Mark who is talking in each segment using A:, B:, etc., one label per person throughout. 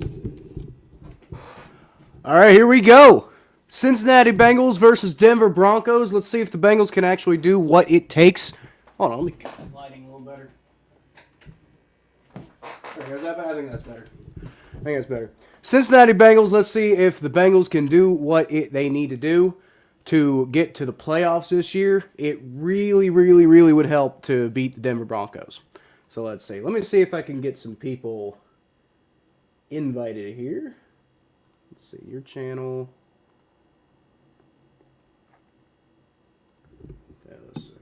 A: All right, here we go. Cincinnati Bengals versus Denver Broncos. Let's see if the Bengals can actually do what it takes. Hold on, let me get this lighting a little better. Okay, is that better? I think that's better. I think that's better. Cincinnati Bengals, let's see if the Bengals can do what they need to do to get to the playoffs this year. It really, really, really would help to beat the Denver Broncos. So let's see. Let me see if I can get some people invited here. Let's see, your channel. Okay, let's see.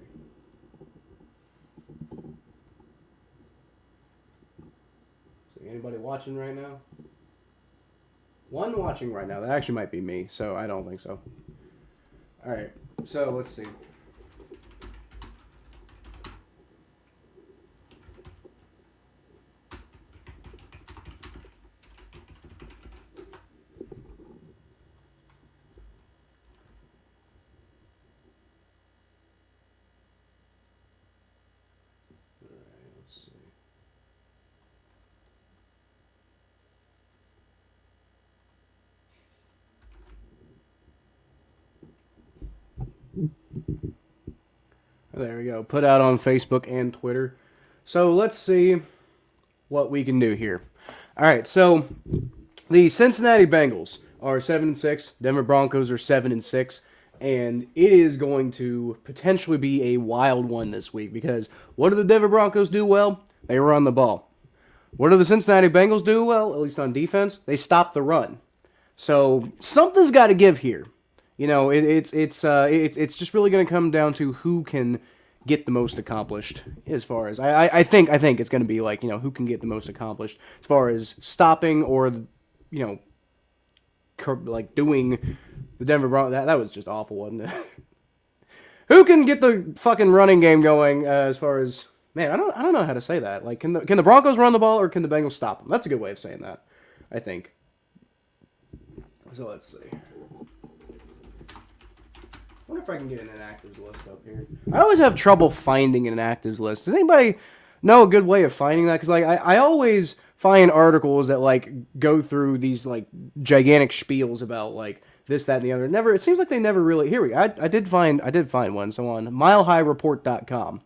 A: So anybody watching right now? One watching right now. That actually might be me, so I don't think so. Alright, so let's see. There we go. Put out on Facebook and Twitter. So let's see what we can do here. All right. So the Cincinnati Bengals are 7-6. Denver Broncos are 7-6, and it is going to potentially be a wild one this week because what do the Denver Broncos do well? They run the ball. What do the Cincinnati Bengals do well? At least on defense, they stop the run. So something's got to give here. You know, it's just really going to come down to who can get the most accomplished. As far as I think it's going to be like, you know, who can get the most accomplished as far as stopping or, you know, like doing the Denver Broncos. That was just awful, wasn't it? Who can get the fucking running game going as far as, man? I don't know how to say that. Like, can the Broncos run the ball or can the Bengals stop them? That's a good way of saying that, I think. So let's see. I wonder if I can get an inactives list up here. I always have trouble finding an inactives list. Does anybody know a good way of finding that? Because like I always find articles that like go through these like gigantic spiels about like this, that, and the other. It seems like they never really. Here we go. I did find one. So on milehighreport.com.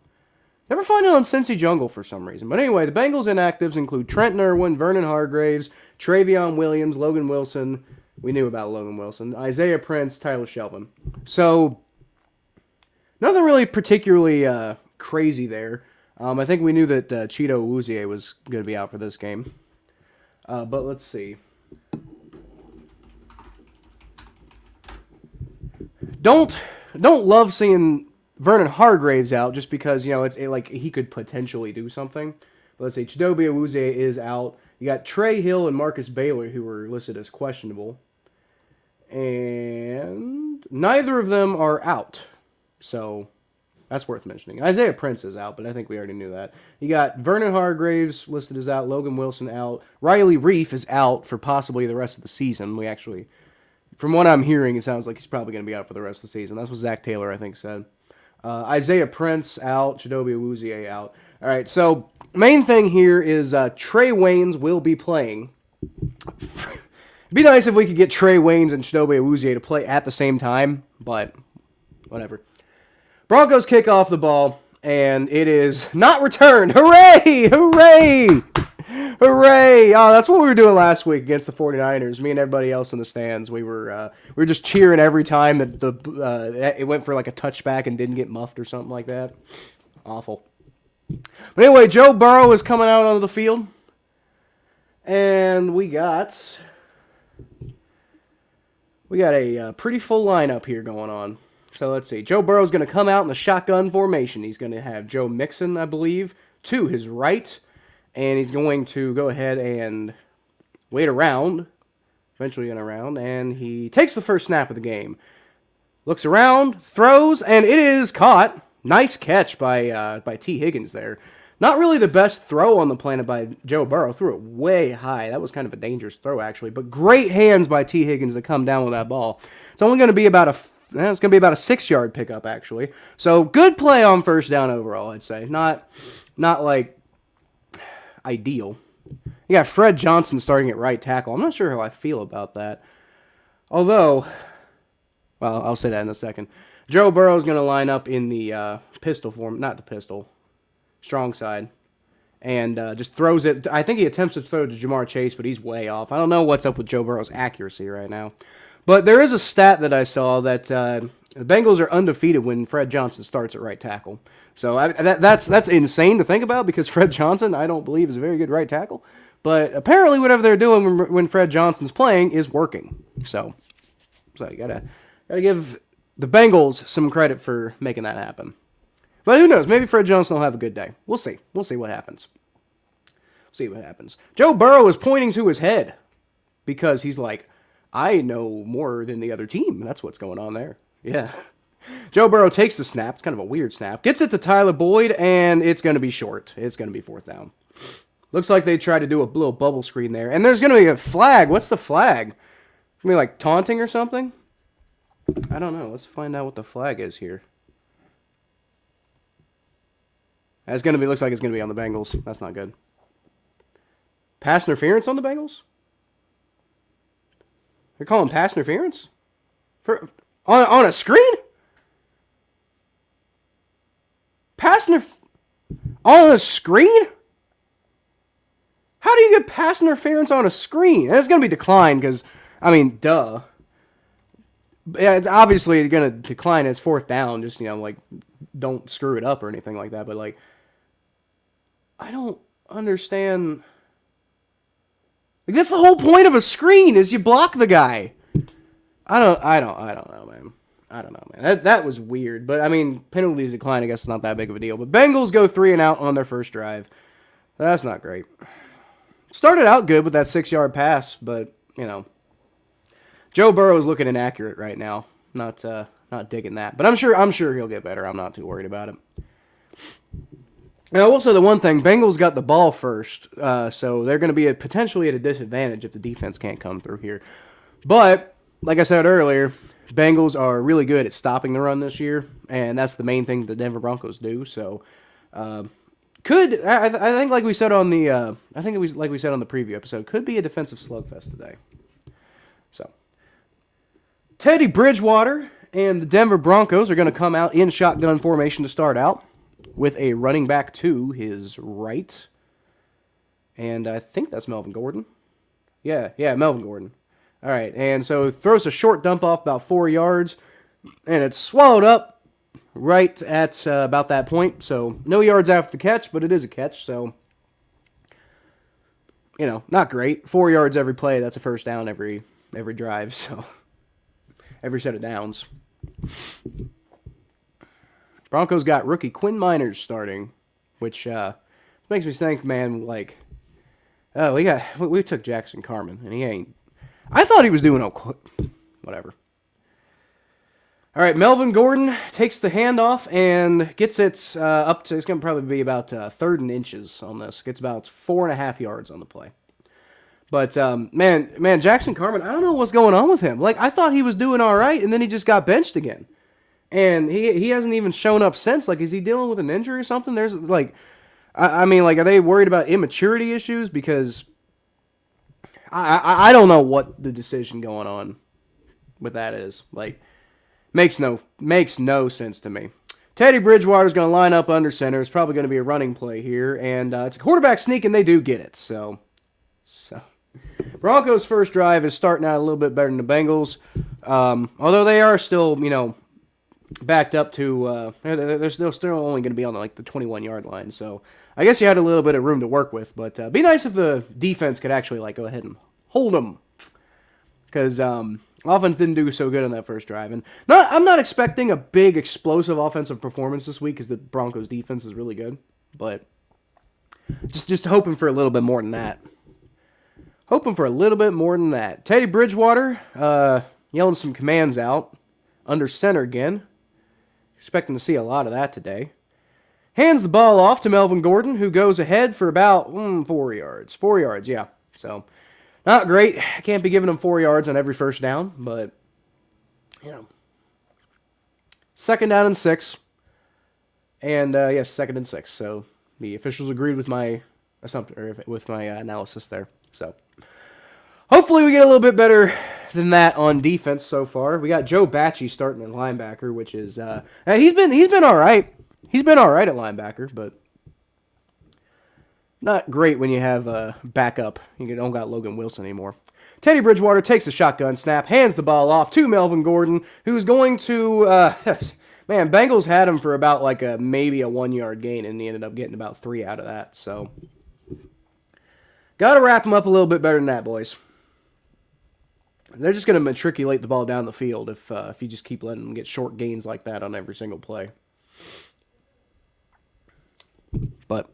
A: Never find it on Cincy Jungle for some reason. But anyway, the Bengals inactives include Trent Irwin, Vernon Hargraves, Travion Williams, Logan Wilson. We knew about Logan Wilson. Isaiah Prince, Tyler Shelvin. So, nothing really particularly crazy there. I think we knew that Cheeto Awuzie was going to be out for this game. But let's see. Don't love seeing Vernon Hargraves out just because, you know, like he could potentially do something. But let's see. Chidobe Awuzie is out. You got Trey Hill and Marcus Baylor who were listed as questionable. And neither of them are out. So that's worth mentioning. Isaiah Prince is out, but I think we already knew that. You got Vernon Hargraves listed as out, Logan Wilson out. Riley Reif is out for possibly the rest of the season. We actually, from what I'm hearing, it sounds like he's probably going to be out for the rest of the season. That's what Zach Taylor, I think, said. Isaiah Prince out, Chidobe Awuzie out. All right, so main thing here is Trey Waynes will be playing. It'd be nice if we could get Trey Waynes and Chidobe Awuzie to play at the same time, but whatever. Broncos kick off the ball, and it is not returned. Hooray! Hooray! Hooray! Oh, that's what we were doing last week against the 49ers. Me and everybody else in the stands, we were just cheering every time that it went for like a touchback and didn't get muffed or something like that. Awful. But anyway, Joe Burrow is coming out onto the field, and we got a pretty full lineup here going on. So let's see. Joe Burrow's going to come out in the shotgun formation. He's going to have Joe Mixon, I believe, to his right. And he's going to go ahead and wait around. Eventually around. And he takes the first snap of the game. Looks around, throws, and it is caught. Nice catch by T. Higgins there. Not really the best throw on the planet by Joe Burrow. Threw it way high. That was kind of a dangerous throw, actually. But great hands by T. Higgins to come down with that ball. It's only going to be about a 6-yard pickup, actually. So good play on first down overall, I'd say. Not like ideal. You got Fred Johnson starting at right tackle. I'm not sure how I feel about that. Although, well, I'll say that in a second. Joe Burrow's going to line up in the pistol form, not the pistol, strong side, and just throws it. I think he attempts to throw to Jamar Chase, but he's way off. I don't know what's up with Joe Burrow's accuracy right now. But there is a stat that I saw that the Bengals are undefeated when Fred Johnson starts at right tackle. So that's insane to think about because Fred Johnson, I don't believe, is a very good right tackle. But apparently whatever they're doing when Fred Johnson's playing is working. So you gotta give the Bengals some credit for making that happen. But who knows? Maybe Fred Johnson will have a good day. We'll see. We'll see what happens. Joe Burrow is pointing to his head because he's like, I know more than the other team. That's what's going on there. Yeah. Joe Burrow takes the snap. It's kind of a weird snap. Gets it to Tyler Boyd, and it's going to be short. It's going to be 4th down. Looks like they tried to do a little bubble screen there. And there's going to be a flag. What's the flag? Going to be like taunting or something? I don't know. Let's find out what the flag is here. It's going to be. Looks like it's going to be on the Bengals. That's not good. Pass interference on the Bengals? They're calling pass interference? On a screen? On a screen? How do you get pass interference on a screen? And it's going to be declined because, I mean, duh. Yeah, it's obviously going to decline as 4th down. Just, like, don't screw it up or anything like that. But, like, I don't understand. Like, that's the whole point of a screen is you block the guy. I don't know, man. I don't know, man. That was weird. But, I mean, penalties decline, I guess it's not that big of a deal. But Bengals go 3 and out on their first drive. That's not great. Started out good with that 6-yard pass, but, Joe Burrow is looking inaccurate right now. Not digging that. But I'm sure he'll get better. I'm not too worried about it. Now, I will say the one thing, Bengals got the ball first, so they're going to be potentially at a disadvantage if the defense can't come through here. But, like I said earlier, Bengals are really good at stopping the run this year, and that's the main thing the Denver Broncos do. So, I think like we said on the preview episode, could be a defensive slugfest today. So, Teddy Bridgewater and the Denver Broncos are going to come out in shotgun formation to start out, with a running back to his right. And I think that's Melvin Gordon. Yeah, Melvin Gordon. All right, and so throws a short dump off about 4 yards, and it's swallowed up right at about that point. So no yards after the catch, but it is a catch, so, not great. 4 yards every play, that's a first down every drive, so every set of downs. Broncos got rookie Quinn Miners starting, which makes me think, man, like, we took Jackson Carman, and he ain't. I thought he was doing okay. Whatever. All right, Melvin Gordon takes the handoff and gets it up to, it's going to probably be about 3rd and inches on this. Gets about 4.5 yards on the play. But, man, Jackson Carman, I don't know what's going on with him. Like, I thought he was doing all right, and then he just got benched again. And he hasn't even shown up since. Like, is he dealing with an injury or something? There's, like, I mean, like, are they worried about immaturity issues? Because I don't know what the decision going on with that is. Like, makes no sense to me. Teddy Bridgewater's going to line up under center. It's probably going to be a running play here. And it's a quarterback sneak, and they do get it. So Broncos' first drive is starting out a little bit better than the Bengals. Although they are still, backed up to, they're still only going to be on the 21-yard line. So I guess you had a little bit of room to work with. But be nice if the defense could actually go ahead and hold them. Because offense didn't do so good on that first drive. And I'm not expecting a big explosive offensive performance this week because the Broncos defense is really good. But just hoping for a little bit more than that. Teddy Bridgewater yelling some commands out. Under center again. Expecting to see a lot of that today. Hands the ball off to Melvin Gordon, who goes ahead for about 4 yards. 4 yards, yeah. So, not great. Can't be giving him 4 yards on every first down, but, 2nd down and 6. And, yes, 2nd and 6. So, the officials agreed with my with my analysis there. So hopefully we get a little bit better than that on defense so far. We got Joe Bachie starting at linebacker, which is he's been all right. He's been all right at linebacker, but not great when you have a backup. You don't got Logan Wilson anymore. Teddy Bridgewater takes a shotgun snap, hands the ball off to Melvin Gordon, who's going to man, Bengals had him for about like maybe a 1 yard gain, and he ended up getting about 3 out of that. So got to wrap him up a little bit better than that, boys. They're just going to matriculate the ball down the field if you just keep letting them get short gains like that on every single play. But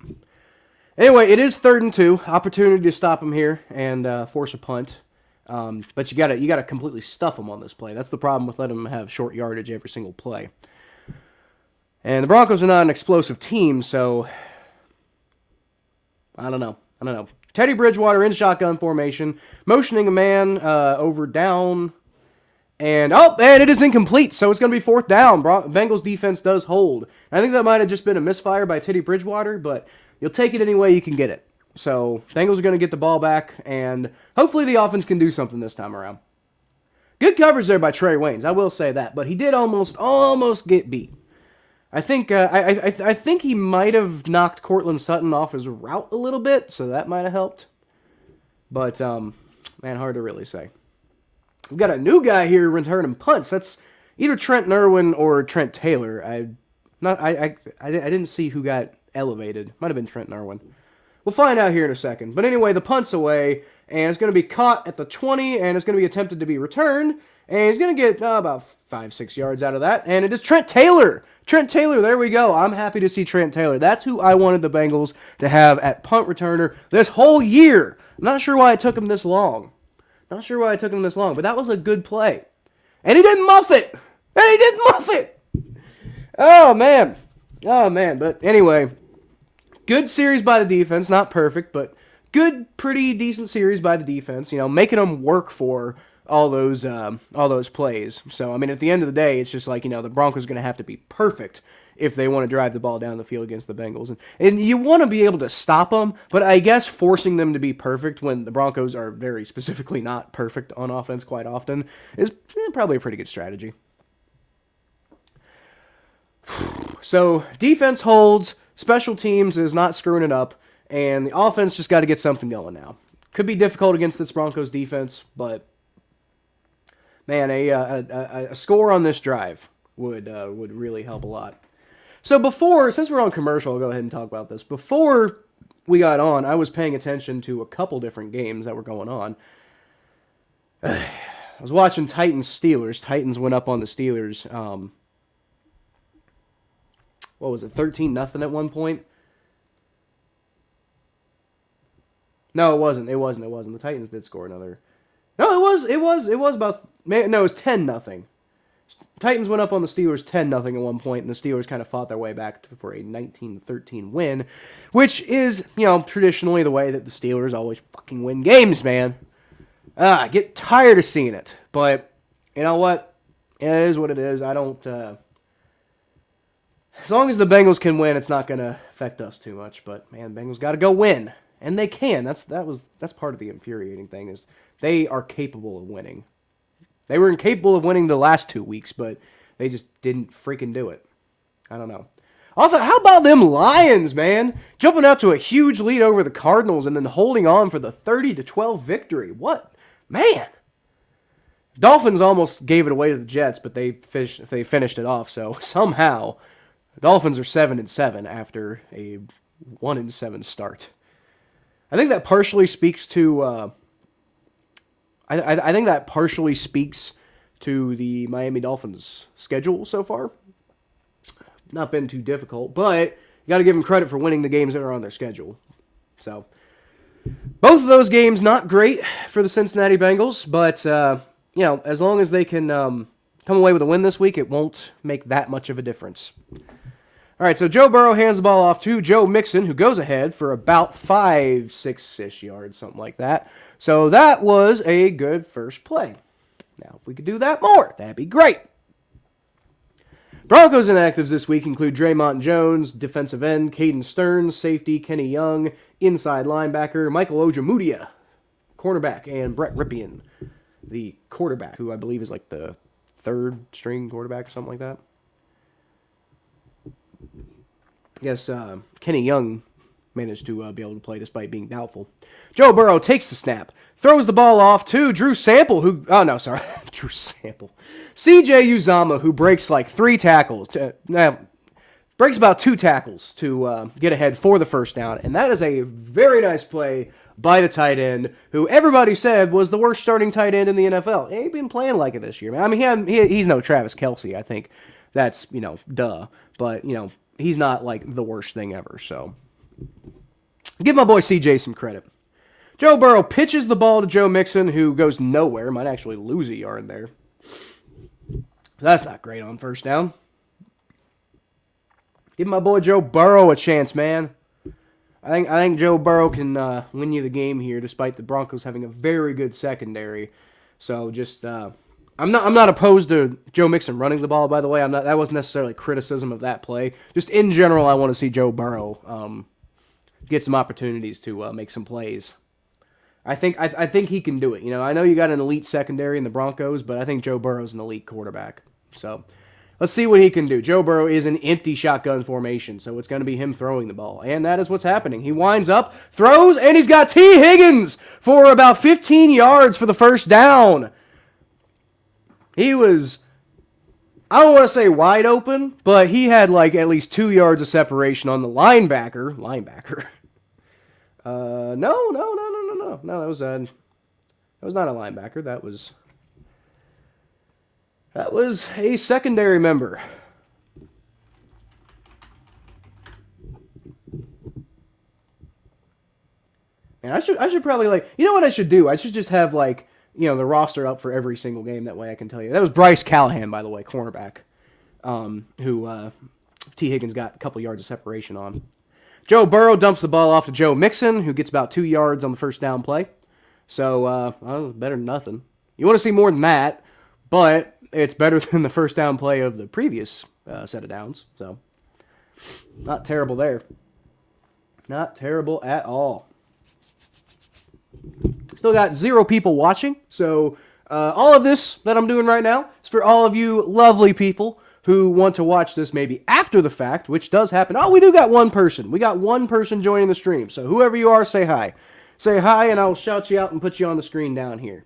A: anyway, it is 3rd and 2. Opportunity to stop them here and force a punt. But you gotta completely stuff them on this play. That's the problem with letting them have short yardage every single play. And the Broncos are not an explosive team, so I don't know. Teddy Bridgewater in shotgun formation, motioning a man over down, and it is incomplete, so it's going to be 4th down. Bengals defense does hold. I think that might have just been a misfire by Teddy Bridgewater, but you'll take it any way you can get it. So Bengals are going to get the ball back, and hopefully the offense can do something this time around. Good coverage there by Trey Waynes, I will say that, but he did almost get beat. I think I think he might have knocked Cortland Sutton off his route a little bit, so that might have helped. But man, hard to really say. We've got a new guy here returning punts. That's either Trent Irwin or Trent Taylor. I didn't see who got elevated. Might have been Trent Irwin. We'll find out here in a second. But anyway, the punt's away, and it's going to be caught at the 20, and it's going to be attempted to be returned, and he's going to get about 5-6 yards out of that, and it is Trent Taylor. Trent Taylor, there we go. I'm happy to see Trent Taylor. That's who I wanted the Bengals to have at punt returner this whole year. I'm not sure why it took him this long. But that was a good play. And he didn't muff it. Oh, man. But anyway, good series by the defense. Not perfect, but good, pretty decent series by the defense. You know, making them work for all those plays. So, I mean, at the end of the day, it's just like, you know, the Broncos are going to have to be perfect if they want to drive the ball down the field against the Bengals. And you want to be able to stop them, but I guess forcing them to be perfect when the Broncos are very specifically not perfect on offense quite often is probably a pretty good strategy. So, defense holds, special teams is not screwing it up, and the offense just got to get something going now. Could be difficult against this Broncos defense, but man, a score on this drive would really help a lot. So since we're on commercial, I'll go ahead and talk about this. Before we got on, I was paying attention to a couple different games that were going on. I was watching Titans-Steelers. Titans went up on the Steelers. What was it, 13-0 at one point? No, it wasn't. The Titans did score another. No, it was about. No, it was 10-0. Titans went up on the Steelers 10-0 at one point, and the Steelers kind of fought their way back for a 19-13 win, which is, you know, traditionally the way that the Steelers always fucking win games, man. I get tired of seeing it, but you know what? It is what it is. I don't. As long as the Bengals can win, it's not going to affect us too much. But man, Bengals got to go win, and they can. That's part of the infuriating thing is they are capable of winning. They were incapable of winning the last 2 weeks, but they just didn't freaking do it. I don't know. Also, how about them Lions, man? Jumping out to a huge lead over the Cardinals and then holding on for the 30-12 victory. What? Man. Dolphins almost gave it away to the Jets, but they finished it off. So somehow, the Dolphins are 7-7 after a 1-7 start. I think that partially speaks to... I think that partially speaks to the Miami Dolphins' schedule so far. Not been too difficult, but you got to give them credit for winning the games that are on their schedule. So, both of those games not great for the Cincinnati Bengals, but you know, as long as they can come away with a win this week, it won't make that much of a difference. All right, so Joe Burrow hands the ball off to Joe Mixon, who goes ahead for about 5-6-ish yards, something like that. So that was a good first play. Now, if we could do that more, that'd be great. Broncos inactives this week include Draymond Jones, defensive end, Caden Stearns, safety, Kenny Young, inside linebacker, Michael Ojemudia, cornerback, and Brett Ripien, the quarterback, who I believe is like the third string quarterback or something like that. I guess Kenny Young managed to be able to play despite being doubtful. Joe Burrow takes the snap, throws the ball off to Drew Sample, Drew Sample. CJ Uzama, who breaks like 3 tackles, breaks about 2 tackles to get ahead for the first down, and that is a very nice play by the tight end, who everybody said was the worst starting tight end in the NFL. He ain't been playing like it this year, man. I mean, he's no Travis Kelce. I think that's, duh. But, he's not like the worst thing ever, so give my boy CJ some credit. Joe Burrow pitches the ball to Joe Mixon, who goes nowhere. Might actually lose a yard there. That's not great on first down. Give my boy Joe Burrow a chance, man. I think Joe Burrow can win you the game here, despite the Broncos having a very good secondary. So just I'm not opposed to Joe Mixon running the ball. By the way, that wasn't necessarily criticism of that play. Just in general, I want to see Joe Burrow get some opportunities to make some plays. I think he can do it. I know you got an elite secondary in the Broncos, but I think Joe Burrow's an elite quarterback. So let's see what he can do. Joe Burrow is an empty shotgun formation, so it's going to be him throwing the ball. And that is what's happening. He winds up, throws, and he's got T. Higgins for about 15 yards for the first down. He was, I don't want to say wide open, but he had like at least 2 yards of separation on the linebacker. No, that was not a linebacker. That was a secondary member. And I should probably what I should do? I should just have the roster up for every single game. That way I can tell you. That was Bryce Callahan, by the way, cornerback, who T. Higgins got a couple yards of separation on. Joe Burrow dumps the ball off to Joe Mixon, who gets about 2 yards on the first down play. So, better than nothing. You want to see more than that, but it's better than the first down play of the previous set of downs. So, not terrible there. Not terrible at all. Still got 0 people watching, so all of this that I'm doing right now is for all of you lovely people who want to watch this maybe after the fact, which does happen. Oh, we do got one person. We got one person joining the stream. So whoever you are, say hi. Say hi, and I'll shout you out and put you on the screen down here.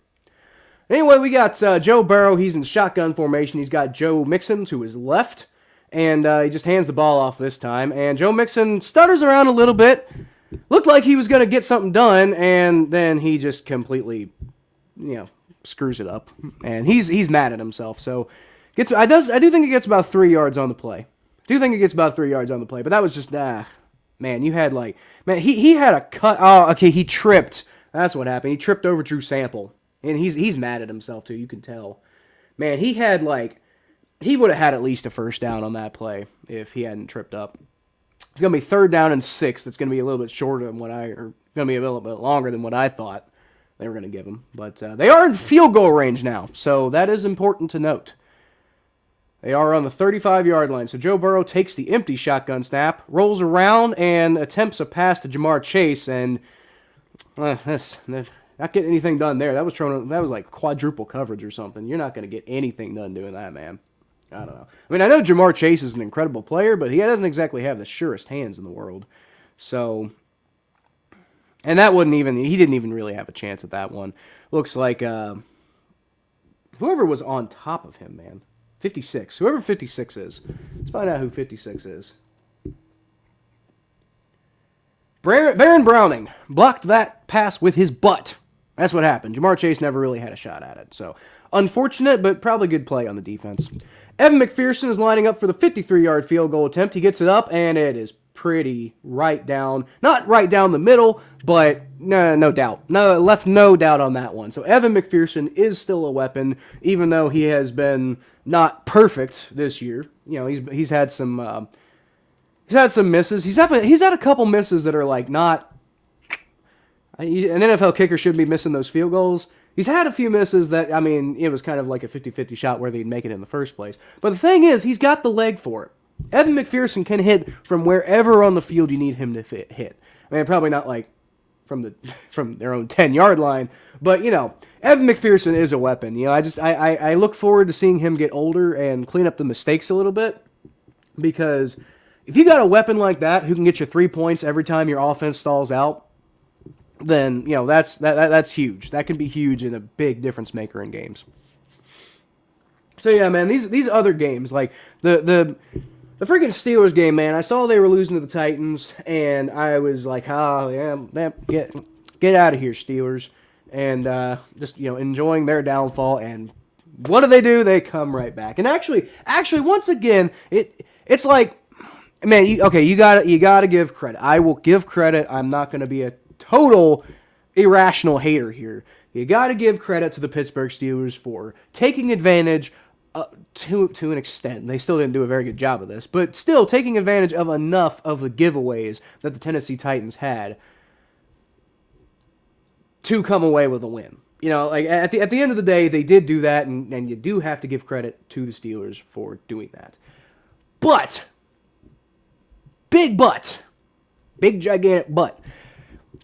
A: Anyway, we got Joe Burrow. He's in shotgun formation. He's got Joe Mixon to his left, and he just hands the ball off this time. And Joe Mixon stutters around a little bit. Looked like he was going to get something done, and then he just completely, screws it up. And he's mad at himself, so I do think he gets about 3 yards on the play. But that was just, man, you had he had a cut. Oh, okay, he tripped. That's what happened. He tripped over Drew Sample. And he's mad at himself, too. You can tell. Man, he would have had at least a first down on that play if he hadn't tripped up. It's going to be 3rd down and 6. It's going to be a little bit shorter than going to be a little bit longer than what I thought they were going to give him. But they are in field goal range now, so that is important to note. They are on the 35-yard line. So Joe Burrow takes the empty shotgun snap, rolls around, and attempts a pass to Jamar Chase, and not getting anything done there. That was like quadruple coverage or something. You're not going to get anything done doing that, man. I don't know. I mean, I know Jamar Chase is an incredible player, but he doesn't exactly have the surest hands in the world. So, and that he didn't even really have a chance at that one. Looks like whoever was on top of him, man. 56. Whoever 56 is. Let's find out who 56 is. Baron Browning blocked that pass with his butt. That's what happened. Jamar Chase never really had a shot at it. So, unfortunate, but probably good play on the defense. Evan McPherson is lining up for the 53-yard field goal attempt. He gets it up, and it is pretty right down. Not right down the middle, but no doubt. Left no doubt on that one. So Evan McPherson is still a weapon, even though he has been not perfect this year. He's had some misses. He's had a couple misses that are not. An NFL kicker shouldn't be missing those field goals. He's had a few misses that, I mean, it was kind of like a 50-50 shot whether he'd make it in the first place. But the thing is, he's got the leg for it. Evan McPherson can hit from wherever on the field you need him to hit. I mean, probably not like from their own 10-yard line, but, you know, Evan McPherson is a weapon. You know, I look forward to seeing him get older and clean up the mistakes a little bit, because if you got a weapon like that who can get you 3 points every time your offense stalls out, then, you know, that's huge. That can be huge and a big difference maker in games. So yeah, man, these other games, like the freaking Steelers game, man, I saw they were losing to the Titans, and I was like, oh yeah, get out of here, Steelers, and just, you know, enjoying their downfall. And what do? They come right back. And actually, once again, it's like, man, you gotta give credit. I will give credit. I'm not gonna be a total irrational hater here. You got to give credit to the Pittsburgh Steelers for taking advantage to an extent. They still didn't do a very good job of this, but still taking advantage of enough of the giveaways that the Tennessee Titans had to come away with a win. You know, like at the end of the day, they did do that, and you do have to give credit to the Steelers for doing that. But, big gigantic but,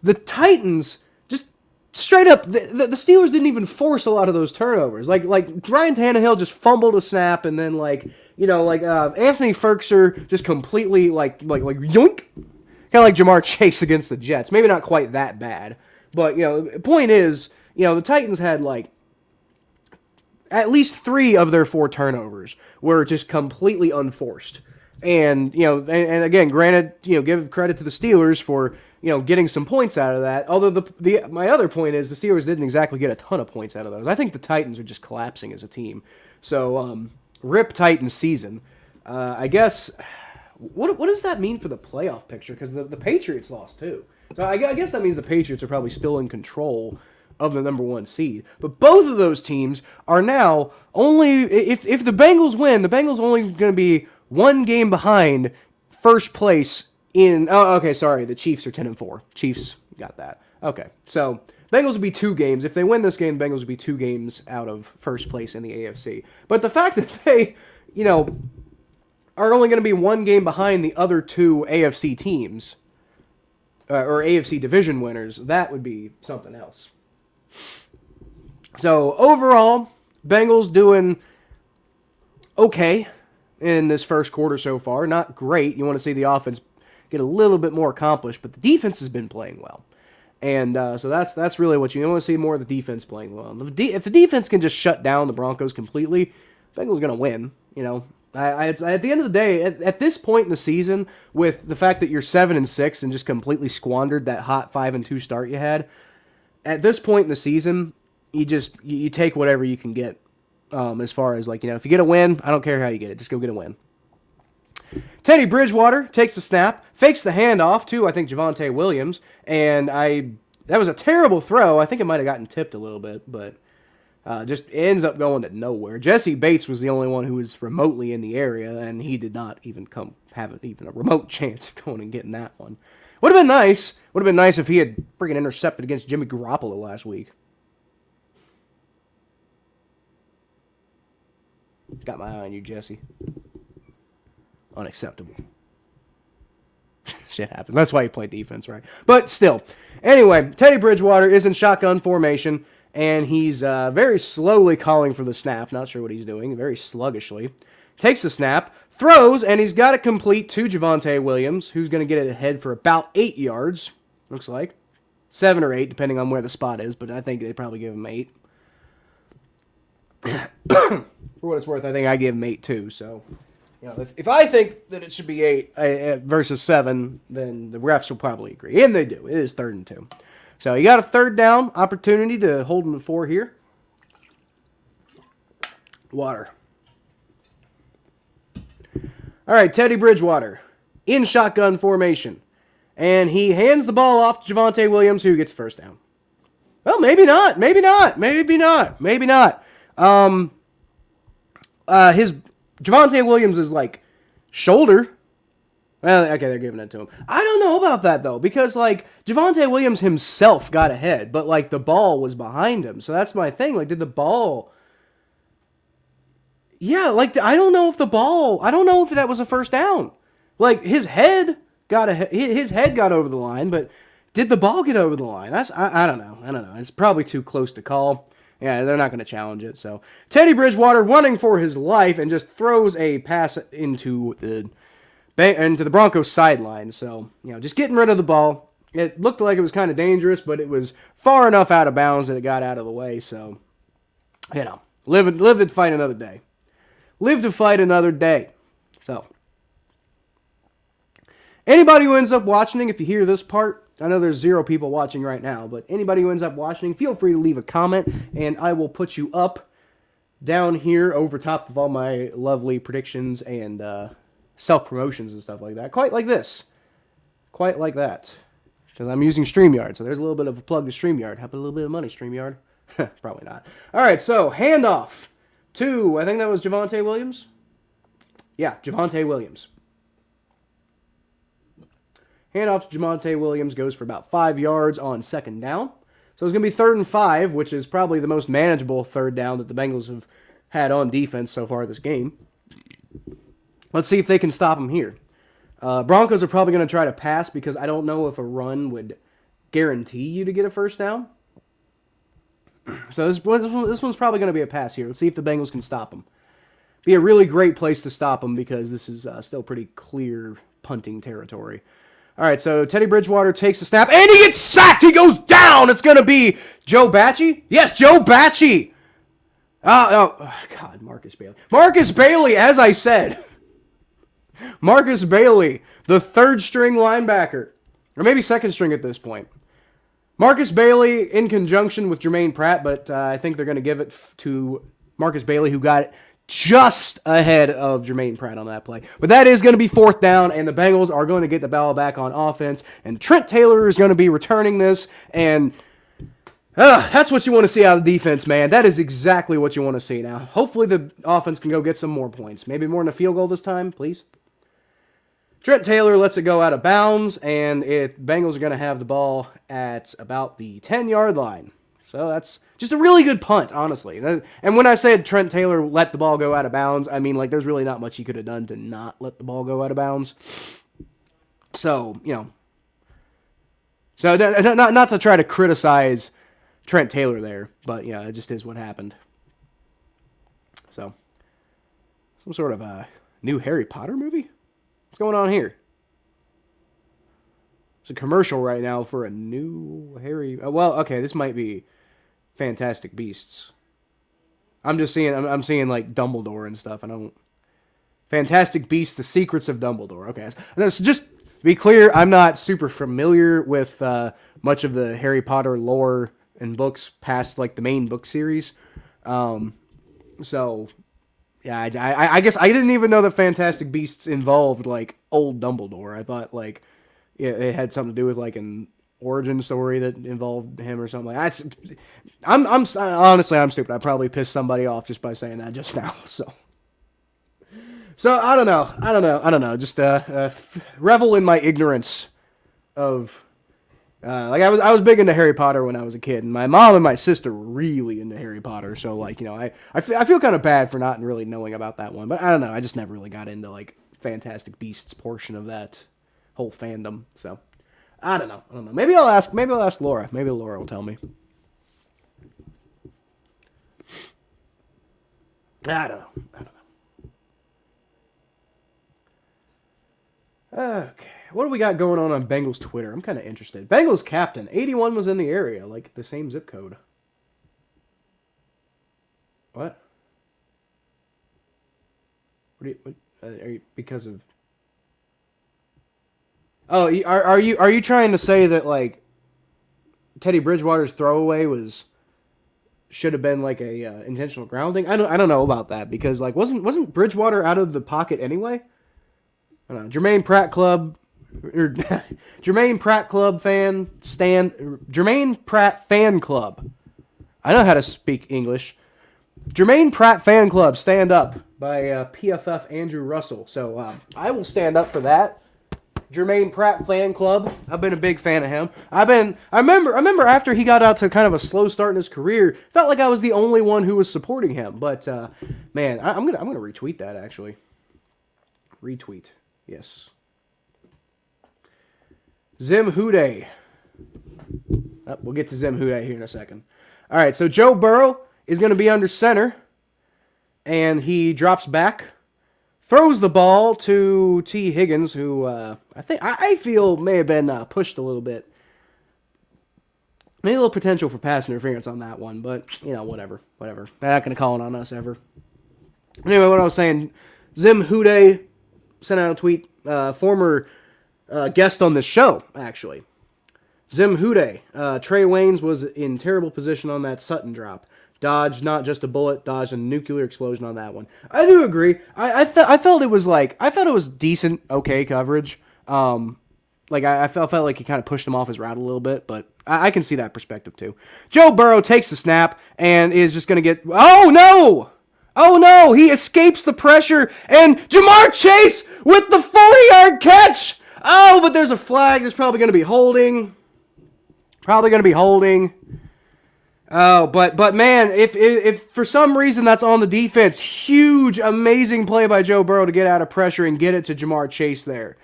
A: the Titans just straight up, the Steelers didn't even force a lot of those turnovers. Like Ryan Tannehill just fumbled a snap, and then Anthony Ferkser just completely like yoink, kind of like Jamar Chase against the Jets. Maybe not quite that bad, but, you know, the point is, you know, the Titans had like at least 3 of their 4 turnovers were just completely unforced. And, you know, and again, granted, you know, give credit to the Steelers for, you know, getting some points out of that. Although my other point is the Steelers didn't exactly get a ton of points out of those. I think the Titans are just collapsing as a team. So, rip Titans season. I guess, what does that mean for the playoff picture? Because the Patriots lost too. So I guess that means the Patriots are probably still in control of the number 1 seed. But both of those teams are now only, if the Bengals win, the Bengals are only going to be 1 game behind first place in... Oh, okay, sorry. The Chiefs are 10-4. Chiefs got that. Okay, so Bengals would be 2 games. If they win this game, Bengals would be 2 games out of first place in the AFC. But the fact that they, you know, are only going to be 1 game behind the other 2 AFC teams, or AFC division winners, that would be something else. So, overall, Bengals doing okay in this first quarter so far. Not great. You want to see the offense get a little bit more accomplished, but the defense has been playing well. And so that's really what you want to see, more of the defense playing well. If the defense can just shut down the Broncos completely, Bengals going to win. You know, at the end of the day, at this point in the season, with the fact that you're 7-6 and just completely squandered that hot 5-2 start you had, at this point in the season, you take whatever you can get. As far as, like, you know, if you get a win, I don't care how you get it. Just go get a win. Teddy Bridgewater takes the snap, fakes the handoff to, I think, Javonte Williams, and that was a terrible throw. I think it might have gotten tipped a little bit, but just ends up going to nowhere. Jesse Bates was the only one who was remotely in the area, and he did not even have even a remote chance of going and getting that one. Would have been nice. Would have been nice if he had freaking intercepted against Jimmy Garoppolo last week. Got my eye on you, Jesse. Unacceptable. Shit happens. That's why you play defense, right? But still. Anyway, Teddy Bridgewater is in shotgun formation, and he's very slowly calling for the snap. Not sure what he's doing. Very sluggishly. Takes the snap, throws, and he's got it complete to Javonte Williams, who's going to get it ahead for about 8 yards, looks like. 7 or 8, depending on where the spot is, but I think they probably give him 8. For what it's worth, I think I give him 8 too. So, you know, if I think that it should be 8 versus 7, then the refs will probably agree, and they do. It is 3rd and 2. So you got a 3rd down opportunity to hold him to 4 here. Water. All right, Teddy Bridgewater in shotgun formation, and he hands the ball off to Javonte Williams, who gets first down. Well, maybe not. His Javonte Williams' like shoulder Well, okay, they're giving it to him. I don't know about that, though, because, like, Javonte Williams himself got ahead, but, like, the ball was behind him. So that's my thing. Like, did the ball... Yeah, like, I don't know if the ball... I don't know if that was a first down. Like, his head got over the line, but did the ball get over the line? I don't know. It's probably too close to call. Yeah, they're not going to challenge it. So, Teddy Bridgewater running for his life and just throws a pass into the Broncos sideline. So, just getting rid of the ball. It looked like it was kind of dangerous, but it was far enough out of bounds that it got out of the way. So, live to fight another day. Live to fight another day. So, anybody who ends up watching, if you hear this part, I know there's 0 people watching right now, but anybody who ends up watching, feel free to leave a comment, and I will put you up down here over top of all my lovely predictions and self-promotions and stuff like that. Quite like this. Quite like that. Because I'm using StreamYard, so there's a little bit of a plug to StreamYard. Have a little bit of money, StreamYard. Probably not. All right, so handoff to, I think that was Javonte Williams? Yeah, Javonte Williams. Handoff to Javonte Williams goes for about 5 yards on second down. So it's going to be 3rd and 5, which is probably the most manageable third down that the Bengals have had on defense so far this game. Let's see if they can stop him here. Broncos are probably going to try to pass because I don't know if a run would guarantee you to get a first down. So this one's probably going to be a pass here. Let's see if the Bengals can stop him. Be a really great place to stop him because this is still pretty clear punting territory. All right, so Teddy Bridgewater takes the snap, and he gets sacked! He goes down! It's going to be Joe Bachie? Yes, Joe Bachie! Oh, God, Marcus Bailey. Marcus Bailey, as I said. Marcus Bailey, the 3rd-string linebacker. Or maybe 2nd string at this point. Marcus Bailey in conjunction with Jermaine Pratt, but I think they're going to give it to Marcus Bailey, who got it just ahead of Jermaine Pratt on that play. But that is going to be 4th down, and the Bengals are going to get the ball back on offense, and Trent Taylor is going to be returning this, and that's what you want to see out of the defense, man. That is exactly what you want to see. Now, hopefully the offense can go get some more points. Maybe more than a field goal this time, please. Trent Taylor lets it go out of bounds, and Bengals are going to have the ball at about the 10-yard line. So that's just a really good punt, honestly. And when I said Trent Taylor let the ball go out of bounds, I mean, like, there's really not much he could have done to not let the ball go out of bounds. So, So, not to try to criticize Trent Taylor there, but, it just is what happened. So, some sort of a new Harry Potter movie? What's going on here? It's a commercial right now for a new Harry... okay, this might be Fantastic Beasts. I'm just seeing... I'm seeing, like, Dumbledore and stuff. Fantastic Beasts, The Secrets of Dumbledore. Okay. So just to be clear, I'm not super familiar with much of the Harry Potter lore and books past, like, the main book series. So... Yeah, I guess I didn't even know that Fantastic Beasts involved, like, old Dumbledore. I thought, like, it had something to do with, like, an origin story that involved him or something like that. Honestly, I'm stupid. I probably pissed somebody off just by saying that just now. So I don't know. Just revel in my ignorance of... I was big into Harry Potter when I was a kid, and my mom and my sister were really into Harry Potter, so, like, I feel kind of bad for not really knowing about that one, but I don't know, I just never really got into, like, Fantastic Beasts portion of that whole fandom, so, I don't know, maybe I'll ask Laura, maybe Laura will tell me. I don't know. Okay. What do we got going on Bengals Twitter? I'm kind of interested. Bengals captain. 81 was in the area. Like, the same zip code. What? Are you because of... Oh, are you trying to say that, like, Teddy Bridgewater's throwaway should have been, like, a intentional grounding? I don't know about that, because, like, wasn't Bridgewater out of the pocket anyway? I don't know. Jermaine Pratt fan club. I know how to speak English. Jermaine Pratt fan club, stand up by PFF Andrew Russell. So I will stand up for that. Jermaine Pratt fan club. I've been a big fan of him. I remember after he got out to kind of a slow start in his career, felt like I was the only one who was supporting him. But man, I'm gonna retweet that actually. Retweet, yes. Zim Hude. We'll get to Zim Hude here in a second. All right, so Joe Burrow is going to be under center, and he drops back, throws the ball to T. Higgins, who I feel may have been pushed a little bit. Maybe a little potential for pass interference on that one, but whatever. They're not going to call it on us ever. Anyway, what I was saying, Zim Hude sent out a tweet, former guest on this show, actually. Zim Hude, Trey Waynes was in terrible position on that Sutton drop. Dodged not just a bullet, dodged a nuclear explosion on that one. I do agree. I felt it was decent, okay coverage. I felt like he kind of pushed him off his route a little bit, but I can see that perspective too. Joe Burrow takes the snap and is just going to get... Oh, no! Oh, no! He escapes the pressure, and Jamar Chase with the 40-yard catch! Oh, but there's a flag. There's probably going to be holding. Oh, but man, if for some reason that's on the defense, huge, amazing play by Joe Burrow to get out of pressure and get it to Jamar Chase there.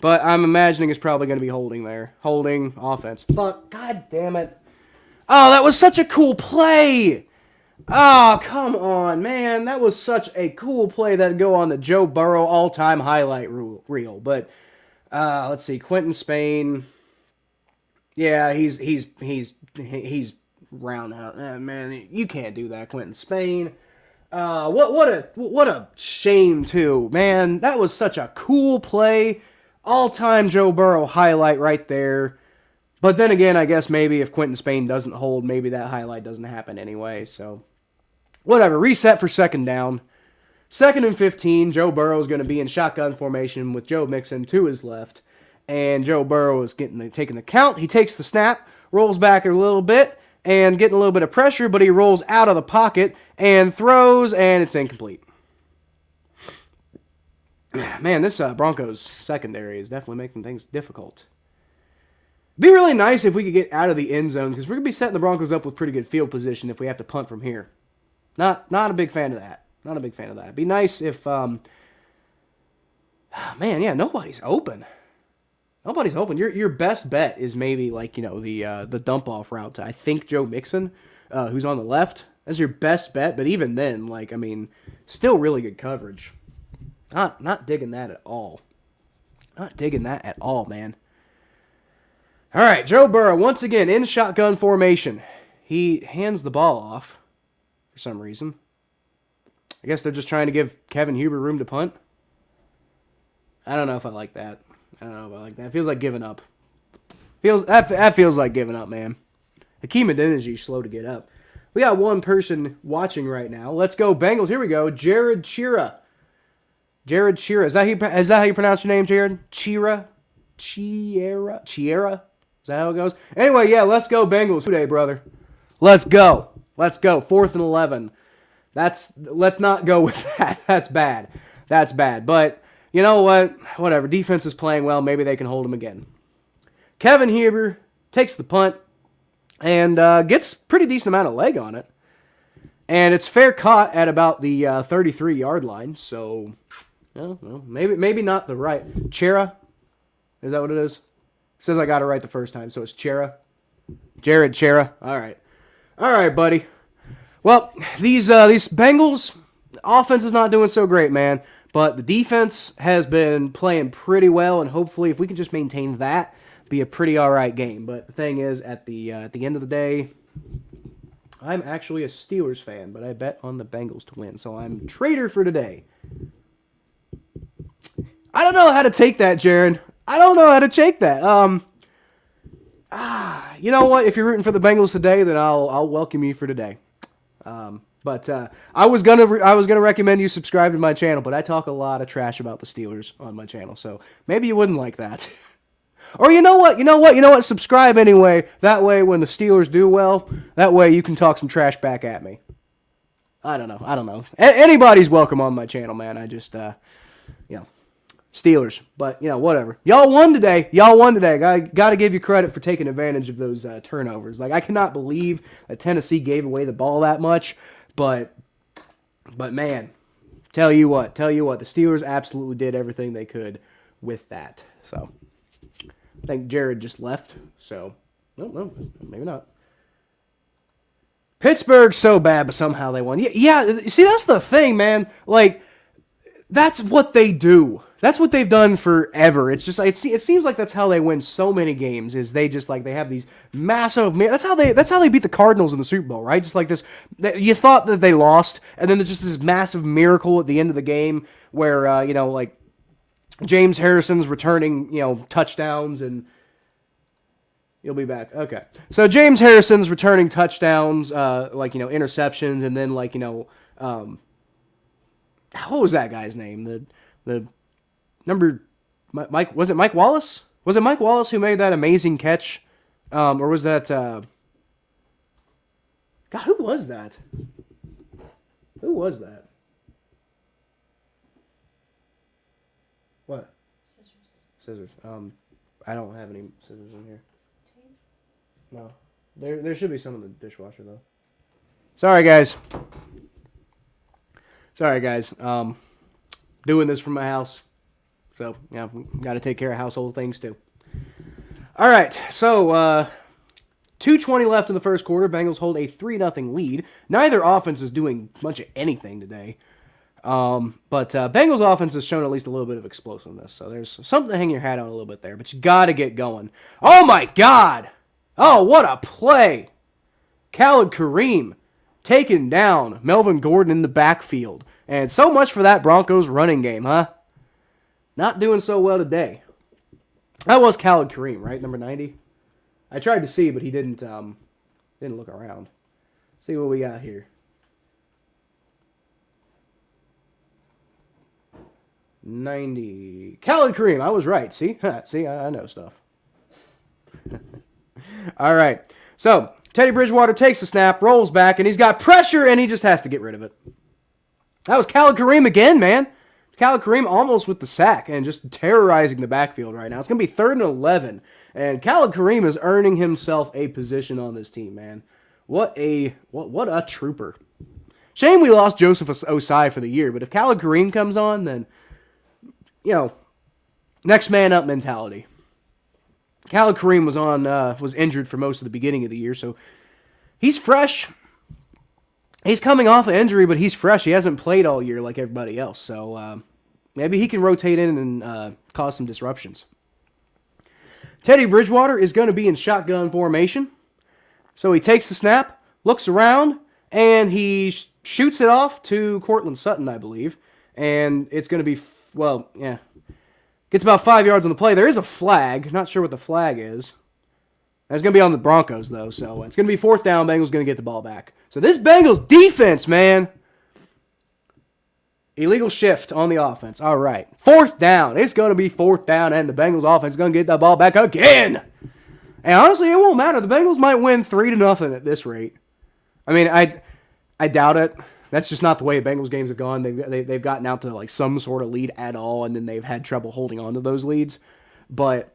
A: But I'm imagining it's probably going to be holding there. Holding, offense. Fuck, god damn it. Oh, that was such a cool play. Oh, come on, man. That was such a cool play that'd go on the Joe Burrow all-time highlight reel. But let's see, Quentin Spain. Yeah, he's round out. Man, you can't do that, Quentin Spain. What a shame too, man. That was such a cool play, all-time Joe Burrow highlight right there. But then again, I guess maybe if Quentin Spain doesn't hold, maybe that highlight doesn't happen anyway. So whatever. Reset for second down. 2nd and 15. Joe Burrow is going to be in shotgun formation with Joe Mixon to his left. And Joe Burrow is taking the count. He takes the snap, rolls back a little bit, and getting a little bit of pressure, but he rolls out of the pocket and throws, and it's incomplete. Man, this Broncos secondary is definitely making things difficult. Be really nice if we could get out of the end zone, because we're going to be setting the Broncos up with pretty good field position if we have to punt from here. Not a big fan of that. Not a big fan of that. Be nice if, man, yeah, nobody's open. Nobody's open. Your best bet is maybe the dump off route to I think Joe Mixon, who's on the left. That's your best bet. But even then, still really good coverage. Not digging that at all. Not digging that at all, man. All right, Joe Burrow once again in shotgun formation. He hands the ball off for some reason. I guess they're just trying to give Kevin Huber room to punt. I don't know if I like that. It feels like giving up. That feels like giving up, man. Hakeem Adeniji slow to get up. We got one person watching right now. Let's go Bengals. Here we go. Jared Chira. Is that how you pronounce your name, Jared? Chira? Is that how it goes? Anyway, yeah, let's go Bengals today, brother. Let's go. 4th and 11. Let's not go with that. That's bad. But you know what? Whatever. Defense is playing well. Maybe they can hold him again. Kevin Huber takes the punt and gets pretty decent amount of leg on it. And it's fair caught at about the 33-yard line. So, maybe not the right. Chera? Is that what it is? It says I got it right the first time, so it's Chera. Jared Chera. All right, buddy. Well, these Bengals offense is not doing so great, man. But the defense has been playing pretty well, and hopefully if we can just maintain that, be a pretty all right game. But the thing is, at the end of the day, I'm actually a Steelers fan, but I bet on the Bengals to win, so I'm traitor for today. I don't know how to take that, Jared. I don't know how to take that. You know what? If you're rooting for the Bengals today, then I'll welcome you for today. But I was gonna recommend you subscribe to my channel, but I talk a lot of trash about the Steelers on my channel, so maybe you wouldn't like that. Or you know what? Subscribe anyway. That way, when the Steelers do well, that way you can talk some trash back at me. I don't know. Anybody's welcome on my channel, man. I just, Steelers. But, whatever. Y'all won today. Got to give you credit for taking advantage of those turnovers. Like, I cannot believe that Tennessee gave away the ball that much. But man, tell you what, the Steelers absolutely did everything they could with that. So, I think Jared just left. So, no, maybe not. Pittsburgh's so bad, but somehow they won. Yeah, see, that's the thing, man. Like, that's what they do. That's what they've done forever. It's just like it seems like that's how they win so many games. Is they just like they have these massive. That's how they beat the Cardinals in the Super Bowl, right? Just like this. You thought that they lost, and then there's just this massive miracle at the end of the game where like James Harrison's returning touchdowns and. You'll be back. Okay. So James Harrison's returning touchdowns, interceptions, and then what was that guy's name? The number Mike, was it Mike Wallace? Was it Mike Wallace who made that amazing catch? Or was that God, who was that? Who was that? What? Scissors. I don't have any scissors in here. No. There should be some in the dishwasher, though. Sorry, guys. Doing this from my house. So, got to take care of household things, too. All right, so 2:20 left in the first quarter. Bengals hold a 3-0 lead. Neither offense is doing much of anything today. But Bengals offense has shown at least a little bit of explosiveness. So there's something to hang your hat on a little bit there. But you got to get going. Oh, my God! Oh, what a play! Khalid Kareem taking down Melvin Gordon in the backfield. And so much for that Broncos running game, huh? Not doing so well today. That was Khalid Kareem, right? Number 90? I tried to see, but he didn't look around. See what we got here. 90. Khalid Kareem, I was right. See? See, I know stuff. All right. So, Teddy Bridgewater takes the snap, rolls back, and he's got pressure, and he just has to get rid of it. That was Khalid Kareem again, man. Khalid Kareem almost with the sack and just terrorizing the backfield right now. It's going to be 3rd and 11, and Khalid Kareem is earning himself a position on this team, man. What a trooper. Shame we lost Joseph Osai for the year, but if Khalid Kareem comes on, then, next man up mentality. Khalid Kareem was injured for most of the beginning of the year, so he's fresh. He's coming off an injury, but he's fresh. He hasn't played all year like everybody else, so maybe he can rotate in and cause some disruptions. Teddy Bridgewater is going to be in shotgun formation, so he takes the snap, looks around, and he shoots it off to Courtland Sutton, I believe, and it's going to be, gets about 5 yards on the play. There is a flag. Not sure what the flag is. That's going to be on the Broncos, though. So it's going to be 4th down. Bengals going to get the ball back. So this Bengals defense, man. Illegal shift on the offense. All right. 4th down. It's going to be 4th down, and the Bengals offense is going to get the ball back again. And honestly, it won't matter. The Bengals might win 3-0 at this rate. I mean, I doubt it. That's just not the way the Bengals games have gone. They've gotten out to like some sort of lead at all, and then they've had trouble holding on to those leads. But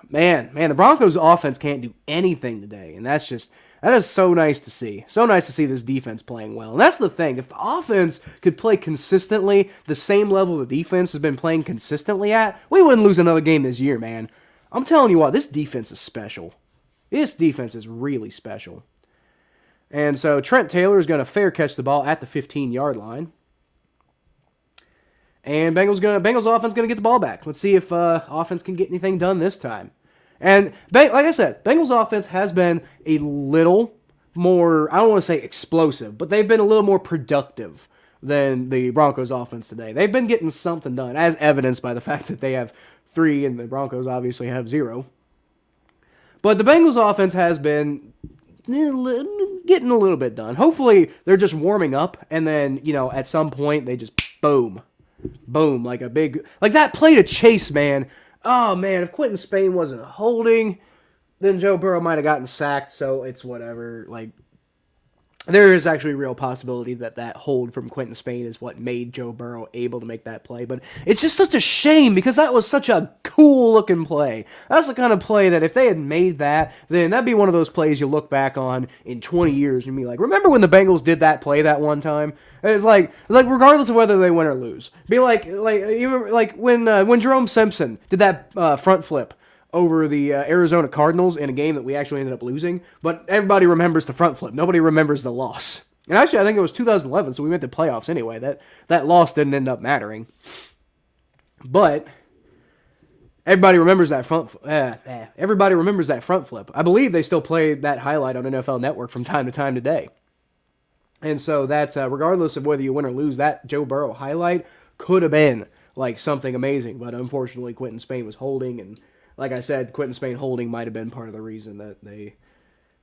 A: man, the Broncos offense can't do anything today, and that is so nice to see. So nice to see this defense playing well. And that's the thing. If the offense could play consistently the same level the defense has been playing consistently at, we wouldn't lose another game this year, man. I'm telling you what, this defense is special. This defense is really special. And so Trent Taylor is going to fair catch the ball at the 15-yard line. And Bengals offense going to get the ball back. Let's see if offense can get anything done this time. And like I said, Bengals offense has been a little more, I don't want to say explosive, but they've been a little more productive than the Broncos offense today. They've been getting something done, as evidenced by the fact that they have 3 and the Broncos obviously have 0. But the Bengals offense has been getting a little bit done. Hopefully, they're just warming up, and then, at some point, they just boom, like a big, like that play to Chase, man. Oh, man, if Quentin Spain wasn't holding, then Joe Burrow might have gotten sacked, so it's whatever. Like, there is actually a real possibility that that hold from Quentin Spain is what made Joe Burrow able to make that play. But it's just such a shame because that was such a cool-looking play. That's the kind of play that if they had made that, then that'd be one of those plays you look back on in 20 years and be like, remember when the Bengals did that play that one time? It's like regardless of whether they win or lose. Be like you remember, like when Jerome Simpson did that front flip over the Arizona Cardinals in a game that we actually ended up losing, but everybody remembers the front flip. Nobody remembers the loss. And actually, I think it was 2011, so we went to playoffs anyway. That loss didn't end up mattering. But everybody remembers that everybody remembers that front flip. I believe they still play that highlight on NFL Network from time to time today. And so that's regardless of whether you win or lose, that Joe Burrow highlight could have been like something amazing. But unfortunately, Quentin Spain was holding, and like I said, Quentin Spain holding might have been part of the reason that they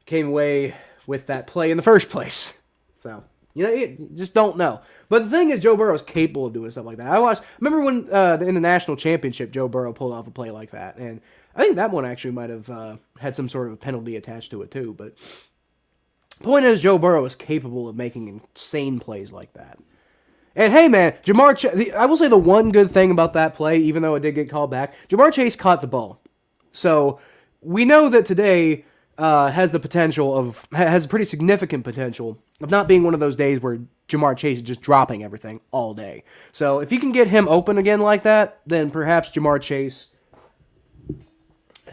A: came away with that play in the first place. So, you just don't know. But the thing is, Joe Burrow is capable of doing stuff like that. Remember when in the national championship, Joe Burrow pulled off a play like that. And I think that one actually might have had some sort of penalty attached to it too. But the point is, Joe Burrow is capable of making insane plays like that. And hey, man, I will say the one good thing about that play, even though it did get called back, Jamar Chase caught the ball. So we know that today has pretty significant potential of not being one of those days where Jamar Chase is just dropping everything all day. So if you can get him open again like that, then perhaps Jamar Chase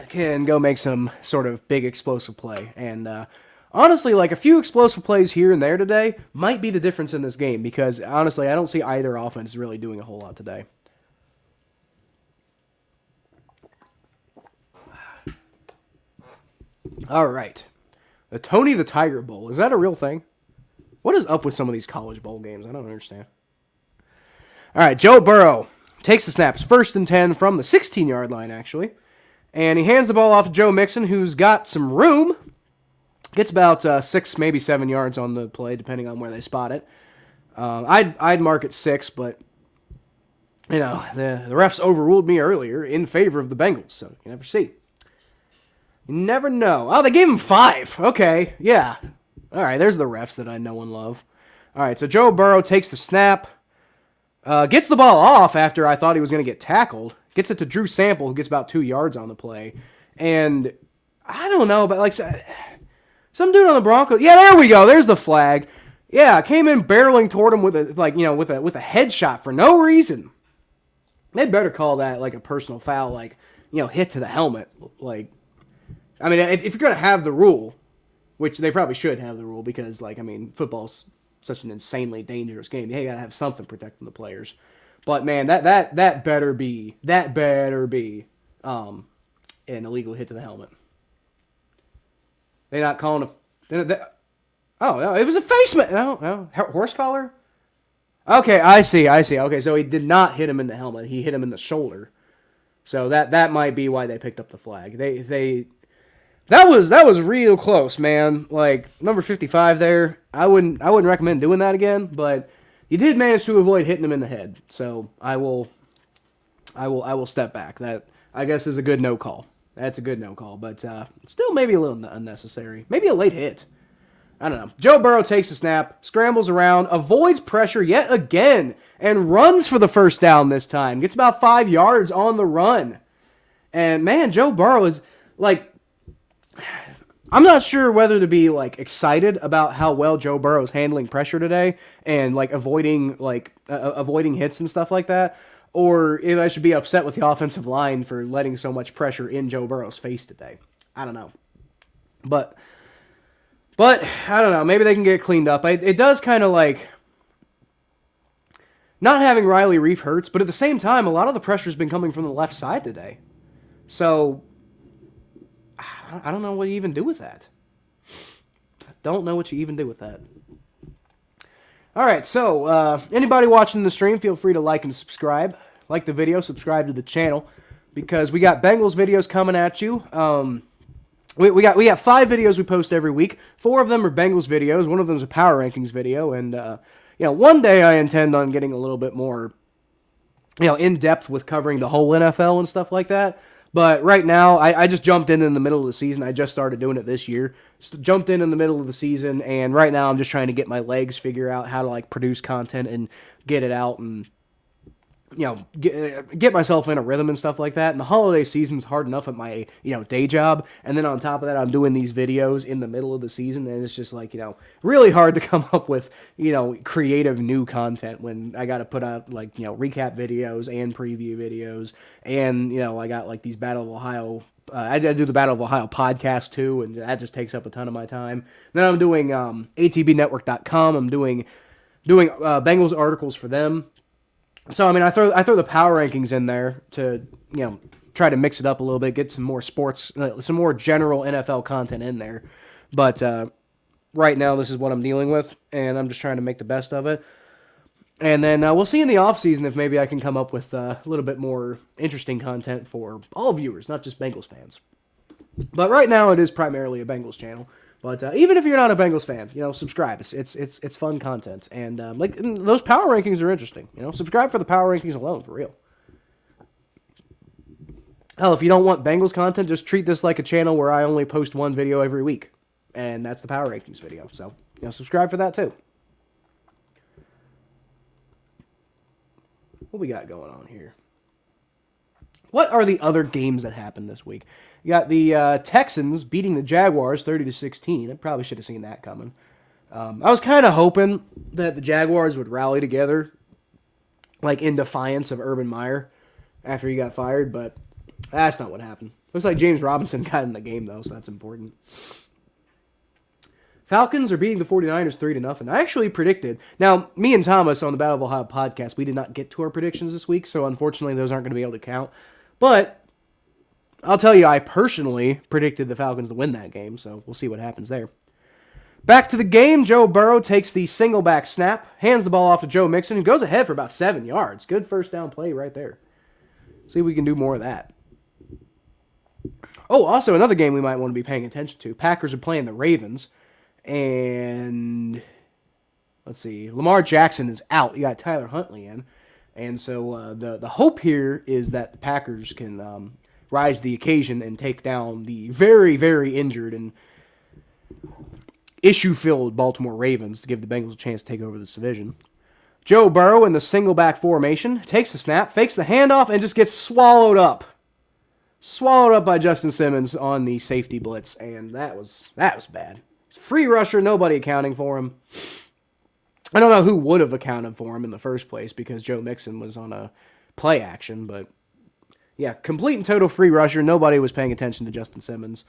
A: can go make some sort of big explosive play. And honestly, like a few explosive plays here and there today might be the difference in this game because honestly, I don't see either offense really doing a whole lot today. All right. The Tony the Tiger Bowl. Is that a real thing? What is up with some of these college bowl games? I don't understand. All right, Joe Burrow takes the snaps. 1st and 10 from the 16-yard line, actually. And he hands the ball off to Joe Mixon, who's got some room. Gets about 6, maybe 7 yards on the play, depending on where they spot it. I'd mark it 6, but the refs overruled me earlier in favor of the Bengals, so you never see. You never know. Oh, they gave him 5. Okay, yeah. All right, there's the refs that I know and love. All right, so Joe Burrow takes the snap, gets the ball off after I thought he was going to get tackled, gets it to Drew Sample, who gets about 2 yards on the play, and I don't know, but like some dude on the Broncos. Yeah, there we go. There's the flag. Yeah, came in barreling toward him with a headshot for no reason. They'd better call that like a personal foul, like hit to the helmet. Like, I mean, if you're gonna have the rule, which they probably should have the rule because football's such an insanely dangerous game. You gotta have something protecting the players. But man, that better be an illegal hit to the helmet. They're not calling oh, no, it was a face mask. No, horse collar? Okay, I see. Okay, so he did not hit him in the helmet. He hit him in the shoulder. So that might be why they picked up the flag. That was real close, man. Like number 55 there. I wouldn't recommend doing that again, but you did manage to avoid hitting him in the head. So I will step back. That I guess is a good no call. That's a good no call, but still maybe a little unnecessary. Maybe a late hit. I don't know. Joe Burrow takes a snap, scrambles around, avoids pressure yet again, and runs for the first down this time. Gets about 5 yards on the run. And man, Joe Burrow is like, I'm not sure whether to be like excited about how well Joe Burrow is handling pressure today and like avoiding hits and stuff like that, or if I should be upset with the offensive line for letting so much pressure in Joe Burrow's face today. I don't know. But I don't know. Maybe they can get it cleaned up. It does kind of like not having Riley Reef hurts, but at the same time, a lot of the pressure's been coming from the left side today. So I don't know what you even do with that. All right, so anybody watching the stream, feel free to like and subscribe. Like the video, subscribe to the channel, because we got Bengals videos coming at you. We got 5 videos we post every week. 4 of them are Bengals videos. One of them is a power rankings video, and one day I intend on getting a little bit more in depth with covering the whole NFL and stuff like that. But right now, I just jumped in the middle of the season. I just started doing it this year. Just jumped in the middle of the season, and right now I'm just trying to get my legs, figure out how to like produce content and get it out, and get myself in a rhythm and stuff like that. And the holiday season's hard enough at my day job, and then on top of that, I'm doing these videos in the middle of the season, and it's just like really hard to come up with creative new content when I got to put out like recap videos and preview videos, and I got like these Battle of Ohio. I do the Battle of Ohio podcast too, and that just takes up a ton of my time. Then I'm doing atbnetwork.com. I'm doing Bengals articles for them. So I mean, I throw the power rankings in there to try to mix it up a little bit, get some more sports, some more general NFL content in there. But right now, this is what I'm dealing with, and I'm just trying to make the best of it. And then we'll see in the offseason if maybe I can come up with a little bit more interesting content for all viewers, not just Bengals fans. But right now, it is primarily a Bengals channel. But even if you're not a Bengals fan, subscribe. It's fun content, and those power rankings are interesting. Subscribe for the power rankings alone, for real. Hell, if you don't want Bengals content, just treat this like a channel where I only post one video every week, and that's the power rankings video. So subscribe for that too. What we got going on here? What are the other games that happened this week? You got the Texans beating the Jaguars 30-16. I probably should have seen that coming. I was kind of hoping that the Jaguars would rally together, like in defiance of Urban Meyer after he got fired, but that's not what happened. Looks like James Robinson got in the game, though, so that's important. Falcons are beating the 49ers 3-0. I actually predicted. Now, me and Thomas on the Battle of Ohio podcast, we did not get to our predictions this week, so unfortunately those aren't going to be able to count. But I'll tell you, I personally predicted the Falcons to win that game, so we'll see what happens there. Back to the game, Joe Burrow takes the single back snap, hands the ball off to Joe Mixon, who goes ahead for about 7 yards. Good first down play right there. See if we can do more of that. Oh, also another game we might want to be paying attention to. Packers are playing the Ravens, and let's see, Lamar Jackson is out. You got Tyler Huntley in, and so the hope here is that the Packers can rise to the occasion and take down the very, very injured and issue-filled Baltimore Ravens to give the Bengals a chance to take over this division. Joe Burrow in the single-back formation takes the snap, fakes the handoff, and just gets swallowed up. Swallowed up by Justin Simmons on the safety blitz, and that was bad. Free rusher, nobody accounting for him. I don't know who would have accounted for him in the first place because Joe Mixon was on a play action, but yeah, complete and total free rusher. Nobody was paying attention to Justin Simmons.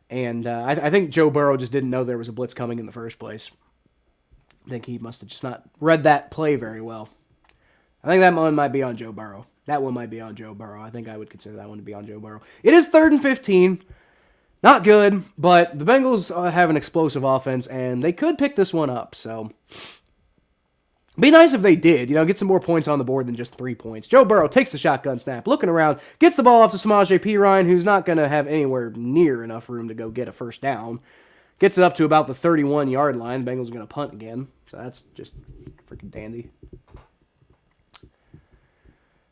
A: And I think Joe Burrow just didn't know there was a blitz coming in the first place. I think he must have just not read that play very well. I think that one might be on Joe Burrow. That one might be on Joe Burrow. I think I would consider that one to be on Joe Burrow. It is 3rd and 15. Not good, but the Bengals have an explosive offense, and they could pick this one up. So be nice if they did, get some more points on the board than just 3 points. Joe Burrow takes the shotgun snap, looking around, gets the ball off to Samaje Perine, who's not going to have anywhere near enough room to go get a first down. Gets it up to about the 31-yard line. Bengals are going to punt again, so that's just freaking dandy.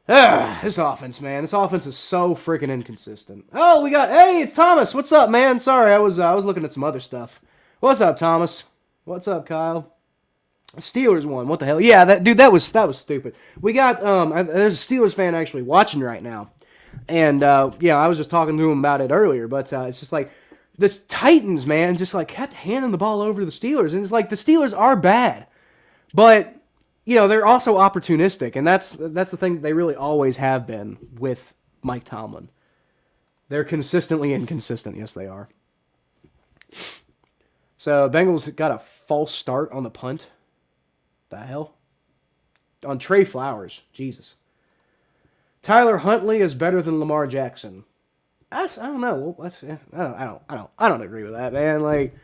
A: This offense, man. This offense is so freaking inconsistent. Oh, hey, it's Thomas. What's up, man? Sorry, I was looking at some other stuff. What's up, Thomas? What's up, Kyle? Steelers won. What the hell? Yeah, that was stupid. We got there's a Steelers fan actually watching right now, and I was just talking to him about it earlier. But it's just like the Titans, man, just like kept handing the ball over to the Steelers, and it's like the Steelers are bad, but they're also opportunistic, and that's the thing they really always have been with Mike Tomlin. They're consistently inconsistent. Yes, they are. So Bengals got a false start on the punt. The hell? On Trey Flowers. Jesus. Tyler Huntley is better than Lamar Jackson. I don't know. I don't agree with that, man. Like,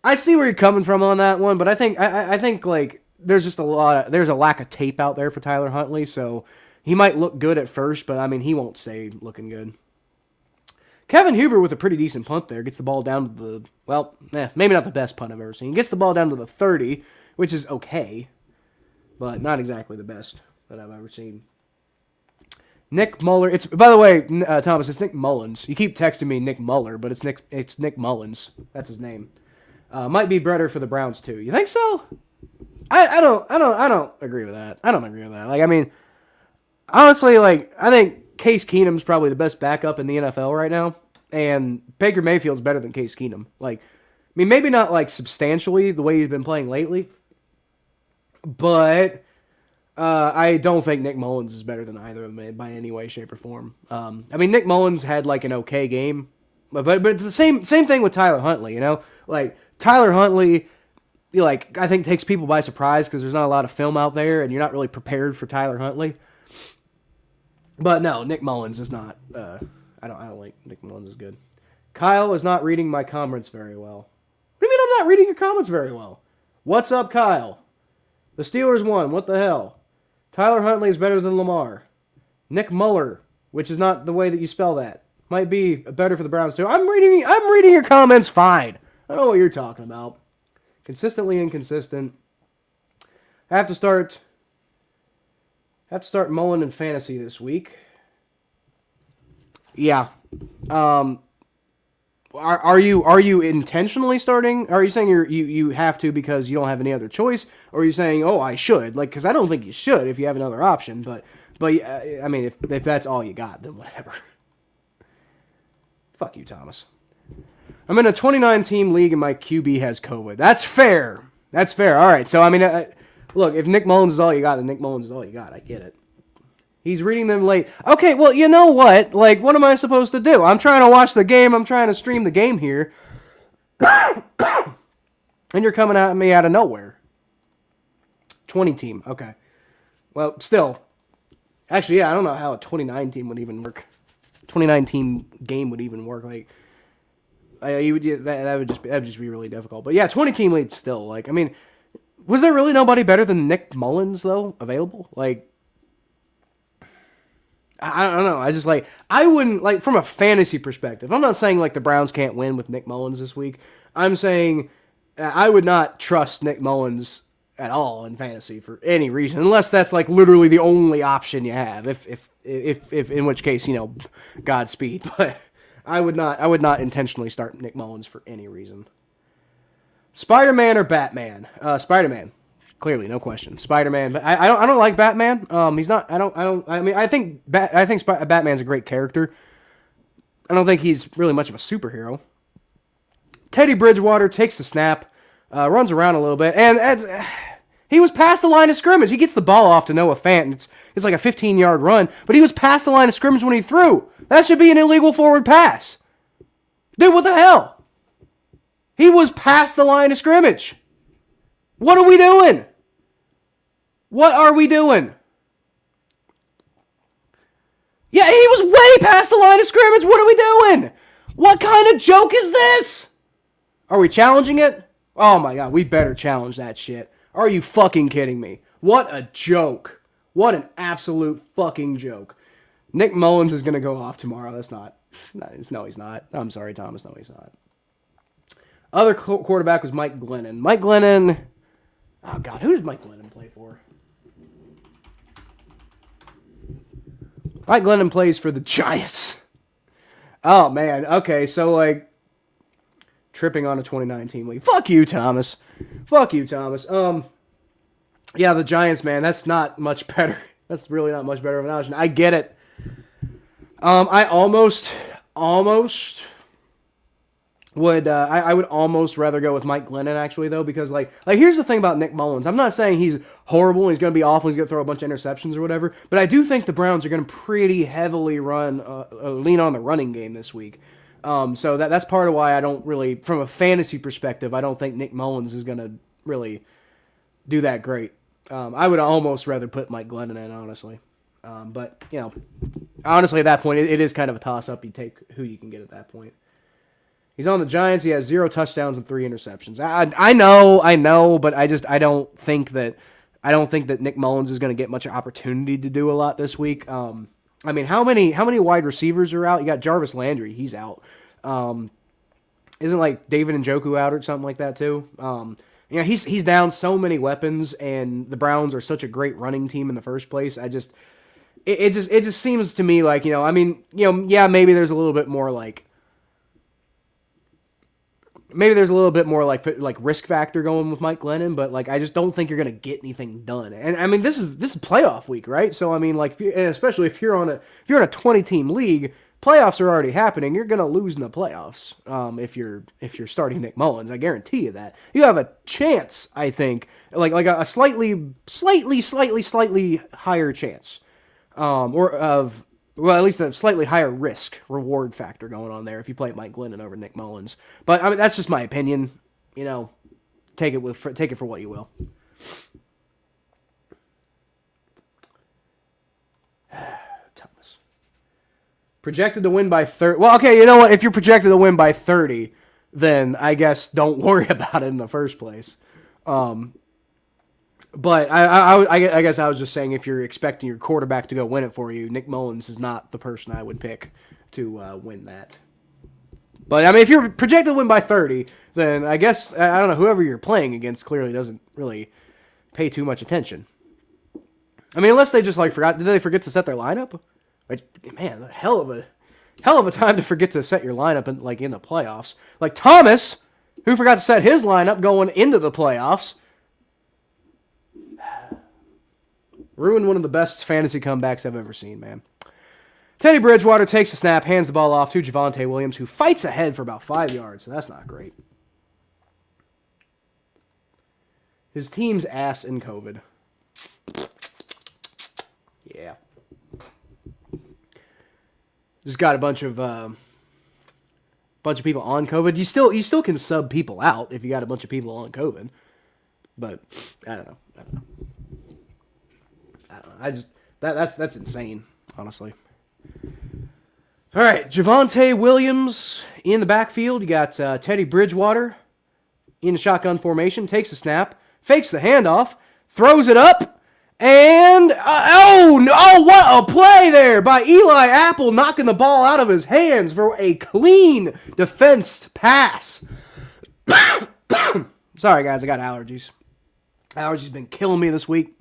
A: I see where you're coming from on that one, but I think like there's just there's a lack of tape out there for Tyler Huntley, so he might look good at first, but I mean he won't stay looking good. Kevin Huber with a pretty decent punt there gets the ball down to maybe not the best punt I've ever seen. Gets the ball down to the 30, which is okay, but not exactly the best that I've ever seen. Nick Muller. It's by the way, Thomas. It's Nick Mullins. You keep texting me Nick Muller, but it's Nick. It's Nick Mullins. That's his name. Might be better for the Browns too. You think so? I don't agree with that. I don't agree with that. Like, I mean, honestly, like, I think Case Keenum's probably the best backup in the NFL right now, and Baker Mayfield's better than Case Keenum. Like, I mean, maybe not like substantially the way he's been playing lately, but I don't think Nick Mullins is better than either of them by any way, shape, or form. I mean, Nick Mullins had like an okay game, but it's the same thing with Tyler Huntley. You know, like Tyler Huntley, like I think takes people by surprise because there's not a lot of film out there, and you're not really prepared for Tyler Huntley. But no, Nick Mullins is not. I don't think Nick Mullins is good. Kyle is not reading my comments very well. What do you mean I'm not reading your comments very well? What's up, Kyle? The Steelers won. What the hell? Tyler Huntley is better than Lamar. Nick Muller, which is not the way that you spell that, might be better for the Browns too. I'm reading your comments fine. I don't know what you're talking about. Consistently inconsistent. I have to start mulling in fantasy this week. Yeah. Are you intentionally starting? Are you saying you have to because you don't have any other choice, or are you saying, oh, I should? Like, because I don't think you should if you have another option. But I mean, if that's all you got, then whatever. Fuck you, Thomas. I'm in a 29-team league and my QB has COVID. That's fair. That's fair. All right. So I mean, look, if Nick Mullins is all you got, then Nick Mullins is all you got. I get it. He's reading them late. Okay, well, you know what? Like, what am I supposed to do? I'm trying to watch the game. I'm trying to stream the game here. And you're coming at me out of nowhere. 20 team. Okay. Well, still. Actually, yeah, I don't know how a 29 team would even work. 29 team game would even work. Like, that would just be really difficult. But yeah, 20 team league still. Like, I mean, was there really nobody better than Nick Mullins though available? Like, I don't know. I just like, I wouldn't, like, from a fantasy perspective, I'm not saying like the Browns can't win with Nick Mullins this week. I'm saying I would not trust Nick Mullins at all in fantasy for any reason, unless that's like literally the only option you have. If in which case, you know, Godspeed. But I would not intentionally start Nick Mullins for any reason. Spider-Man or Batman? Spider-Man. Clearly, no question. Spider-Man. I don't like Batman. He's not. I mean, I think Batman's a great character. I don't think he's really much of a superhero. Teddy Bridgewater takes the snap, runs around a little bit, and he was past the line of scrimmage. He gets the ball off to Noah Fant, and it's like a 15-yard run, but he was past the line of scrimmage when he threw. That should be an illegal forward pass. Dude, what the hell? He was past the line of scrimmage. What are we doing? What are we doing? Yeah, he was way past the line of scrimmage. What are we doing? What kind of joke is this? Are we challenging it? Oh my God, we better challenge that shit. Are you fucking kidding me? What a joke. What an absolute fucking joke. Nick Mullins is going to go off tomorrow. That's not. No, he's not. I'm sorry, Thomas. No, he's not. Other quarterback was Mike Glennon. Mike Glennon. Oh, God. Who does Mike Glennon play for? Mike Glennon plays for the Giants. Oh, man. Okay, so, like, tripping on a 2019 league. Fuck you, Thomas. Fuck you, Thomas. Yeah, the Giants, man. That's not much better. That's really not much better of an option. I get it. I almost would I would almost rather go with Mike Glennon actually though, because like here's the thing about Nick Mullins. I'm not saying he's horrible and he's going to be awful, he's going to throw a bunch of interceptions or whatever, but I do think the Browns are going to pretty heavily lean on the running game this week. So that's part of why I don't really, from a fantasy perspective, I don't think Nick Mullins is going to really do that great. I would almost rather put Mike Glennon in, honestly. But, you know, honestly, at that point, it is kind of a toss-up. You take who you can get at that point. He's on the Giants. He has 0 touchdowns and 3 interceptions. I know, but I don't think that Nick Mullins is going to get much opportunity to do a lot this week. I mean, how many wide receivers are out? You got Jarvis Landry. He's out. Isn't like David Njoku out or something like that too? You know, he's down so many weapons, and the Browns are such a great running team in the first place. it just seems to me like, I mean, yeah, maybe there's a little bit more like risk factor going with Mike Glennon, but like I just don't think you're gonna get anything done. And I mean, this is playoff week, right? So I mean, like, and especially if you're on a 20-team league, playoffs are already happening. You're gonna lose in the playoffs. If you're starting Nick Mullins, I guarantee you that you have a chance. I think like a slightly higher chance, or of. Well, at least a slightly higher risk reward factor going on there if you play Mike Glennon over Nick Mullins. But I mean, that's just my opinion. Take it for what you will. Thomas projected to win by 30. Well, okay, you know what? If you're projected to win by 30, then I guess don't worry about it in the first place. But I guess I was just saying, if you're expecting your quarterback to go win it for you, Nick Mullins is not the person I would pick to win that. But I mean, if you're projected to win by 30, then I guess, I don't know, whoever you're playing against clearly doesn't really pay too much attention. I mean, unless they just forgot. Did they forget to set their lineup? Like, man, hell of a time to forget to set your lineup in the playoffs. Like Thomas, who forgot to set his lineup going into the playoffs. Ruined one of the best fantasy comebacks I've ever seen, man. Teddy Bridgewater takes a snap, hands the ball off to Javonte Williams, who fights ahead for about 5 yards, so that's not great. His team's ass in COVID. Yeah. Just got a bunch of people on COVID. You still can sub people out if you got a bunch of people on COVID. But I don't know. That's insane, honestly. All right, Javonte Williams in the backfield. You got Teddy Bridgewater in the shotgun formation, takes a snap, fakes the handoff, throws it up, and what a play there by Eli Apple, knocking the ball out of his hands for a clean defensed pass. Sorry, guys, I got allergies. Allergies been killing me this week.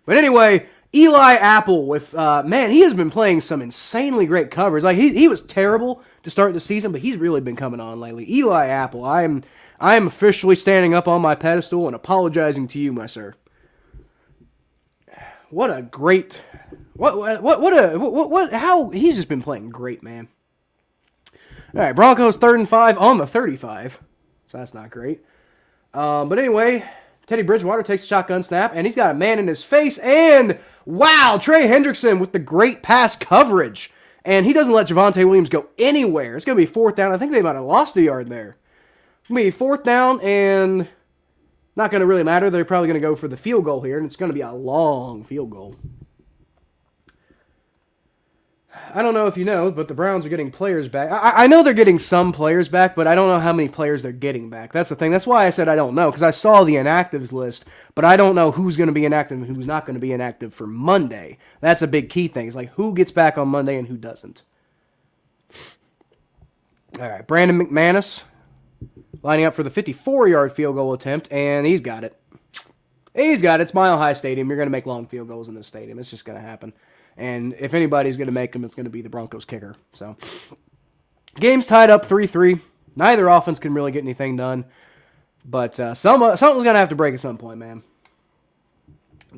A: But anyway, Eli Apple with, he has been playing some insanely great coverage. Like, he was terrible to start the season, but he's really been coming on lately. Eli Apple, I am officially standing up on my pedestal and apologizing to you, my sir. What a great, how he's just been playing great, man. All right, Broncos 3rd and 5 on the 35, so that's not great. But anyway, Teddy Bridgewater takes a shotgun snap, and he's got a man in his face, and wow, Trey Hendrickson with the great pass coverage. And he doesn't let Javonte Williams go anywhere. It's going to be 4th down. I think they might have lost a yard there. It's going to be 4th down, and not going to really matter. They're probably going to go for the field goal here, and it's going to be a long field goal. I don't know if you know, but the Browns are getting players back. I know they're getting some players back, but I don't know how many players they're getting back. That's the thing. That's why I said I don't know, because I saw the inactives list, but I don't know who's going to be inactive and who's not going to be inactive for Monday. That's a big key thing. It's like who gets back on Monday and who doesn't. All right, Brandon McManus lining up for the 54-yard field goal attempt, and he's got it. He's got it. It's Mile High Stadium. You're going to make long field goals in this stadium. It's just going to happen. And if anybody's going to make them, it's going to be the Broncos kicker. So, game's tied up 3-3. Neither offense can really get anything done. But something's going to have to break at some point, man.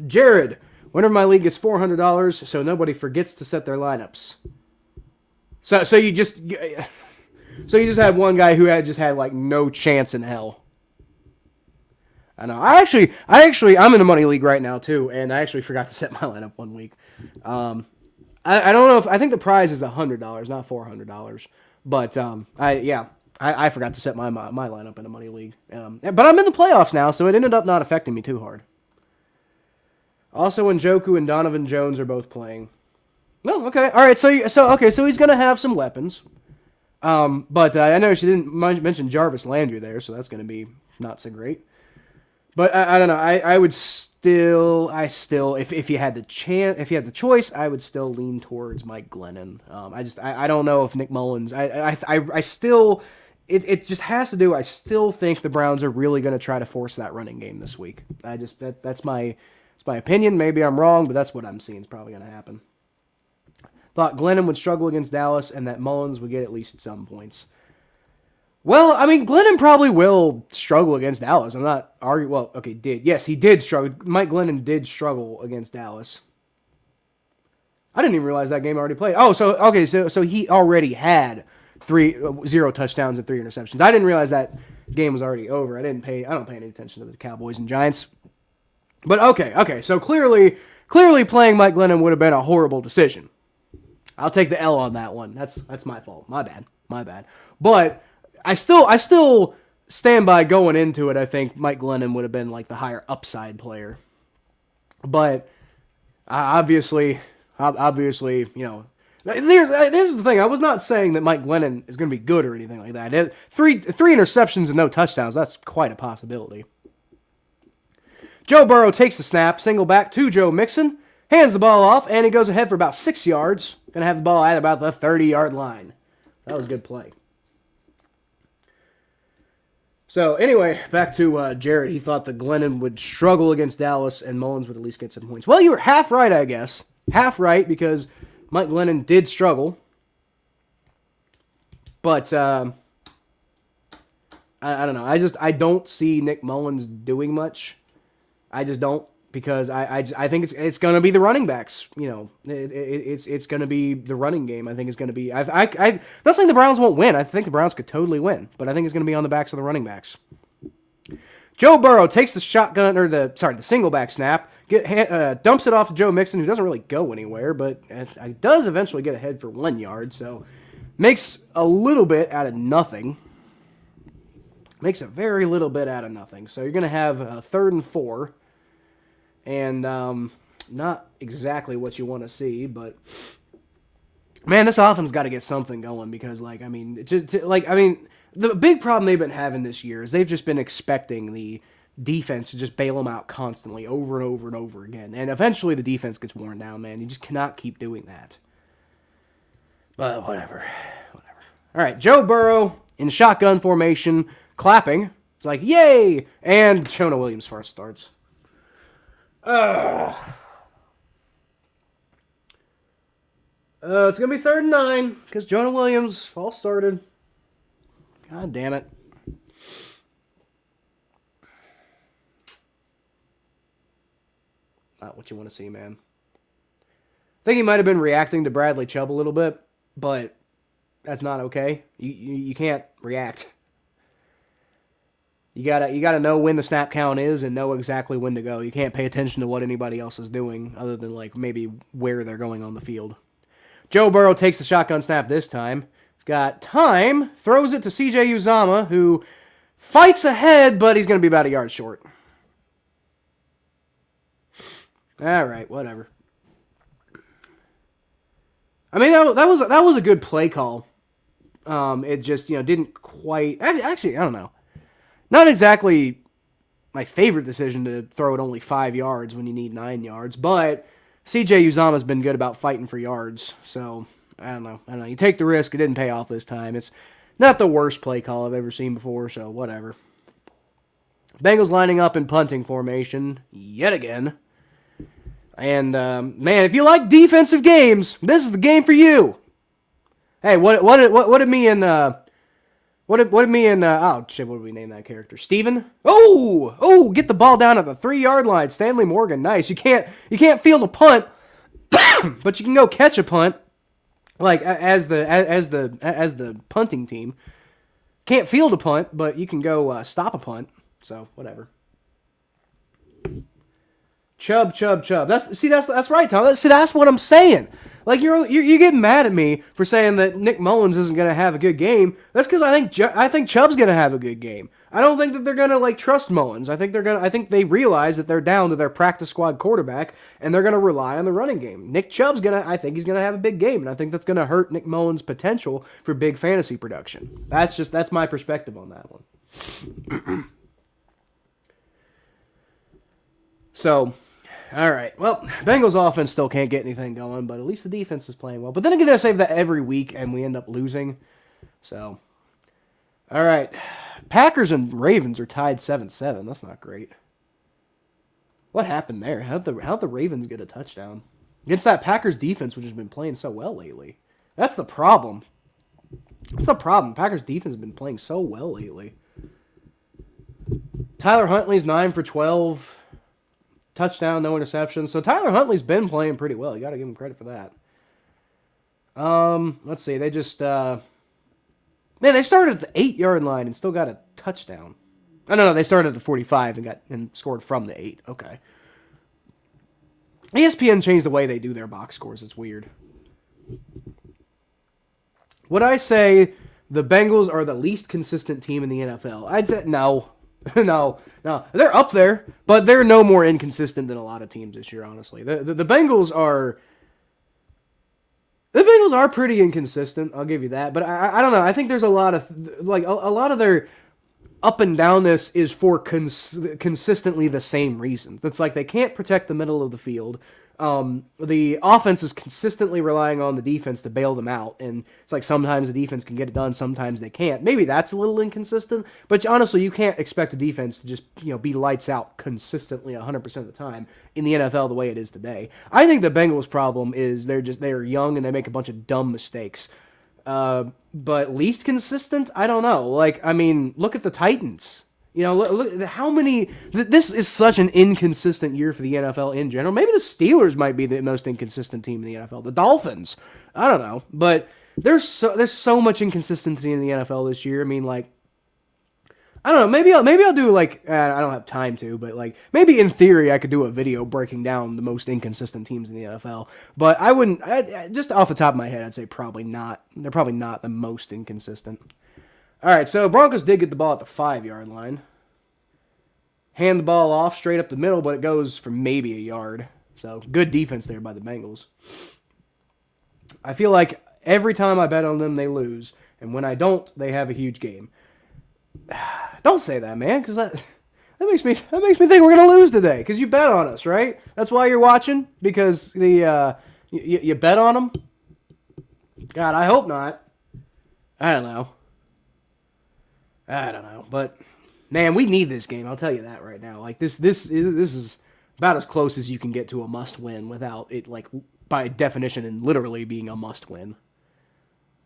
A: Jared, winner of my league gets $400, so nobody forgets to set their lineups. So you just had one guy who had like no chance in hell. I know. I'm in a money league right now too, and I actually forgot to set my lineup one week. I don't know I think the prize is $100, not $400. But I forgot to set my lineup in a money league. But I'm in the playoffs now, so it ended up not affecting me too hard. Also, Njoku and Donovan Jones are both playing. No, okay, all right. So he's gonna have some weapons. But I know she didn't mention Jarvis Landry there, so that's gonna be not so great. But I don't know. I would still, if you had the choice, I would still lean towards Mike Glennon. I don't know if Nick Mullins. I still, it just has to do. I still think the Browns are really going to try to force that running game this week. That's my opinion. Maybe I'm wrong, but that's what I'm seeing is probably going to happen. thought Glennon would struggle against Dallas and that Mullins would get at least some points. Well, I mean, Glennon probably will struggle against Dallas. I'm not arguing. Well, okay, did. Yes, he did struggle. Mike Glennon did struggle against Dallas. I didn't even realize that game already played. Oh, so he already had 0 touchdowns and 3 interceptions. I didn't realize that game was already over. I don't pay any attention to the Cowboys and Giants. But okay. So clearly playing Mike Glennon would have been a horrible decision. I'll take the L on that one. That's my fault. My bad. But I still stand by going into it. I think Mike Glennon would have been like the higher upside player. But obviously, you know, here's the thing. I was not saying that Mike Glennon is going to be good or anything like that. Three interceptions and no touchdowns. That's quite a possibility. Joe Burrow takes the snap, single back to Joe Mixon, hands the ball off, and he goes ahead for about 6 yards. Going to have the ball at about the 30-yard line. That was a good play. So, anyway, back to Jared. He thought that Glennon would struggle against Dallas and Mullins would at least get some points. Well, you were half right, I guess. Half right because Mike Glennon did struggle. But, I don't know. I don't see Nick Mullins doing much. I just don't, because I think it's going to be the running backs. You know, it's going to be the running game. I think it's going to be. I'm not saying the Browns won't win. I think the Browns could totally win, but I think it's going to be on the backs of the running backs. Joe Burrow takes the the single back snap, dumps it off to Joe Mixon, who doesn't really go anywhere, but does eventually get ahead for 1 yard. So makes a little bit out of nothing. Makes a very little bit out of nothing. So you're going to have a 3rd and 4. And not exactly what you want to see, but man, this offense got to get something going because, the big problem they've been having this year is they've just been expecting the defense to just bail them out constantly, over and over and over again, and eventually the defense gets worn down. Man, you just cannot keep doing that. But whatever. All right, Joe Burrow in shotgun formation, clapping. It's like yay, and Jonah Williams first starts. It's going to be 3rd and 9 because Jonah Williams false started. God damn it. Not what you want to see, man. I think he might have been reacting to Bradley Chubb a little bit, but that's not okay. You can't react. You gotta know when the snap count is and know exactly when to go. You can't pay attention to what anybody else is doing other than like maybe where they're going on the field. Joe Burrow takes the shotgun snap this time. He's got time, throws it to CJ Uzomah, who fights ahead, but he's gonna be about a yard short. All right, whatever. I mean that was a good play call. It just didn't quite. Actually, I don't know. Not exactly my favorite decision to throw it only 5 yards when you need 9 yards, but CJ Uzomah's been good about fighting for yards, so I don't know. You take the risk. It didn't pay off this time. It's not the worst play call I've ever seen before, so whatever. Bengals lining up in punting formation yet again. And, man, if you like defensive games, this is the game for you. Hey, what did me and... What did we name that character? Steven? Oh, get the ball down at the 3-yard line. Stanley Morgan, nice. You can't field a punt, but you can go catch a punt, like as the punting team. Can't field a punt, but you can go stop a punt. So whatever. Chubb. That's right, Tom. That's what I'm saying. Like you're getting mad at me for saying that Nick Mullins isn't going to have a good game. That's because I think Chubb's going to have a good game. I don't think that they're going to trust Mullins. I think they realize that they're down to their practice squad quarterback and they're going to rely on the running game. Nick Chubb's I think he's going to have a big game, and I think that's going to hurt Nick Mullins' potential for big fantasy production. That's my perspective on that one. So, all right. Well, Bengals offense still can't get anything going, but at least the defense is playing well. But then again, I say that every week, and we end up losing. So, all right. Packers and Ravens are tied 7-7. That's not great. What happened there? How'd the Ravens get a touchdown? against that Packers defense, which has been playing so well lately. That's the problem. That's the problem. Packers defense has been playing so well lately. Tyler Huntley's 9 for 12. Touchdown, no interceptions. So Tyler Huntley's been playing pretty well. You got to give him credit for that. Let's see. They just they started at the 8-yard line and still got a touchdown. Oh, no, they started at the 45 and scored from the 8. Okay. ESPN changed the way they do their box scores. It's weird. Would I say the Bengals are the least consistent team in the NFL? I'd say no. No. They're up there, but they're no more inconsistent than a lot of teams this year, honestly. The Bengals are... The Bengals are pretty inconsistent, I'll give you that. But I don't know. I think there's a lot of... Like, a lot of their up and downness is for consistently the same reasons. It's like they can't protect the middle of the field. The offense is consistently relying on the defense to bail them out, and it's like sometimes the defense can get it done, sometimes they can't. Maybe that's a little inconsistent, but honestly, you can't expect a defense to just be lights out consistently 100% of the time in the NFL the way it is today. I think the Bengals' problem is they're young and they make a bunch of dumb mistakes. But least consistent, I don't know. Like, I mean, look at the Titans. Look how many... This is such an inconsistent year for the NFL in general. Maybe the Steelers might be the most inconsistent team in the NFL. The Dolphins. I don't know. But there's so much inconsistency in the NFL this year. I mean, like... I don't know. Maybe I'll do, like... I don't have time to, but, like... Maybe in theory I could do a video breaking down the most inconsistent teams in the NFL. But I wouldn't... just off the top of my head, I'd say probably not. They're probably not the most inconsistent. All right, so Broncos did get the ball at the 5-yard line. Hand the ball off straight up the middle, but it goes for maybe a yard. So good defense there by the Bengals. I feel like every time I bet on them, they lose. And when I don't, they have a huge game. Don't say that, man, because that makes me think we're going to lose today, because you bet on us, right? That's why you're watching, because you bet on them? God, I hope not. I don't know, but man, we need this game. I'll tell you that right now. Like this is about as close as you can get to a must-win without it, like by definition and literally being a must-win.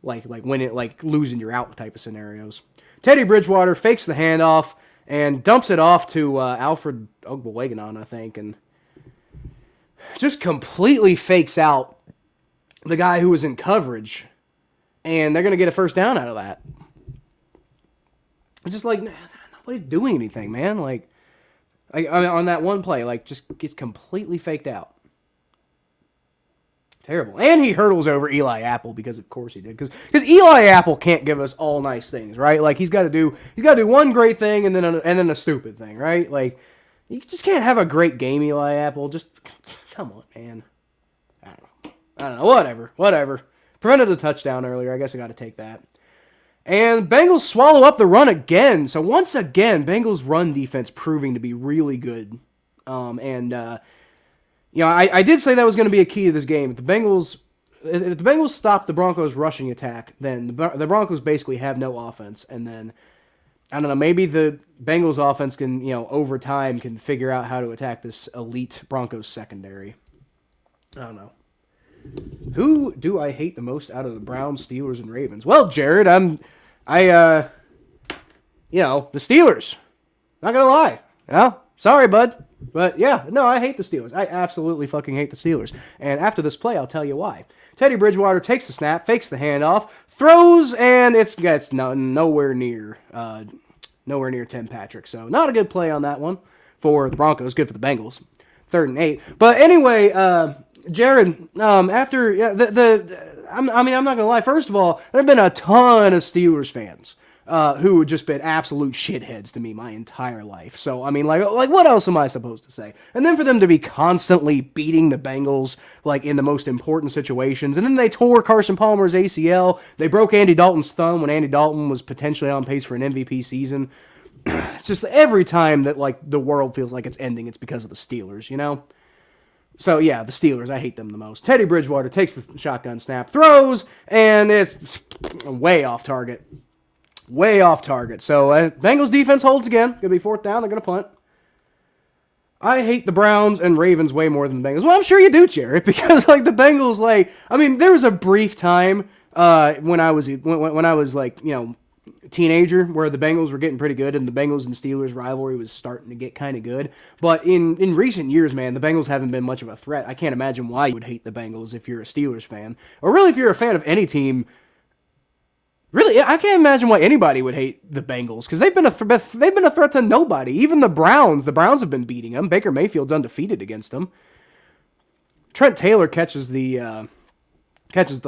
A: Like when it like losing your out type of scenarios. Teddy Bridgewater fakes the handoff and dumps it off to Alfred Ogbeweganon, I think, and just completely fakes out the guy who was in coverage, and they're gonna get a first down out of that. It's just like, nobody's doing anything, man. Like on that one play, like, just gets completely faked out. Terrible. And he hurdles over Eli Apple, because of course he did. Because Eli Apple can't give us all nice things, right? Like he's got to do one great thing and then a stupid thing, right? Like you just can't have a great game, Eli Apple. Just come on, man. I don't know. Whatever. Prevented a touchdown earlier. I guess I got to take that. And Bengals swallow up the run again. So once again, Bengals run defense proving to be really good. I did say that was going to be a key to this game. If the Bengals stop the Broncos' rushing attack, then the Broncos basically have no offense. And then, I don't know, maybe the Bengals offense can, over time can figure out how to attack this elite Broncos secondary. I don't know. Who do I hate the most out of the Browns, Steelers, and Ravens? Well, Jared, the Steelers. Not gonna lie. Yeah, sorry, bud. But yeah, no, I hate the Steelers. I absolutely fucking hate the Steelers. And after this play, I'll tell you why. Teddy Bridgewater takes the snap, fakes the handoff, throws, and it's nowhere near Tim Patrick. So not a good play on that one for the Broncos. Good for the Bengals. 3rd and 8. But anyway, Jared, I'm not gonna lie. First of all, there have been a ton of Steelers fans who have just been absolute shitheads to me my entire life. So I mean, like what else am I supposed to say? And then for them to be constantly beating the Bengals like in the most important situations, and then they tore Carson Palmer's ACL. They broke Andy Dalton's thumb when Andy Dalton was potentially on pace for an MVP season. It's just every time that like the world feels like it's ending, it's because of the Steelers, So, yeah, the Steelers, I hate them the most. Teddy Bridgewater takes the shotgun snap, throws, and it's way off target. Way off target. So, Bengals defense holds again. Going to be 4th down. They're going to punt. I hate the Browns and Ravens way more than the Bengals. Well, I'm sure you do, Jared, because like the Bengals, like I mean, there was a brief time when I was like teenager where the Bengals were getting pretty good and the Bengals and Steelers rivalry was starting to get kind of good. But in recent years, man, the Bengals haven't been much of a threat. I can't imagine why you would hate the Bengals if you're a Steelers fan, or really if you're a fan of any team. Really, I can't imagine why anybody would hate the Bengals because they've been a threat to nobody. Even the Browns. The Browns have been beating them. Baker Mayfield's undefeated against them. Trent Taylor catches the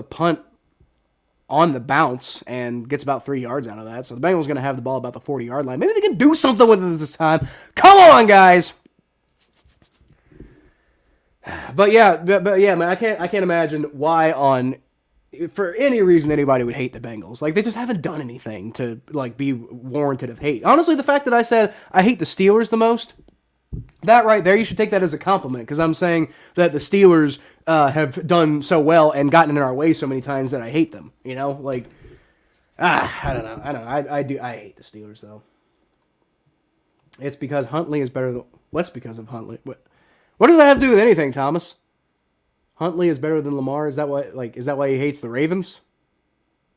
A: punt on the bounce and gets about 3 yards out of that. So the Bengals going to have the ball about the 40-yard line. Maybe they can do something with it this time. Come on, guys. But yeah, man, I can't imagine why for any reason anybody would hate the Bengals. Like they just haven't done anything to like be warranted of hate. Honestly, the fact that I said I hate the Steelers the most, that right there, you should take that as a compliment because I'm saying that the Steelers have done so well and gotten in our way so many times that I hate them. You know, like I don't know. I hate the Steelers though. It's because Huntley is better than. What's because of Huntley? What does that have to do with anything, Thomas? Huntley is better than Lamar. Is that why he hates the Ravens?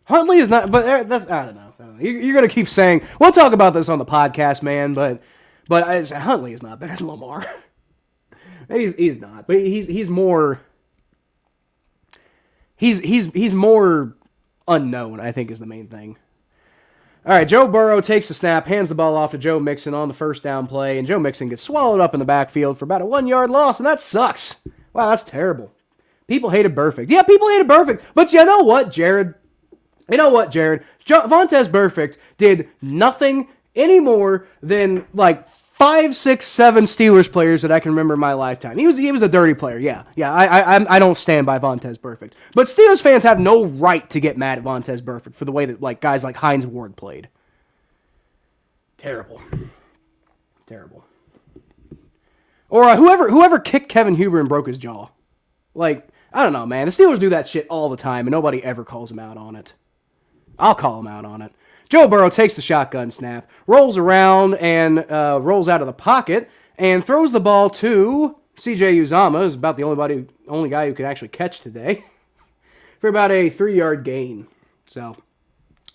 A: Huntley is not, but that's I don't know. You're gonna keep saying we'll talk about this on the podcast, man. But Huntley is not better than Lamar. he's not, but he's more. He's more unknown, I think, is the main thing. All right, Joe Burrow takes the snap, hands the ball off to Joe Mixon on the first down play, and Joe Mixon gets swallowed up in the backfield for about a 1-yard loss, and that sucks. Wow, that's terrible. People hated Burfict. Yeah, people hated Burfict. But you know what, Jared? Vontaze Burfict did nothing any more than like 5, 6, 7 Steelers players that I can remember in my lifetime. He was a dirty player. Yeah. I don't stand by Vontaze Burfict. But Steelers fans have no right to get mad at Vontaze Burfict for the way that like guys like Hines Ward played. Terrible. Or whoever kicked Kevin Huber and broke his jaw. Like, I don't know, man. The Steelers do that shit all the time, and nobody ever calls him out on it. I'll call him out on it. Joe Burrow takes the shotgun snap, rolls around, and rolls out of the pocket, and throws the ball to C.J. Uzomah, who's about the only guy who could actually catch today, for about a 3-yard gain. So,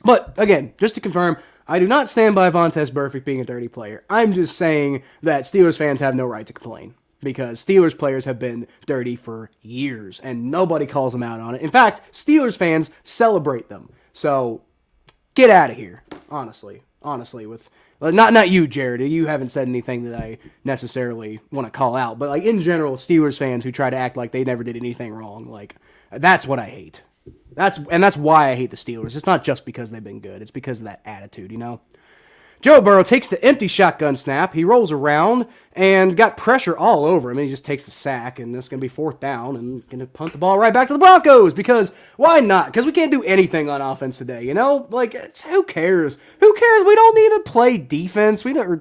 A: but, again, just to confirm, I do not stand by Vontaze Burfict being a dirty player. I'm just saying that Steelers fans have no right to complain. Because Steelers players have been dirty for years, and nobody calls them out on it. In fact, Steelers fans celebrate them. So, get out of here, honestly. With not you, Jared. You haven't said anything that I necessarily want to call out. But, like, in general, Steelers fans who try to act like they never did anything wrong, like, that's what I hate. That's why I hate the Steelers. It's not just because they've been good. It's because of that attitude, you know? Joe Burrow takes the empty shotgun snap. He rolls around and got pressure all over him. And he just takes the sack, and it's going to be 4th down and going to punt the ball right back to the Broncos because why not? Because we can't do anything on offense today, you know? Like, who cares? We don't need to play defense. We do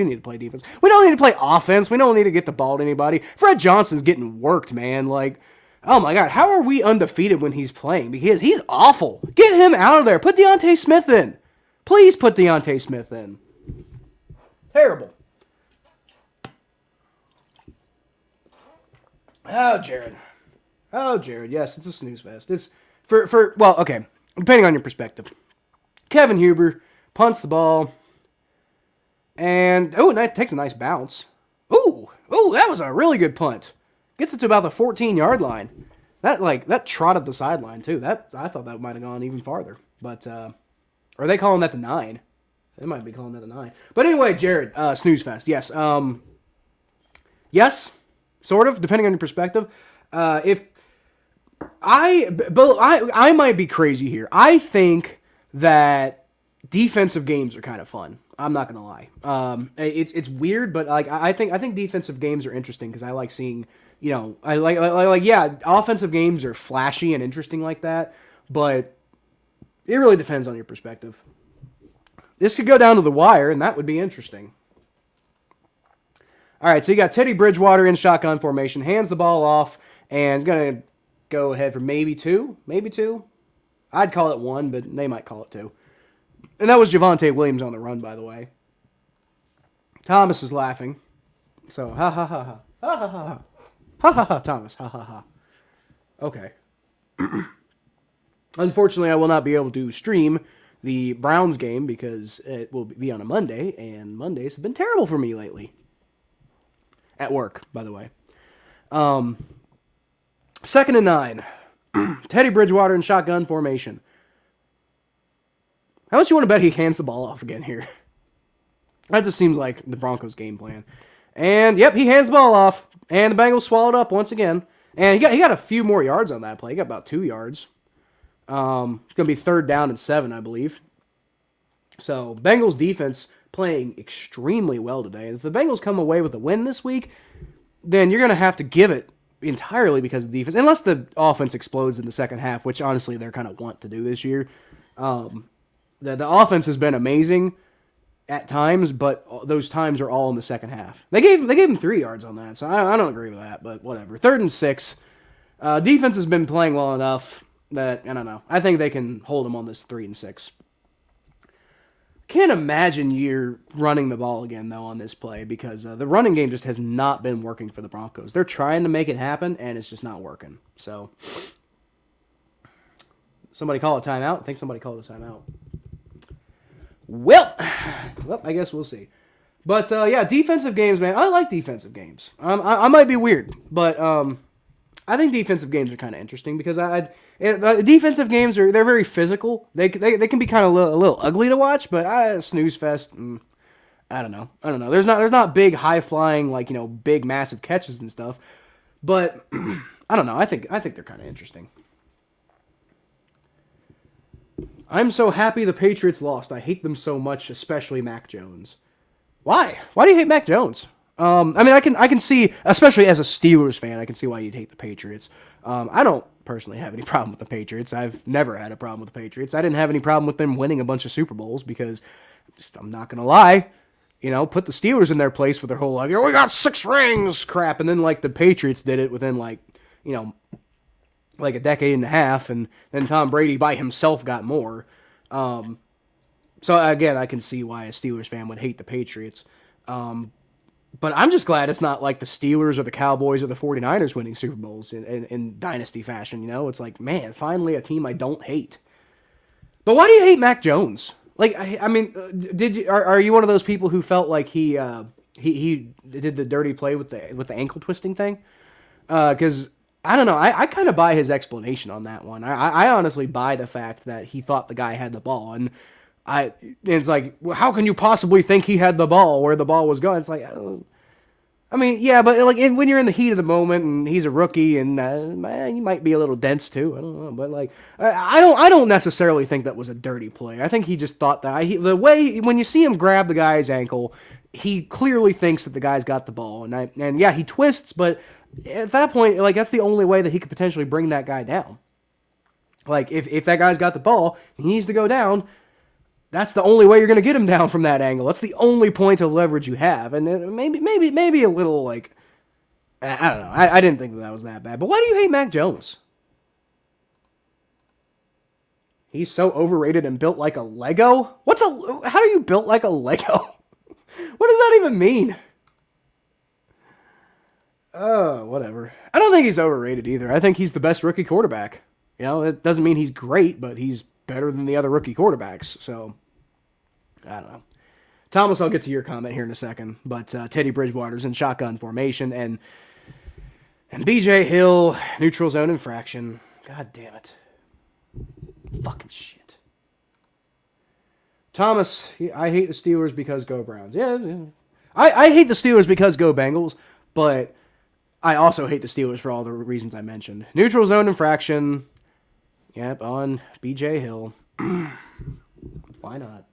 A: need to play defense. We don't need to play offense. We don't need to get the ball to anybody. Fred Johnson's getting worked, man. Like, oh my God, how are we undefeated when he's playing? Because he's awful. Get him out of there. Put Deontay Smith in. Please put Deontay Smith in. Terrible. Oh, Jared. Yes, it's a snooze fest. It's okay. Depending on your perspective. Kevin Huber punts the ball. And, that takes a nice bounce. Ooh, that was a really good punt. Gets it to about the 14-yard line. That trotted the sideline, too. I thought that might have gone even farther. But, are they calling that the 9? They might be calling that the 9. But anyway, Jared, snooze fest. Yes. Yes, sort of, depending on your perspective. If I might be crazy here. I think that defensive games are kind of fun. I'm not gonna lie. It's weird, but like I think defensive games are interesting because I like seeing. I like offensive games are flashy and interesting like that, but it really depends on your perspective. This could go down to the wire, and that would be interesting. All right, so you got Teddy Bridgewater in shotgun formation, hands the ball off, and is going to go ahead for maybe two. I'd call it 1, but they might call it 2. And that was Javonte Williams on the run, by the way. Thomas is laughing. So, ha ha ha ha. Ha ha ha ha. Ha ha ha, Thomas. Ha ha ha. Okay. Unfortunately, I will not be able to stream the Browns game because it will be on a Monday, and Mondays have been terrible for me lately. At work, by the way. 2nd and 9. Teddy Bridgewater in shotgun formation. How much you want to bet he hands the ball off again here? That just seems like the Broncos' game plan. And, yep, he hands the ball off. And the Bengals swallowed up once again. And he got a few more yards on that play. He got about 2 yards. It's going to be 3rd down and 7, I believe. So, Bengals defense playing extremely well today. If the Bengals come away with a win this week, then you're going to have to give it entirely because of the defense. Unless the offense explodes in the second half, which honestly they're kind of want to do this year. The offense has been amazing at times, but those times are all in the second half. They gave him 3 yards on that, so I don't agree with that, but whatever. 3rd and 6. Defense has been playing well enough that, I don't know. I think they can hold them on this 3 and 6. Can't imagine you're running the ball again, though, on this play because the running game just has not been working for the Broncos. They're trying to make it happen, and it's just not working. So, somebody call a timeout? I think somebody called a timeout. Well, I guess we'll see. But, yeah, defensive games, man. I like defensive games. I might be weird, but I think defensive games are kind of interesting because defensive games they're very physical. They can be kind of a little ugly to watch, but snooze fest. I don't know. There's not big high flying big massive catches and stuff, but I don't know. I think they're kind of interesting. I'm so happy the Patriots lost. I hate them so much, especially Mac Jones. Why? Why do you hate Mac Jones? I mean, I can see, especially as a Steelers fan, I can see why you'd hate the Patriots. I don't personally have any problem with the Patriots. I've never had a problem with the Patriots. I didn't have any problem with them winning a bunch of Super Bowls because, I'm not going to lie, put the Steelers in their place with their whole, we got 6 rings crap. And then, the Patriots did it within, a decade and a half. And then Tom Brady by himself got more. So, again, I can see why a Steelers fan would hate the Patriots. But I'm just glad it's not like the Steelers or the Cowboys or the 49ers winning Super Bowls in dynasty fashion, It's like, man, finally a team I don't hate. But why do you hate Mac Jones? I mean, are you one of those people who felt like he did the dirty play with the ankle twisting thing? Because I don't know, I kind of buy his explanation on that one. I honestly buy the fact that he thought the guy had the ball, and it's like, well, how can you possibly think he had the ball where the ball was going? It's like, I mean, yeah, but when you're in the heat of the moment and he's a rookie and man, you might be a little dense too. I don't know, but I don't necessarily think that was a dirty play. I think he just thought that the way when you see him grab the guy's ankle, he clearly thinks that the guy's got the ball, and yeah, he twists, but at that point, that's the only way that he could potentially bring that guy down. If that guy's got the ball, he needs to go down. That's the only way you're going to get him down from that angle. That's the only point of leverage you have. And then maybe a little, I don't know. I didn't think that was that bad. But why do you hate Mac Jones? He's so overrated and built like a Lego? How are you built like a Lego? What does that even mean? Whatever. I don't think he's overrated either. I think he's the best rookie quarterback. It doesn't mean he's great, but he's better than the other rookie quarterbacks, so I don't know. Thomas, I'll get to your comment here in a second, but Teddy Bridgewater's in shotgun formation, and BJ Hill, neutral zone infraction. God damn it. Fucking shit. Thomas, I hate the Steelers because go Browns. Yeah. I hate the Steelers because go Bengals, but I also hate the Steelers for all the reasons I mentioned. Neutral zone infraction. Yep, on BJ Hill. Why not?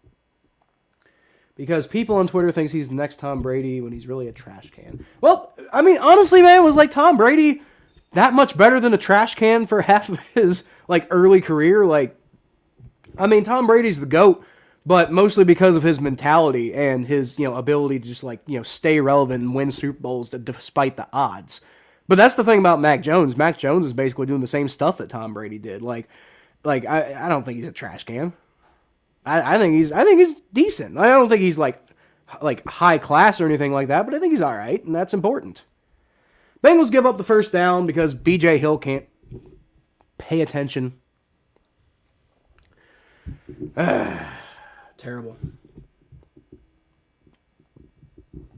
A: Because people on Twitter thinks he's the next Tom Brady when he's really a trash can. Well, I mean, honestly, man, was Tom Brady that much better than a trash can for half of his early career? I mean, Tom Brady's the GOAT, but mostly because of his mentality and his ability to just stay relevant and win Super Bowls despite the odds. But that's the thing about Mac Jones. Mac Jones is basically doing the same stuff that Tom Brady did. I don't think he's a trash can. I think he's decent. I don't think he's like high class or anything like that, but I think he's all right, and that's important. Bengals give up the first down because B.J. Hill can't pay attention. Terrible.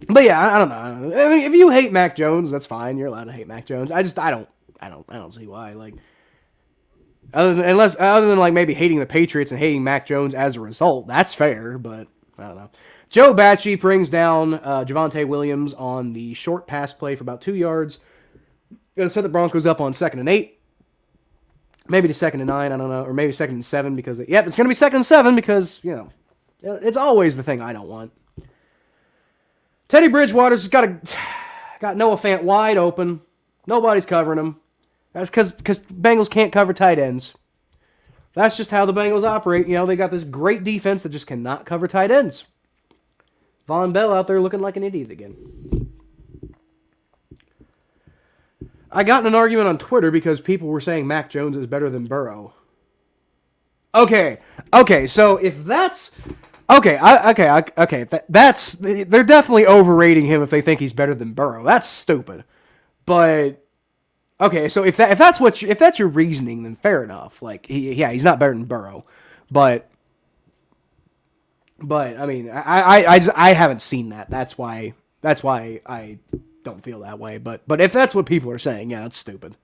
A: But yeah, I don't know. I mean, if you hate Mac Jones, that's fine. You're allowed to hate Mac Jones. I don't see why. Like, other than like maybe hating the Patriots and hating Mac Jones as a result, that's fair. But I don't know. Joe Bachie brings down Javonte Williams on the short pass play for about 2 yards. Gonna set the Broncos up on 2nd and 8. Maybe to 2nd and 9, I don't know. Or maybe 2nd and 7 because, it's going to be 2nd and 7 because, it's always the thing I don't want. Teddy Bridgewater's got Noah Fant wide open. Nobody's covering him. That's because Bengals can't cover tight ends. That's just how the Bengals operate. They got this great defense that just cannot cover tight ends. Von Bell out there looking like an idiot again. I got in an argument on Twitter because people were saying Mac Jones is better than Burrow. Okay, so if that's... Okay. They're definitely overrating him if they think he's better than Burrow. That's stupid. But okay, so if that's your reasoning, then fair enough. Like he's not better than Burrow, but I mean, I haven't seen that. That's why I don't feel that way. But if that's what people are saying, yeah, that's stupid.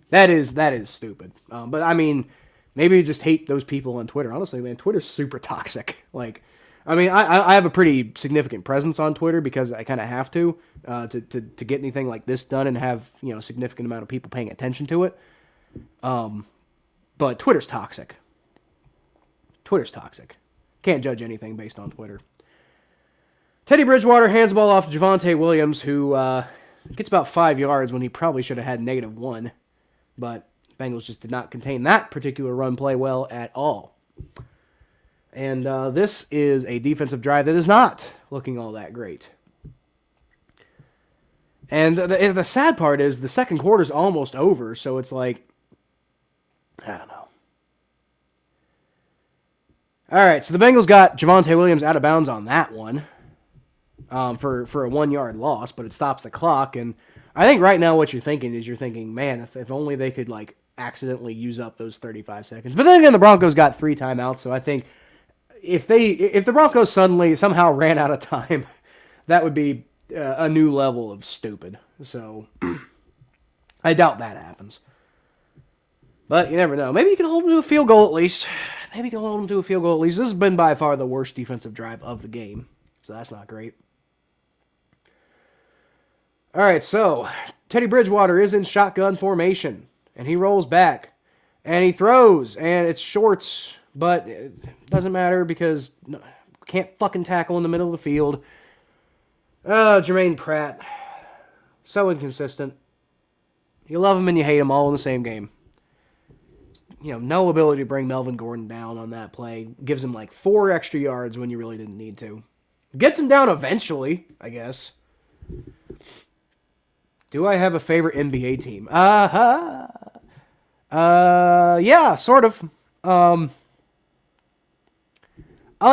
A: That is stupid. But I mean. Maybe you just hate those people on Twitter. Honestly, man, Twitter's super toxic. Like, I mean, I have a pretty significant presence on Twitter because I kind of have to get anything like this done and have, a significant amount of people paying attention to it. But Twitter's toxic. Can't judge anything based on Twitter. Teddy Bridgewater hands the ball off to Javonte Williams, who gets about 5 yards when he probably should have had -1. But Bengals just did not contain that particular run play well at all. And this is a defensive drive that is not looking all that great. And the sad part is the second quarter's almost over, so it's like, I don't know. All right, so the Bengals got Javonte Williams out of bounds on that one for a 1 yard loss, but it stops the clock. And I think right now what you're thinking, man, if only they could like accidentally use up those 35 seconds. But then again, the Broncos got 3 timeouts, so I think if the Broncos somehow ran out of time, that would be a new level of stupid. So I doubt that happens. But you never know. Maybe you can hold them to a field goal at least. This has been by far the worst defensive drive of the game, so that's not great. All right, so Teddy Bridgewater is in shotgun formation. And he rolls back, and he throws, and it's shorts, but it doesn't matter because can't fucking tackle in the middle of the field. Jermaine Pratt, so inconsistent. You love him and you hate him all in the same game. No ability to bring Melvin Gordon down on that play. Gives him like 4 extra yards when you really didn't need to. Gets him down eventually, I guess. Do I have a favorite NBA team? Yeah, sort of. I'll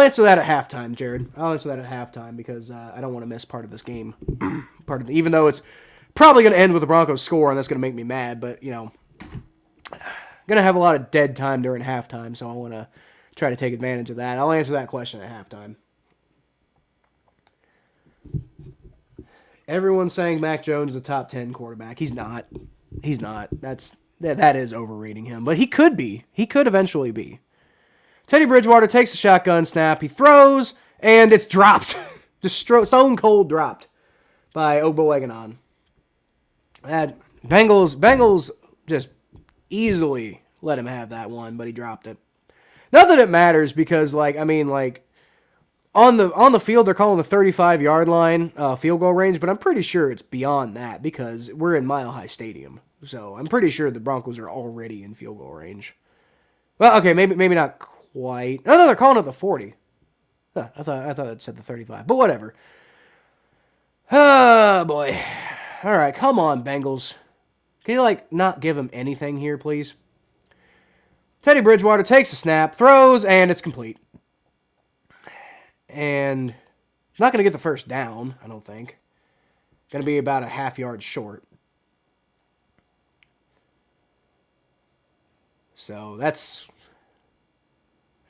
A: answer that at halftime, Jared. I'll answer that at halftime because I don't want to miss part of this game. Even though it's probably going to end with the Broncos score, and that's going to make me mad. But going to have a lot of dead time during halftime, so I want to try to take advantage of that. I'll answer that question at halftime. Everyone's saying Mac Jones is a top 10 quarterback. He's not. That is overrating him. But he could be. He could eventually be. Teddy Bridgewater takes a shotgun snap. He throws, and it's dropped. Just stone cold dropped by Ogboweganon. Bengals just easily let him have that one, but he dropped it. Not that it matters because, on the field, they're calling the 35-yard line field goal range, but I'm pretty sure it's beyond that because we're in Mile High Stadium. So I'm pretty sure the Broncos are already in field goal range. Well, okay, maybe not quite. No, they're calling it the 40. Huh, I thought it said the 35, but whatever. Oh, boy. All right, come on, Bengals. Can you, not give him anything here, please? Teddy Bridgewater takes a snap, throws, and it's complete. and not going to get the first down, I don't think. Going to be about a half yard short. So that's,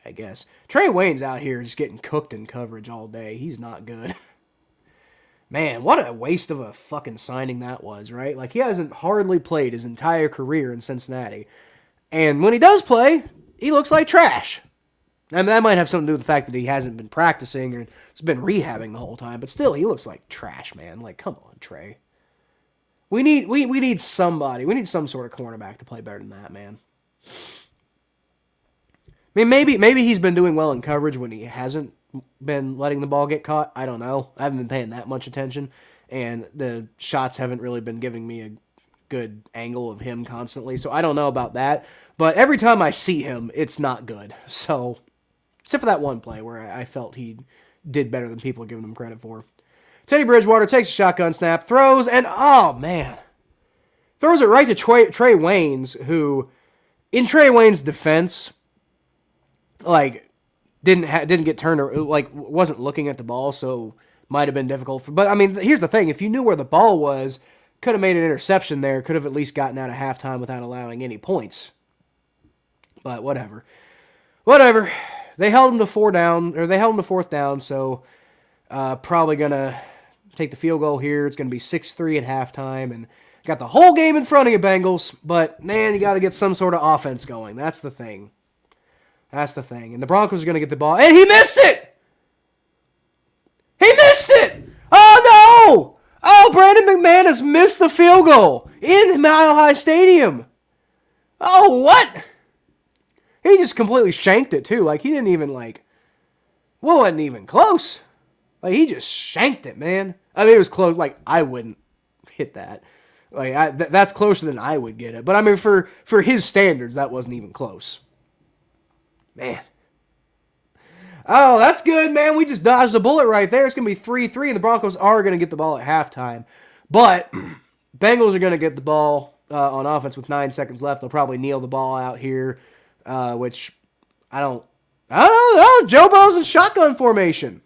A: I guess. Trey Wayne's out here just getting cooked in coverage all day. He's not good. Man, what a waste of a fucking signing that was, right? Like, he hasn't hardly played his entire career in Cincinnati. And when he does play, he looks like trash. I mean, that might have something to do with the fact that he hasn't been practicing or has been rehabbing the whole time. But still, he looks like trash, man. Like, come on, Trey. We need somebody. We need some sort of cornerback to play better than that, man. I mean, maybe he's been doing well in coverage when he hasn't been letting the ball get caught. I don't know. I haven't been paying that much attention, and the shots haven't really been giving me a good angle of him constantly, so I don't know about that. But every time I see him, it's not good. So, except for that one play where I felt he did better than people are giving him credit for. Teddy Bridgewater takes a shotgun snap, throws, and oh, man. Throws it right to Trey Waynes, who, in Trey Waynes' defense, like, didn't get turned, or like wasn't looking at the ball, so might have been difficult. But I mean, here's the thing: if you knew where the ball was, could have made an interception there. Could have at least gotten out of halftime without allowing any points. But whatever. They held him to fourth down. So probably gonna take the field goal here. It's gonna be 6-3 at halftime, and got the whole game in front of you, Bengals. But man, you got to get some sort of offense going. That's the thing. And the Broncos are going to get the ball. And he missed it! Oh, no! Oh, Brandon McManus missed the field goal in Mile High Stadium. Oh, what? He just completely shanked it, too. Like, he didn't even, wasn't even close. Like, he just shanked it, man. I mean, it was close. Like, I wouldn't hit that. Like, that's closer than I would get it. But, I mean, for his standards, that wasn't even close. Man. Oh, that's good, man. We just dodged a bullet right there. It's going to be 3-3, and the Broncos are going to get the ball at halftime. But Bengals are going to get the ball on offense with 9 seconds left. They'll probably kneel the ball out here, which I don't know. Joe Burrow's in shotgun formation.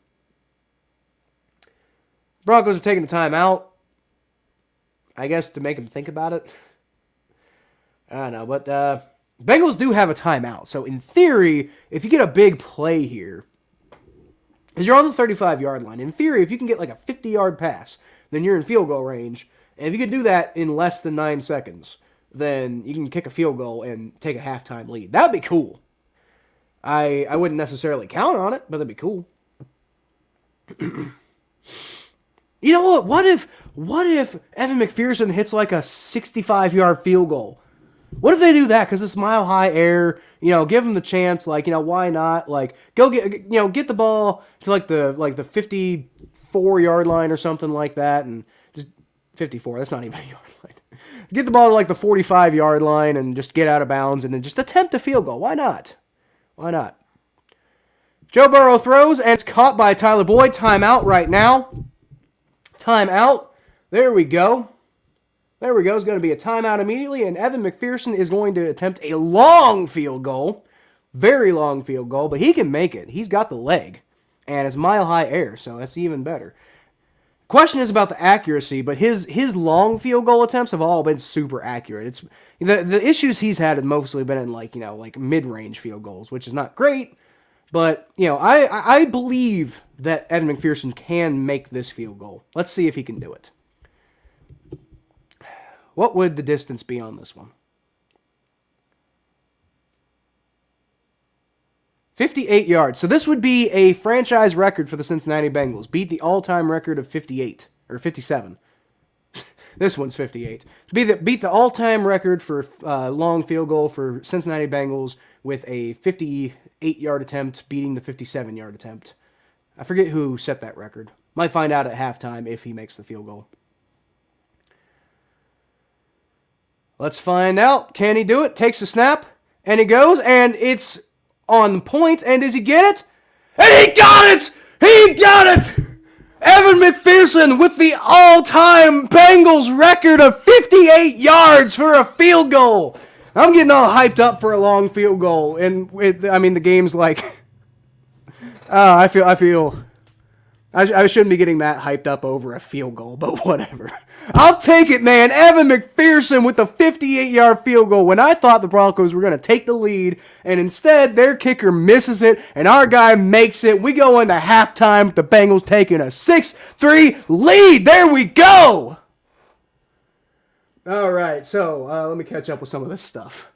A: Broncos are taking the timeout, I guess, to make them think about it. I don't know, but Bengals do have a timeout, so in theory, if you get a big play here, because you're on the 35-yard line, in theory, if you can get like a 50-yard pass, then you're in field goal range, and if you can do that in less than 9 seconds, then you can kick a field goal and take a halftime lead. That would be cool. I wouldn't necessarily count on it, but that'd be cool. You know what? What if Evan McPherson hits like a 65-yard field goal? What if they do that? Because it's Mile High air, give them the chance. Like, why not? Like, go get the ball to like the 54-yard line or something like that, and just 54. That's not even a yard line. Get the ball to like the 45-yard line and just get out of bounds, and then just attempt a field goal. Why not? Joe Burrow throws, and it's caught by Tyler Boyd. Timeout right now. Timeout. There we go. It's going to be a timeout immediately, and Evan McPherson is going to attempt a long field goal. Very long field goal, but he can make it. He's got the leg, and it's Mile High air, so that's even better. Question is about the accuracy, but his long field goal attempts have all been super accurate. It's the issues he's had have mostly been in like mid-range field goals, which is not great, but I believe that Evan McPherson can make this field goal. Let's see if he can do it. What would the distance be on this one? 58 yards. So this would be a franchise record for the Cincinnati Bengals. Beat the all-time record of 58 or 57. This one's 58. Beat the all-time record for long field goal for Cincinnati Bengals with a 58-yard attempt, beating the 57-yard attempt. I forget who set that record. Might find out at halftime if he makes the field goal. Let's find out. Can he do it? Takes a snap, and he goes, and it's on point, and does he get it? And he got it! He got it! Evan McPherson with the all-time Bengals record of 58 yards for a field goal. I'm getting all hyped up for a long field goal, and the game's like, I feel I shouldn't be getting that hyped up over a field goal, but whatever. I'll take it, man. Evan McPherson with the 58-yard field goal when I thought the Broncos were going to take the lead, and instead their kicker misses it, and our guy makes it. We go into halftime with the Bengals taking a 6-3 lead. There we go. All right, so let me catch up with some of this stuff.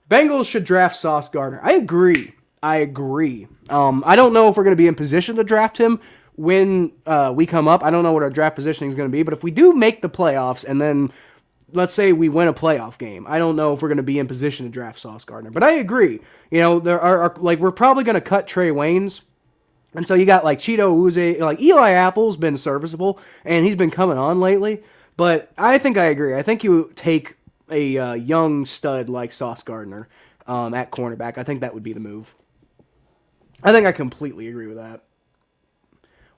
A: Bengals should draft Sauce Gardner. I agree. I don't know if we're going to be in position to draft him when we come up. I don't know what our draft positioning is going to be, but if we do make the playoffs and then let's say we win a playoff game, I don't know if we're going to be in position to draft Sauce Gardner. But I agree. You know, there are like we're probably going to cut Trey Waynes. And so you got like Cheeto Uze, like Eli Apple's been serviceable and he's been coming on lately. But I think I agree. I think you take a young stud like Sauce Gardner at cornerback. I think that would be the move. I think I completely agree with that.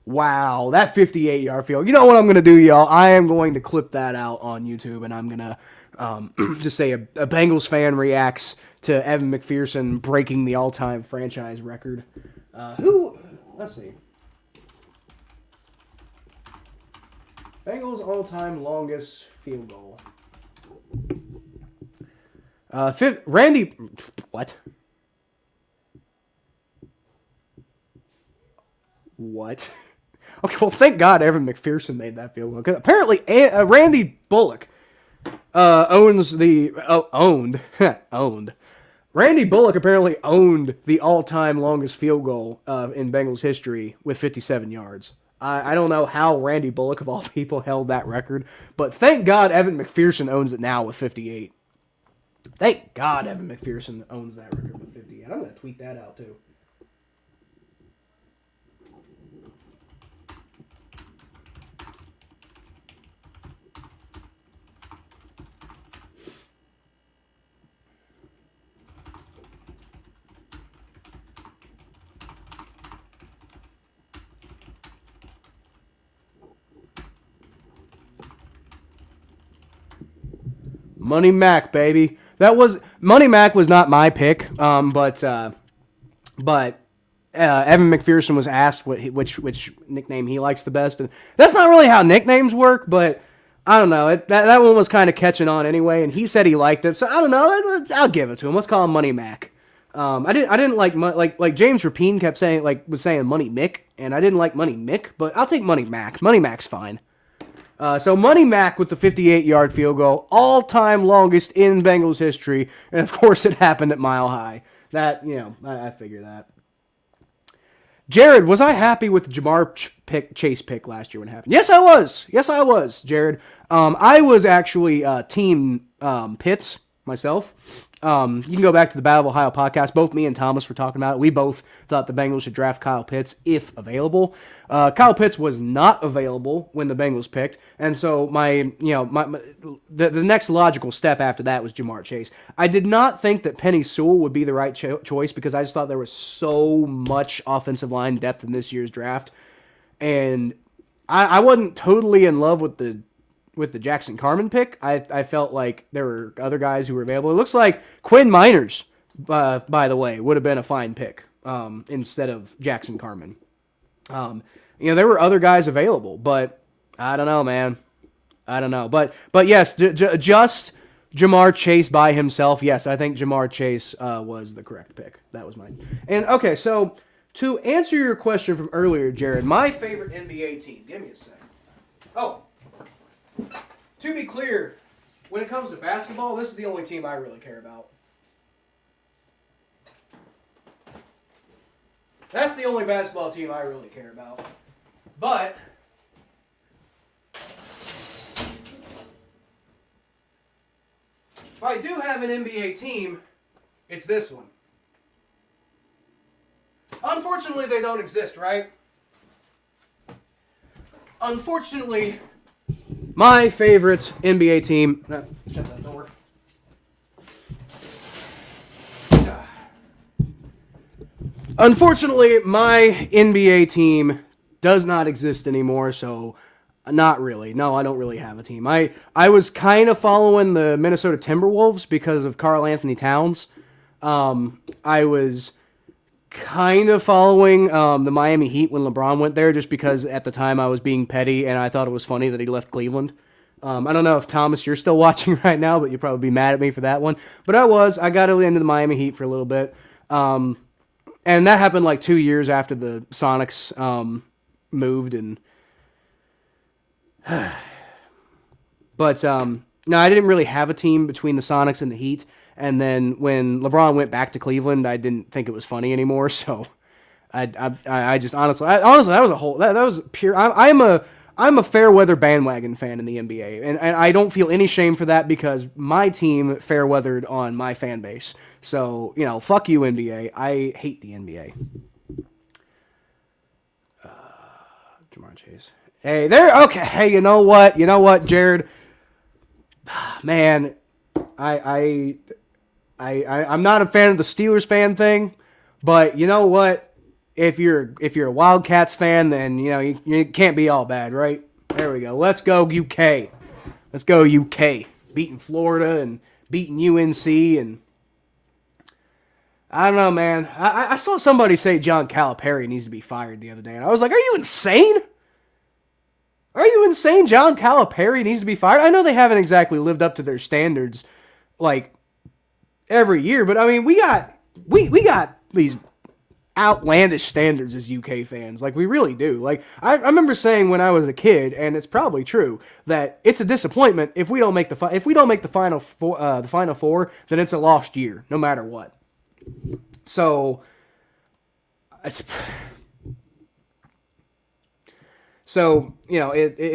A: Wow, that 58-yard field. You know what I'm going to do, y'all? I am going to clip that out on YouTube, and I'm going to just say a Bengals fan reacts to Evan McPherson breaking the all-time franchise record. Let's see. Bengals all-time longest field goal. Randy, what? What? Okay, well, thank God Evan McPherson made that field goal. Because apparently, Randy Bullock owned. Randy Bullock apparently owned the all-time longest field goal in Bengals history with 57 yards. I don't know how Randy Bullock, of all people, held that record, but thank God Evan McPherson owns it now with 58. Thank God Evan McPherson owns that record with 58. I'm going to tweet that out, too. Money Mac, baby. Money Mac was not my pick, but Evan McPherson was asked which nickname he likes the best, and that's not really how nicknames work. But I don't know. That one was kind of catching on anyway, and he said he liked it, so I don't know. I'll give it to him. Let's call him Money Mac. I didn't like James Rapine kept saying was saying Money Mick, and I didn't like Money Mick, but I'll take Money Mac. Money Mac's fine. So Money Mac with the 58-yard field goal, all-time longest in Bengals history, and of course it happened at Mile High. That, I figure that. Jared, was I happy with the Jamar Chase pick last year when it happened? Yes, I was. Jared. I was actually team Pitts myself. You can go back to the Battle of Ohio podcast. Both me and Thomas were talking about it. We both thought the Bengals should draft Kyle Pitts if available. Kyle Pitts was not available when the Bengals picked, and so the next logical step after that was Jamar Chase. I did not think that Penny Sewell would be the right choice because I just thought there was so much offensive line depth in this year's draft, and I wasn't totally in love with the Jackson Carman pick. I felt like there were other guys who were available. It looks like Quinn Miners, by the way, would have been a fine pick instead of Jackson Carman. There were other guys available, but I don't know, man. I don't know. But yes, just Jamar Chase by himself, yes, I think Jamar Chase was the correct pick. That was mine. And, okay, so to answer your question from earlier, Jared, my favorite NBA team. Give me a second. Oh. To be clear, when it comes to basketball, this is the only team I really care about. That's the only basketball team I really care about. But if I do have an NBA team, it's this one. Unfortunately, they don't exist, right? Unfortunately, my favorite NBA team... Shut that door. Unfortunately, my NBA team does not exist anymore, so not really. No, I don't really have a team. I was kind of following the Minnesota Timberwolves because of Karl Anthony Towns. I was kind of following the Miami Heat when LeBron went there, just because at the time I was being petty and I thought it was funny that he left Cleveland. I don't know if Thomas, you're still watching right now, but you'll probably be mad at me for that one. But I got into the Miami Heat for a little bit. And that happened like 2 years after the Sonics moved. But no, I didn't really have a team between the Sonics and the Heat. And then when LeBron went back to Cleveland, I didn't think it was funny anymore. So I just honestly that was pure. I'm a fair weather bandwagon fan in the NBA, and I don't feel any shame for that because my team fair weathered on my fan base. So fuck you NBA. I hate the NBA. Jamar Chase. Hey there. Okay. Hey, you know what, Jared? Man, I'm not a fan of the Steelers fan thing, but you know what? If you're a Wildcats fan, then you can't be all bad, right? There we go. Let's go UK. Let's go UK. Beating Florida and beating UNC, and I don't know, man. I saw somebody say John Calipari needs to be fired the other day, and I was like, are you insane? Are you insane? John Calipari needs to be fired? I know they haven't exactly lived up to their standards like every year, but I mean, we got these outlandish standards as UK fans. Like, we really do. Like, I remember saying when I was a kid, and it's probably true, that it's a disappointment if we don't make the final four, then it's a lost year, no matter what. So if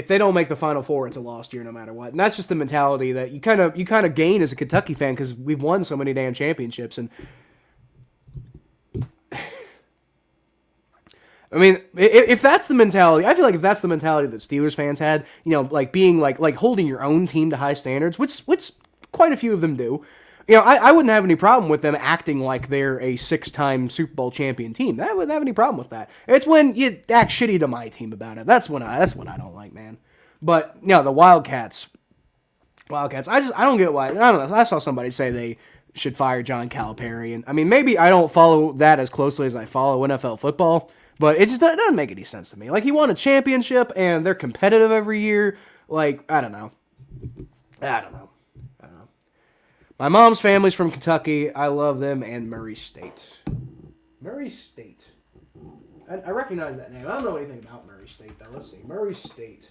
A: they don't make the Final Four, it's a lost year no matter what. And that's just the mentality that you kind of gain as a Kentucky fan because we've won so many damn championships. And I mean, if that's the mentality, I feel like if that's the mentality that Steelers fans had, like being like holding your own team to high standards, which quite a few of them do. I wouldn't have any problem with them acting like they're a 6-time Super Bowl champion team. I wouldn't have any problem with that. It's when you act shitty to my team about it. That's what I don't like, man. But the Wildcats, I don't get why. I don't know. I saw somebody say they should fire John Calipari, and I mean, maybe I don't follow that as closely as I follow NFL football, but it just doesn't make any sense to me. Like, he won a championship, and they're competitive every year. Like, I don't know. My mom's family's from Kentucky. I love them, and Murray State. Murray State. I recognize that name. I don't know anything about Murray State, though. Let's see. Murray State.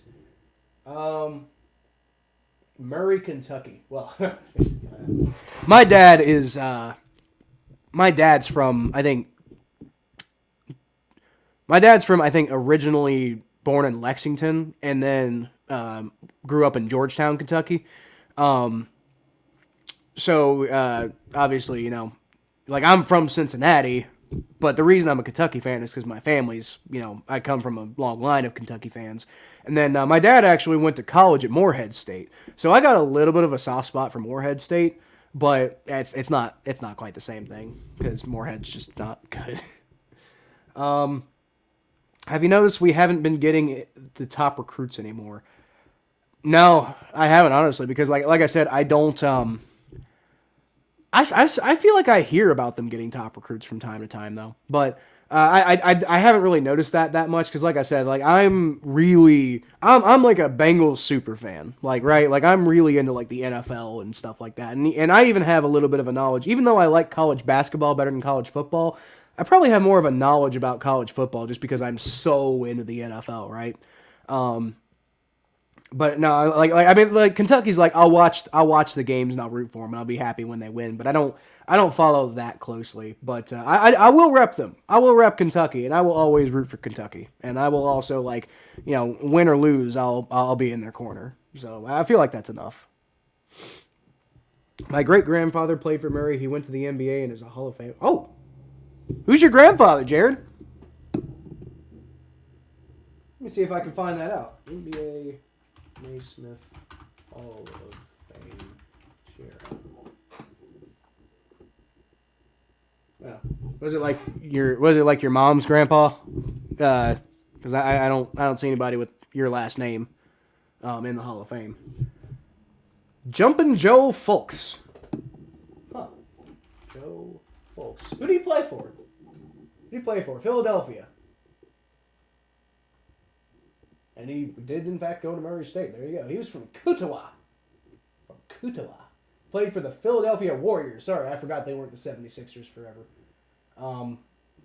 A: Murray, Kentucky. Well, my dad's from, I think, originally born in Lexington, and then grew up in Georgetown, Kentucky. So, obviously, like, I'm from Cincinnati, but the reason I'm a Kentucky fan is because my family's, I come from a long line of Kentucky fans. And then my dad actually went to college at Morehead State. So I got a little bit of a soft spot for Morehead State, but it's not quite the same thing because Morehead's just not good. Have you noticed we haven't been getting the top recruits anymore? No, I haven't, honestly, because like I said, I don't I feel like I hear about them getting top recruits from time to time, though. But I haven't really noticed that much because, like I said, like I'm like a Bengals super fan, like, right? Like, I'm really into like the NFL and stuff like that, and I even have a little bit of a knowledge, even though I like college basketball better than college football. I probably have more of a knowledge about college football just because I'm so into the NFL, right? But no, like I mean, like Kentucky's like I'll watch the games and I'll root for them and I'll be happy when they win. But I don't follow that closely. But I will rep them. I will rep Kentucky and I will always root for Kentucky. And I will also, like, win or lose, I'll be in their corner. So I feel like that's enough. My great grandfather played for Murray. He went to the NBA and is a Hall of Fame. Oh, who's your grandfather, Jared? Let me see if I can find that out. NBA. Naismith Hall of Fame chair. Well, was it like your mom's grandpa? Because I don't see anybody with your last name in the Hall of Fame. Jumpin' Joe Fulks. Huh. Joe Fulks. Who do you play for? Who did he play for? Philadelphia. And he did, in fact, go to Murray State. There you go. He was from Kutawa. Played for the Philadelphia Warriors. Sorry, I forgot they weren't the 76ers forever.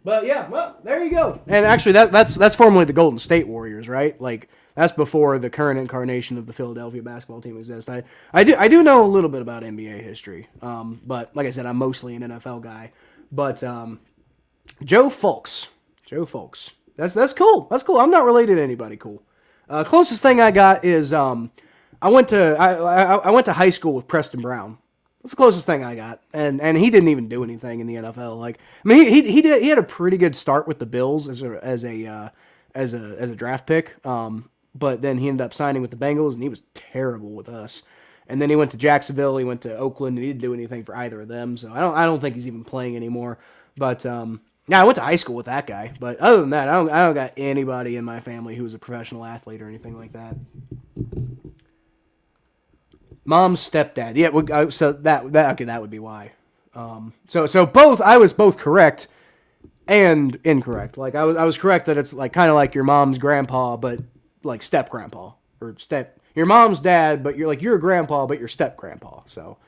A: But yeah, well, there you go. And actually, that's formerly the Golden State Warriors, right? Like, that's before the current incarnation of the Philadelphia basketball team exists. I do know a little bit about NBA history. But like I said, I'm mostly an NFL guy. But Joe Fulks. That's cool. That's cool. I'm not related to anybody cool. Closest thing I got is I went to high school with Preston Brown. That's the closest thing I got, and he didn't even do anything in the NFL. Like, I mean, he had a pretty good start with the Bills as a draft pick. But then he ended up signing with the Bengals, and he was terrible with us. And then he went to Jacksonville, he went to Oakland, and he didn't do anything for either of them. So I don't think he's even playing anymore. But yeah, I went to high school with that guy. But other than that, I don't got anybody in my family who was a professional athlete or anything like that. Mom's stepdad. Yeah, so that would be why. So both, I was both correct and incorrect. Like I was correct that it's like kind of like your mom's grandpa, but like step grandpa or your mom's dad, but you're a grandpa, but you're step grandpa. So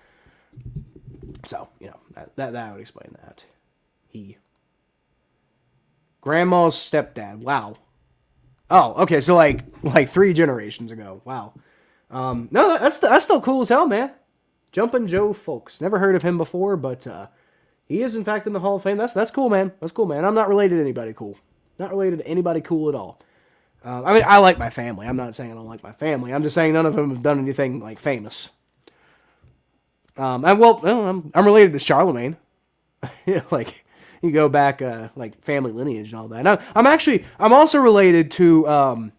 A: you know that would explain that. Grandma's stepdad. Wow. Oh, okay. So like 3 generations ago. Wow. No, that's still cool as hell, man. Jumpin' Joe Fulks. Never heard of him before, but he is in fact in the Hall of Fame. That's cool, man. That's cool, man. I'm not related to anybody cool. Not related to anybody cool at all. I mean, I like my family. I'm not saying I don't like my family. I'm just saying none of them have done anything like famous. I'm related to Charlemagne. Like you go back like family lineage and all that. I'm also related to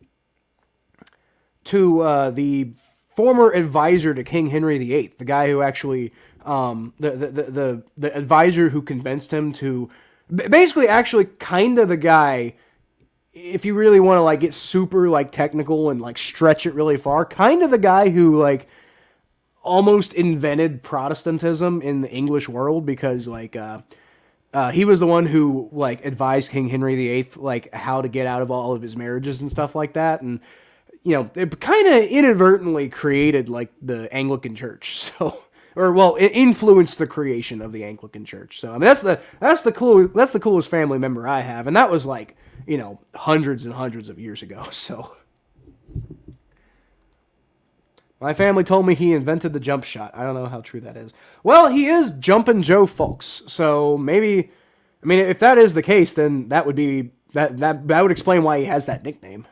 A: the former advisor to King Henry VIII, the guy who actually the advisor who convinced him to basically actually kind of the guy, if you really want to like get super like technical and like stretch it really far, kind of the guy who like almost invented Protestantism in the English world, because like he was the one who like advised King Henry VIII like how to get out of all of his marriages and stuff like that. And you know, it kind of inadvertently created like the Anglican Church. So, it influenced the creation of the Anglican Church. So, I mean, that's the coolest family member I have, and that was like, you know, hundreds and hundreds of years ago. So, my family told me he invented the jump shot. I don't know how true that is. Well, he is Jumpin' Joe Fulks. So maybe, I mean, if that is the case, then that would be that would explain why he has that nickname.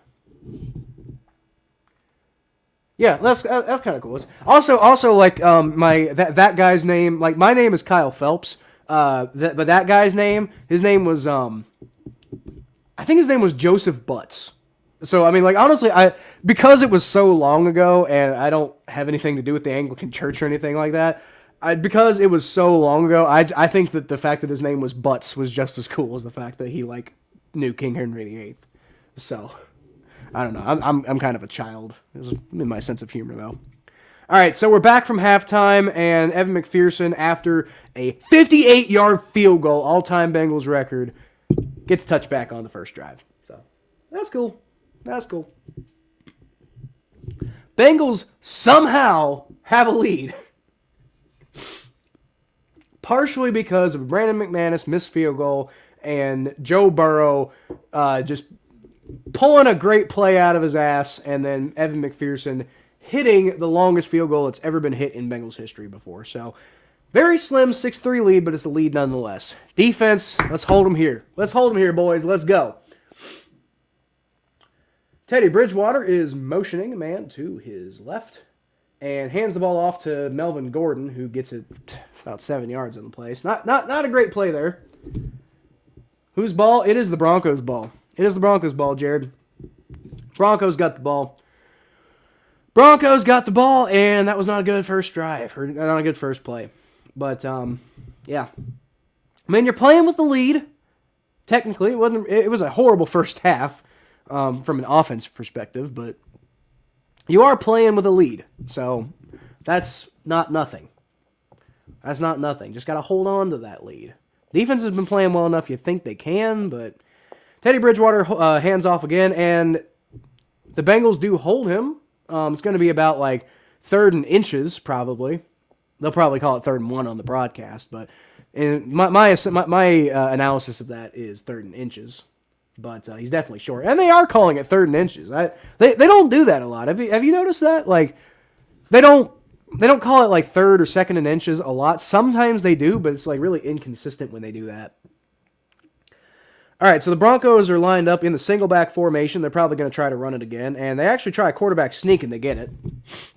A: Yeah, that's kind of cool. Also like that guy's name, like my name is Kyle Phelps. But that guy's name, his name was I think his name was Joseph Butts. So I mean, like honestly, because it was so long ago, and I don't have anything to do with the Anglican Church or anything like that. Because it was so long ago, I think that the fact that his name was Butts was just as cool as the fact that he like knew King Henry VIII. So. I don't know. I'm kind of a child in my sense of humor, though. All right, so we're back from halftime, and Evan McPherson, after a 58-yard field goal, all-time Bengals record, gets touchback on the first drive. So that's cool. That's cool. Bengals somehow have a lead, partially because of Brandon McManus missed field goal and Joe Burrow just pulling a great play out of his ass, and then Evan McPherson hitting the longest field goal that's ever been hit in Bengals history before. So, very slim 6-3 lead, but it's a lead nonetheless. Defense, let's hold them here. Let's hold them here, boys. Let's go. Teddy Bridgewater is motioning a man to his left and hands the ball off to Melvin Gordon, who gets it about 7 yards in the place. Not a great play there. Whose ball? It is the Broncos' ball. It is the Broncos' ball, Jared. Broncos got the ball. And that was not a good first drive, or not a good first play. But, yeah. I mean, you're playing with the lead. Technically, it was a horrible first half from an offense perspective, but you are playing with a lead. So, that's not nothing. Just got to hold on to that lead. Defense has been playing well enough you think they can, but Teddy Bridgewater hands off again, and the Bengals do hold him. It's going to be about like 3rd and inches, probably. They'll probably call it 3rd and 1 on the broadcast, but my analysis of that is 3rd and inches. But he's definitely short, and they are calling it 3rd and inches. They don't do that a lot. Have you noticed that? Like they don't call it like 3rd or 2nd and inches a lot. Sometimes they do, but it's like really inconsistent when they do that. All right, so the Broncos are lined up in the single back formation. They're probably going to try to run it again, and they actually try a quarterback sneak and they get it.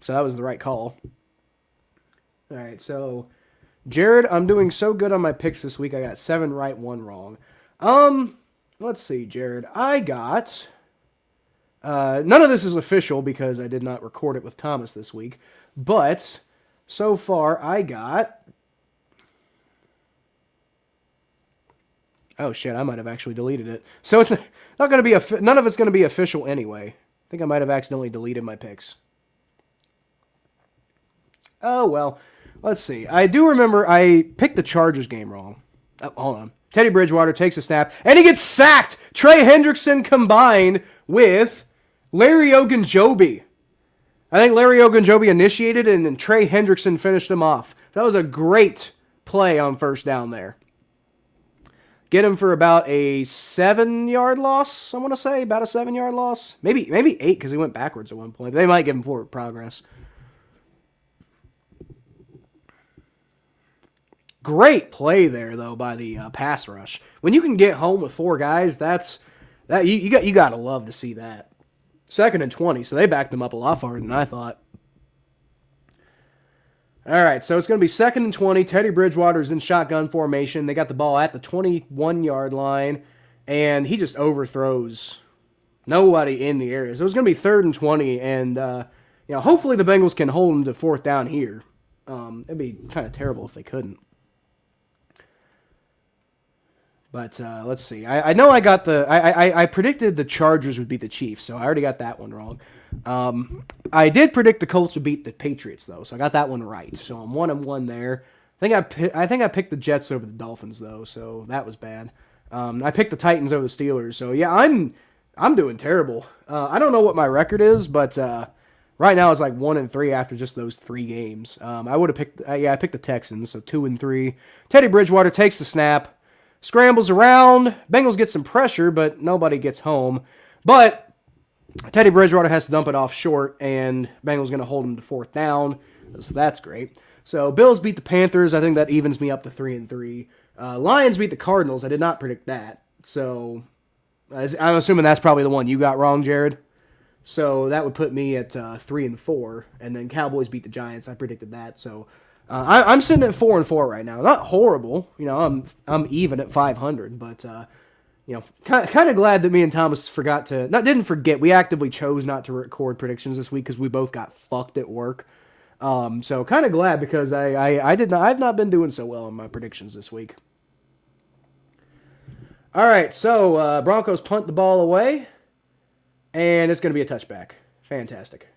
A: So that was the right call. All right, so Jared, I'm doing so good on my picks this week. I got 7 right, 1 wrong. Let's see, Jared. I got none of this is official because I did not record it with Thomas this week, but so far I got. Oh shit! I might have actually deleted it. So it's not going to be none of it's going to be official anyway. I think I might have accidentally deleted my picks. Oh well. Let's see. I do remember I picked the Chargers game wrong. Oh, hold on. Teddy Bridgewater takes a snap, and he gets sacked! Trey Hendrickson combined with Larry Ogunjobi. I think Larry Ogunjobi initiated it, and then Trey Hendrickson finished him off. That was a great play on first down there. Get him for about a 7-yard loss, I want to say. About a 7-yard loss. Maybe 8, because he went backwards at one point. But they might give him forward progress. Great play there, though, by the pass rush. When you can get home with 4 guys, you got to love to see that. 2nd and 20, so they backed them up a lot farther than I thought. All right, so it's going to be 2nd and 20. Teddy Bridgewater's in shotgun formation. They got the ball at the 21-yard line, and he just overthrows nobody in the area. So it's going to be 3rd and 20, and hopefully the Bengals can hold him to 4th down here. It'd be kind of terrible if they couldn't. But let's see. I know I got I predicted the Chargers would beat the Chiefs, so I already got that one wrong. I did predict the Colts would beat the Patriots, though, so I got that one right. So I'm 1-1 there. I think I picked the Jets over the Dolphins, though, so that was bad. I picked the Titans over the Steelers, so yeah, I'm doing terrible. I don't know what my record is, but right now it's like 1-3 after just those 3 games. I would have picked I picked the Texans, so 2-3. Teddy Bridgewater takes the snap. Scrambles around. Bengals get some pressure, but nobody gets home. But Teddy Bridgewater has to dump it off short, and Bengals going to hold him to 4th down. So that's great. So Bills beat the Panthers. I think that evens me up to 3-3. Lions beat the Cardinals. I did not predict that. So I'm assuming that's probably the one you got wrong, Jared. So that would put me at 3-4. And then Cowboys beat the Giants. I predicted that. So I'm sitting at 4-4 right now. Not horrible, I'm even at 500, but kind of glad that me and Thomas didn't forget. We actively chose not to record predictions this week because we both got fucked at work. So kind of glad because I've not been doing so well in my predictions this week. All right, so Broncos punt the ball away, and it's going to be a touchback. Fantastic.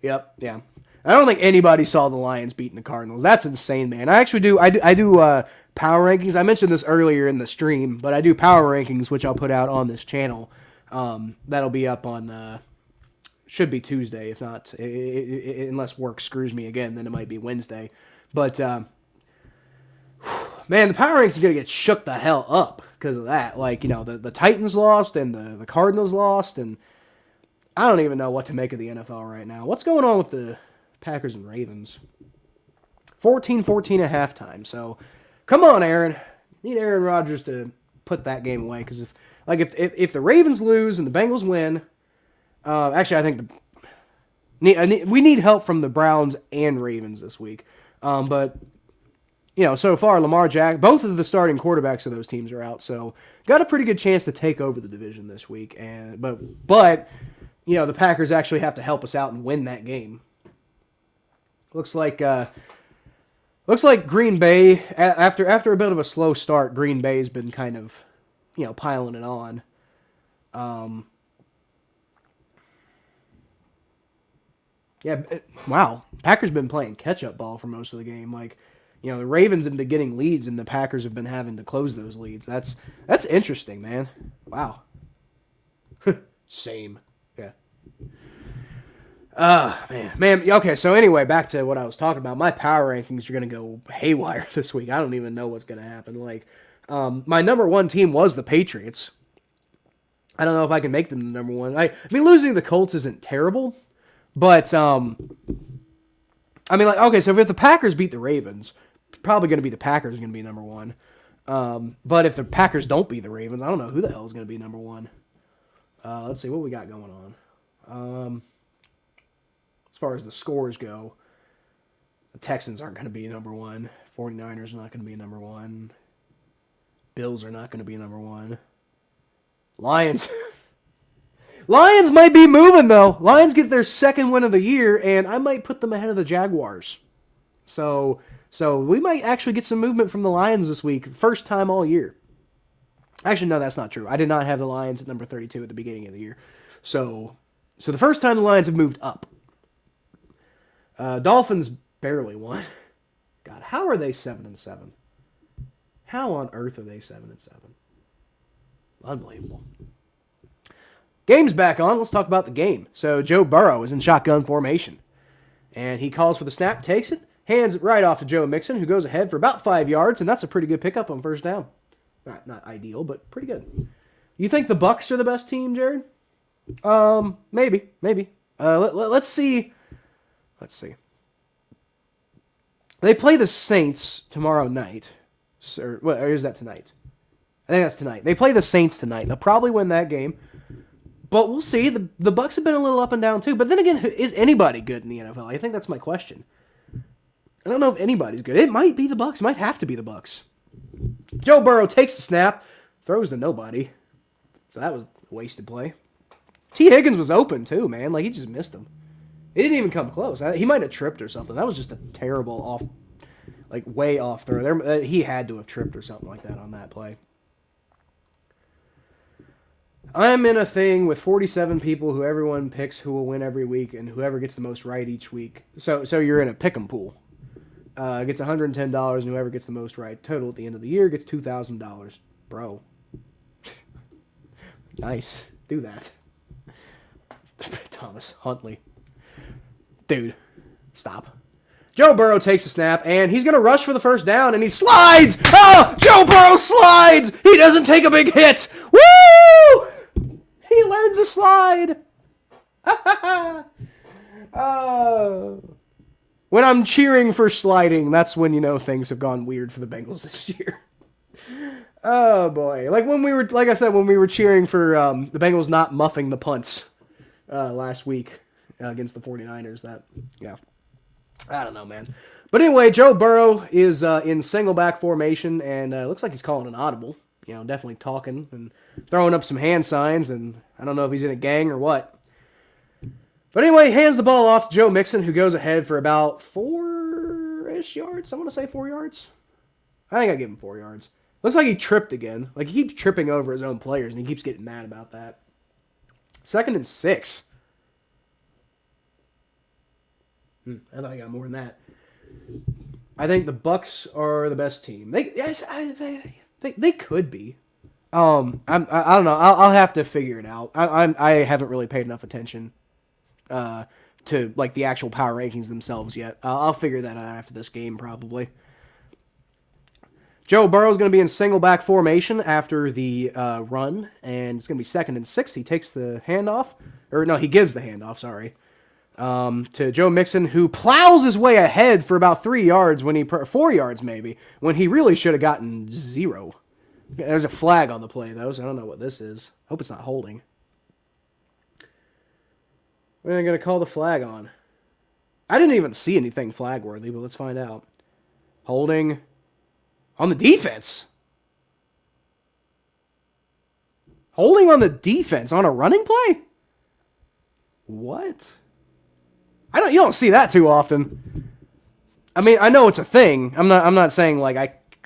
A: Yep, yeah. I don't think anybody saw the Lions beating the Cardinals. That's insane, man. I actually do. I do power rankings. I mentioned this earlier in the stream, but I do power rankings, which I'll put out on this channel. That'll be up on should be Tuesday, if not, unless work screws me again, then it might be Wednesday. But man, the power rankings are gonna get shook the hell up because of that. Like the Titans lost and the Cardinals lost and. I don't even know what to make of the NFL right now. What's going on with the Packers and Ravens? 14-14 at halftime. So, come on, Aaron. Need Aaron Rodgers to put that game away because if the Ravens lose and the Bengals win, actually I think we need help from the Browns and Ravens this week. But so far Lamar Jackson, both of the starting quarterbacks of those teams are out, so got a pretty good chance to take over the division this week. But the Packers actually have to help us out and win that game. Looks like Green Bay after a bit of a slow start. Green Bay's been kind of, piling it on. Yeah, wow. Packers been playing catch-up ball for most of the game. Like, the Ravens have been getting leads, and the Packers have been having to close those leads. That's interesting, man. Wow. Same. Yeah. Man. Okay, so anyway, back to what I was talking about. My power rankings are going to go haywire this week. I don't even know what's going to happen. Like, my number one team was the Patriots. I don't know if I can make them the number one. I mean, losing to the Colts isn't terrible, but, okay, so if the Packers beat the Ravens, it's probably going to be the Packers going to be number one. But if the Packers don't beat the Ravens, I don't know who the hell is going to be number one. Let's see what we got going on. As far as the scores go, the Texans aren't going to be number one. 49ers are not going to be number one. Bills are not going to be number one. Lions. Lions might be moving, though. Lions get their second win of the year, and I might put them ahead of the Jaguars. So we might actually get some movement from the Lions this week. First time all year. Actually, no, that's not true. I did not have the Lions at number 32 at the beginning of the year. So the first time the Lions have moved up. Dolphins barely won. God, how are they 7-7? How on earth are they 7-7? Unbelievable. Game's back on. Let's talk about the game. So Joe Burrow is in shotgun formation. And he calls for the snap, takes it, hands it right off to Joe Mixon, who goes ahead for about 5 yards, and that's a pretty good pickup on first down. Not ideal, but pretty good. You think the Bucs are the best team, Jared? Maybe. Let's see. Let's see. They play the Saints tomorrow night. Or is that tonight? I think that's tonight. They play the Saints tonight. They'll probably win that game. But we'll see. The Bucs have been a little up and down too. But then again, is anybody good in the NFL? I think that's my question. I don't know if anybody's good. It might be the Bucs. It might have to be the Bucs. Joe Burrow takes the snap, throws to nobody. So that was a wasted play. T. Higgins was open too, man. Like, he just missed him. It didn't even come close. He might have tripped or something. That was just a terrible off, like way off throw. He had to have tripped or something like that on that play. I'm in a thing with 47 people who everyone picks who will win every week and whoever gets the most right each week. So you're in a pick'em pool. Gets $110 and whoever gets the most right total at the end of the year gets $2,000. Bro. Nice. Do that. Thomas Huntley. Dude. Stop. Joe Burrow takes a snap, and he's going to rush for the first down, and he slides! Oh! Joe Burrow slides! He doesn't take a big hit! Woo! He learned to slide! Oh. When I'm cheering for sliding, that's when you know things have gone weird for the Bengals this year. Oh, boy. Like I said, when we were cheering for the Bengals not muffing the punts last week against the 49ers. I don't know, man. But anyway, Joe Burrow is in single back formation, and looks like he's calling an audible. Definitely talking and throwing up some hand signs, and I don't know if he's in a gang or what. But anyway, hands the ball off to Joe Mixon, who goes ahead for about 4-ish yards. I want to say 4 yards. I think I give him 4 yards. Looks like he tripped again. Like, he keeps tripping over his own players, and he keeps getting mad about that. 2nd and 6. I thought I got more than that. I think the Bucs are the best team. They could be. I don't know. I'll have to figure it out. I haven't really paid enough attention to like the actual power rankings themselves yet. I'll figure that out after this game probably. Joe Burrow's going to be in single back formation after the run, and it's going to be 2nd and 6. He takes the handoff, or no, he gives the handoff. Sorry. To Joe Mixon, who plows his way ahead for about 3 yards 4 yards maybe, when he really should have gotten 0. There's a flag on the play though, so I don't know what this is. Hope it's not holding. We're gonna call the flag on. I didn't even see anything flag worthy, but let's find out. Holding on the defense. Holding on the defense on a running play? What? You don't see that too often. I mean, I know it's a thing. I'm not saying like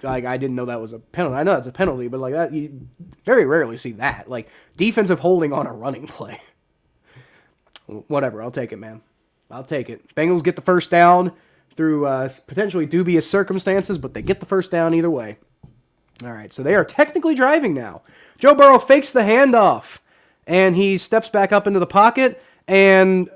A: I didn't know that was a penalty. I know it's a penalty, but like that you very rarely see that. Like defensive holding on a running play. Whatever, I'll take it, man. I'll take it. Bengals get the first down through potentially dubious circumstances, but they get the first down either way. All right, so they are technically driving now. Joe Burrow fakes the handoff, and he steps back up into the pocket, and,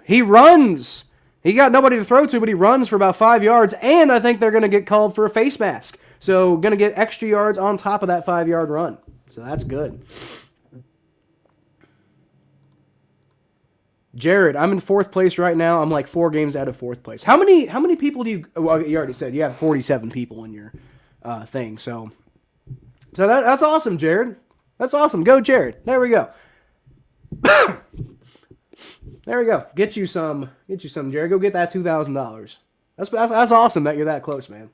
A: he runs. He got nobody to throw to, but he runs for about 5 yards, and I think they're going to get called for a face mask. So going to get extra yards on top of that 5-yard run. So that's good. Jared, I'm in 4th place right now. I'm like 4 games out of 4th place. How many people do you... Well, you already said you have 47 people in your thing. So that's awesome, Jared. That's awesome. Go, Jared. There we go. There we go. Get you some, Jared. Go get that $2,000. That's awesome that you're that close, man.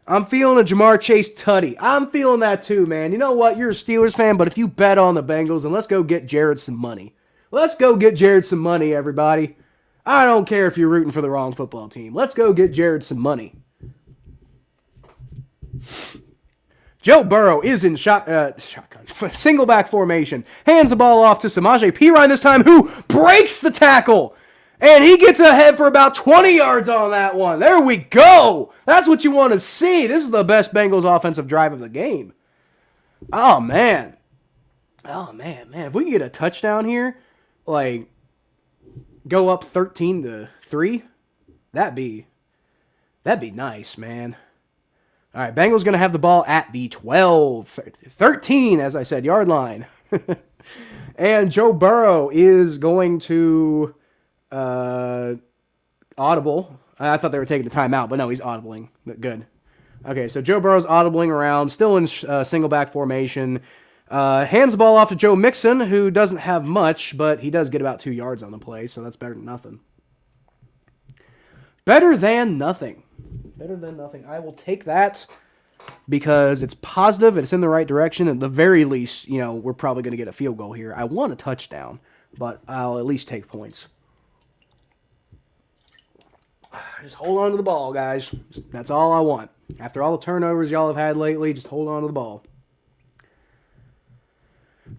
A: I'm feeling a Jamar Chase tutty. I'm feeling that too, man. You know what? You're a Steelers fan, but if you bet on the Bengals, then let's go get Jared some money. Let's go get Jared some money, everybody. I don't care if you're rooting for the wrong football team. Let's go get Jared some money. Joe Burrow is in shotgun, single back formation. Hands the ball off to Samaje Perine this time, who breaks the tackle. And he gets ahead for about 20 yards on that one. There we go. That's what you want to see. This is the best Bengals offensive drive of the game. Oh, man. Man. If we can get a touchdown here, like, go up 13-3, that'd be nice, man. All right, Bengals going to have the ball at the 13, as I said, yard line. And Joe Burrow is going to audible. I thought they were taking a timeout, but no, he's audibling. Good. Okay, so Joe Burrow's audibling around, still in single back formation. Hands the ball off to Joe Mixon, who doesn't have much, but he does get about 2 yards on the play, so that's better than nothing. Better than nothing. Better than nothing. I will take that because it's positive, it's in the right direction. At the very least, we're probably going to get a field goal here. I want a touchdown, but I'll at least take points. Just hold on to the ball, guys. That's all I want. After all the turnovers y'all have had lately, just hold on to the ball.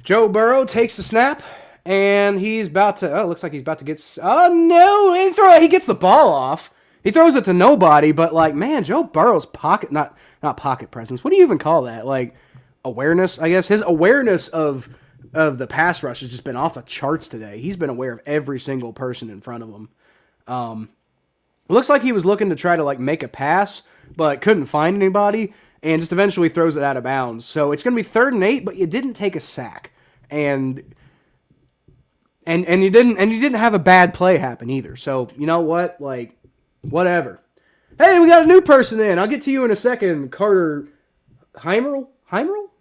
A: Joe Burrow takes the snap, and he's about to... looks like he's about to get... Oh, no! He gets the ball off. He throws it to nobody, but, man, Joe Burrow's pocket... Not pocket presence. What do you even call that? Awareness, I guess? His awareness of the pass rush has just been off the charts today. He's been aware of every single person in front of him. Looks like he was looking to try to, make a pass, but couldn't find anybody, and just eventually throws it out of bounds. So it's going to be 3rd and 8, but you didn't take a sack. And you didn't have a bad play happen either. So, you know what? Whatever. Hey, we got a new person in. I'll get to you in a second. Carter Heimerl?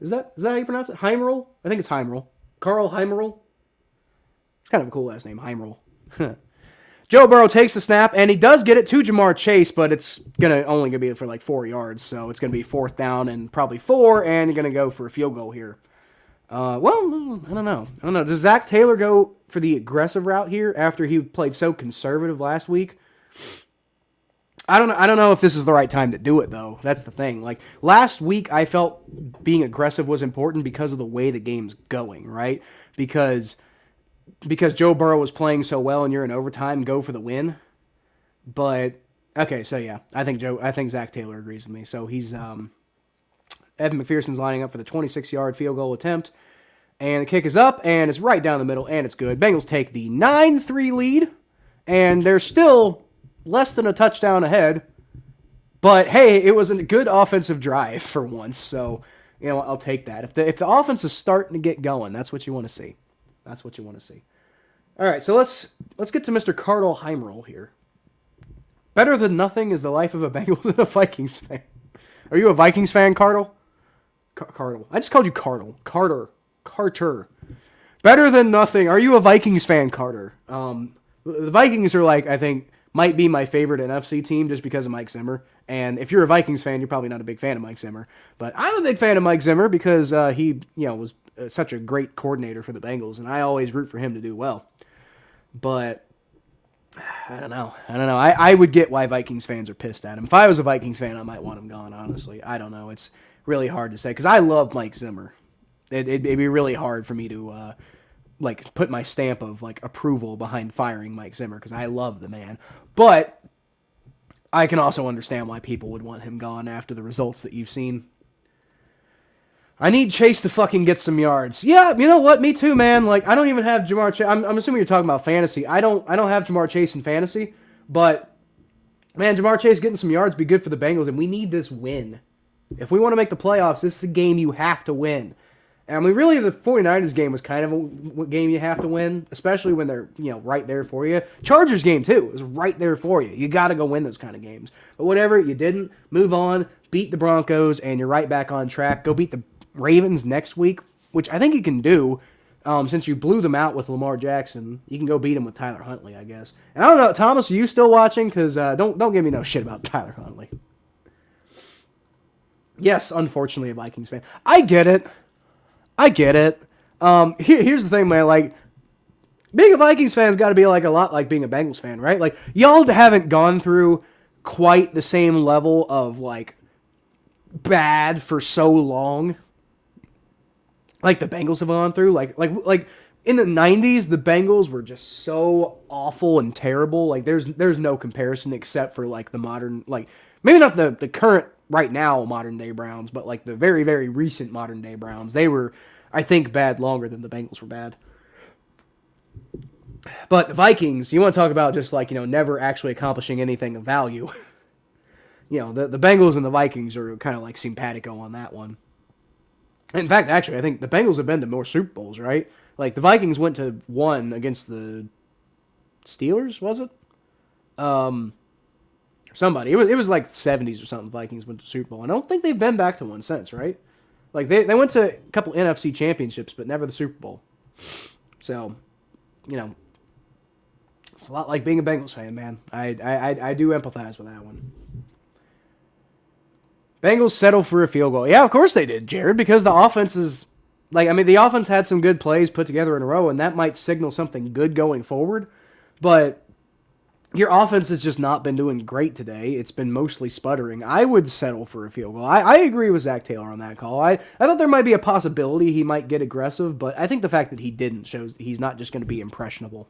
A: Is that how you pronounce it? Heimerl? I think it's Heimerl. Carl Heimerl? It's kind of a cool last name, Heimerl. Joe Burrow takes the snap, and he does get it to Jamar Chase, but it's only going to be for 4 yards, so it's going to be 4th down and probably 4, and you're going to go for a field goal here. I don't know. Does Zach Taylor go for the aggressive route here after he played so conservative last week? I don't know if this is the right time to do it, though. That's the thing. Last week, I felt being aggressive was important because of the way the game's going, right? Because Joe Burrow was playing so well and you're in overtime, go for the win. But, okay, so yeah, I think Zach Taylor agrees with me. So he's, Evan McPherson's lining up for the 26-yard field goal attempt. And the kick is up, and it's right down the middle, and it's good. Bengals take the 9-3 lead, and they're still less than a touchdown ahead. But, hey, it was a good offensive drive for once, so, I'll take that. If the offense is starting to get going, that's what you want to see. That's what you want to see. All right, so let's get to Mr. Cardle Heimerl here. Better than nothing is the life of a Bengals and a Vikings fan. Are you a Vikings fan, Cardle? Cardle. I just called you Cardle. Carter. Better than nothing. Are you a Vikings fan, Carter? The Vikings are I think, might be my favorite NFC team just because of Mike Zimmer. And if you're a Vikings fan, you're probably not a big fan of Mike Zimmer. But I'm a big fan of Mike Zimmer because he, was such a great coordinator for the Bengals, and I always root for him to do well. But I don't know. I would get why Vikings fans are pissed at him. If I was a Vikings fan, I might want him gone, honestly. I don't know. It's really hard to say because I love Mike Zimmer. It'd be really hard for me to like put my stamp of like approval behind firing Mike Zimmer because I love the man. But I can also understand why people would want him gone after the results that you've seen. I need Chase to fucking get some yards. Yeah, you know what? Me too, man. Like, I don't even have Jamar Chase. I'm assuming you're talking about fantasy. I don't have Jamar Chase in fantasy, but man, Jamar Chase getting some yards would be good for the Bengals, and we need this win. If we want to make the playoffs, this is a game you have to win. And I mean, really, the 49ers game was kind of a game you have to win, especially when they're, right there for you. Chargers game, too, is right there for you. You got to go win those kind of games. But whatever, you didn't. Move on, beat the Broncos, and you're right back on track. Go beat the Ravens next week, which I think you can do. Since you blew them out with Lamar Jackson, you can go beat them with Tyler Huntley, I guess. And I don't know, Thomas, are you still watching? Because don't give me no shit about Tyler Huntley. Yes, unfortunately, a Vikings fan. I get it. Here's the thing, man. Like, being a Vikings fan has got to be like a lot like being a Bengals fan, right? Like, y'all haven't gone through quite the same level of like bad for so long. Like the Bengals have gone through. Like in the 90s, the Bengals were just so awful and terrible. Like there's no comparison except for like the modern, like maybe not the current right now modern day Browns, but like the very, very recent modern day Browns. They were, I think, bad longer than the Bengals were bad. But the Vikings, you want to talk about just like, never actually accomplishing anything of value. The Bengals and the Vikings are kind of like simpatico on that one. In fact, actually, I think the Bengals have been to more Super Bowls, right? Like, the Vikings went to one against the Steelers, was it? Somebody. It was like 70s or something, the Vikings went to Super Bowl. And I don't think they've been back to one since, right? Like, they went to a couple NFC championships, but never the Super Bowl. So, it's a lot like being a Bengals fan, man. I do empathize with that one. Bengals settle for a field goal. Yeah, of course they did, Jared, because the offense is... the offense had some good plays put together in a row, and that might signal something good going forward. But your offense has just not been doing great today. It's been mostly sputtering. I would settle for a field goal. I agree with Zach Taylor on that call. I thought there might be a possibility he might get aggressive, but I think the fact that he didn't shows that he's not just going to be impressionable.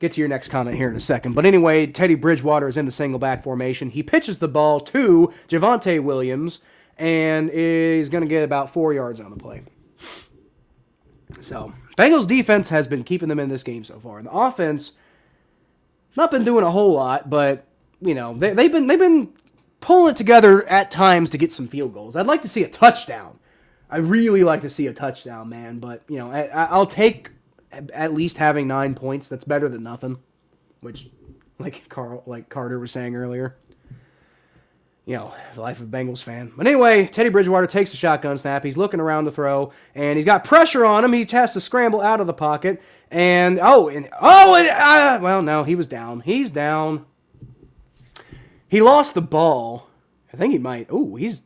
A: Get to your next comment here in a second. But anyway, Teddy Bridgewater is in the single back formation. He pitches the ball to Javonte Williams and is going to get about 4 yards on the play. So, Bengals defense has been keeping them in this game so far. And the offense, not been doing a whole lot, but, they've been pulling it together at times to get some field goals. I'd like to see a touchdown. I really like to see a touchdown, man. But, I'll take... at least having 9 points. That's better than nothing, which like Carter was saying earlier, the life of a Bengals fan. But anyway, Teddy Bridgewater takes the shotgun snap. He's looking around to throw, and he's got pressure on him. He has to scramble out of the pocket, and well, no, he was down. He's down. He lost the ball. I think he might. He's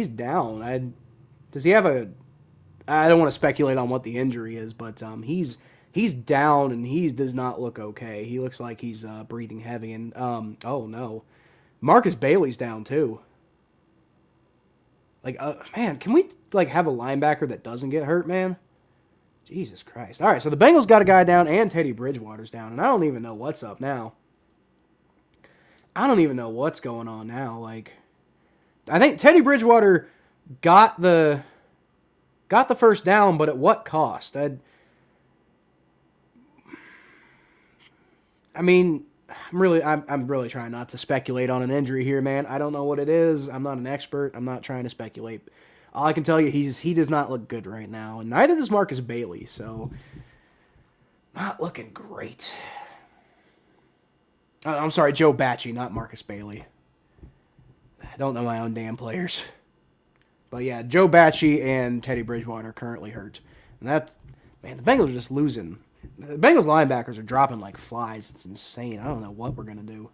A: down. Does he have a? I don't want to speculate on what the injury is, but he's down and he does not look okay. He looks like he's breathing heavy. And oh no, Marcus Bailey's down too. Man, can we have a linebacker that doesn't get hurt, man? Jesus Christ! All right, so the Bengals got a guy down and Teddy Bridgewater's down, and I don't even know what's up now. I don't even know what's going on now. I think Teddy Bridgewater got the first down, but at what cost? I'm really trying not to speculate on an injury here, man. I don't know what it is. I'm not an expert. I'm not trying to speculate. All I can tell you, he does not look good right now, and neither does Marcus Bailey, so not looking great. I'm sorry, Joe Bacci, not Marcus Bailey. I don't know my own damn players. But yeah, Joe Bacci and Teddy Bridgewater are currently hurt. And the Bengals are just losing. The Bengals linebackers are dropping like flies. It's insane. I don't know what we're going to do.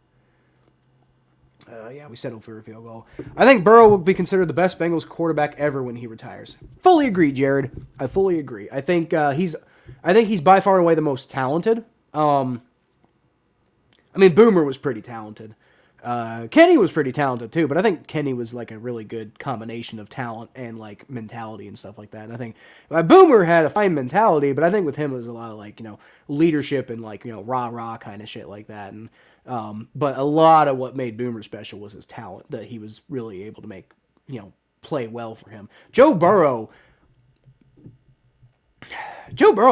A: We settled for a field goal. I think Burrow will be considered the best Bengals quarterback ever when he retires. Fully agree, Jared. I fully agree. I think he's by far and away the most talented. Boomer was pretty talented. Kenny was pretty talented too, but I think Kenny was like a really good combination of talent and like mentality and stuff like that. And I think Boomer had a fine mentality, but I think with him it was a lot of like leadership and like rah rah kind of shit like that. And but a lot of what made Boomer special was his talent that he was really able to make play well for him. Joe Burrow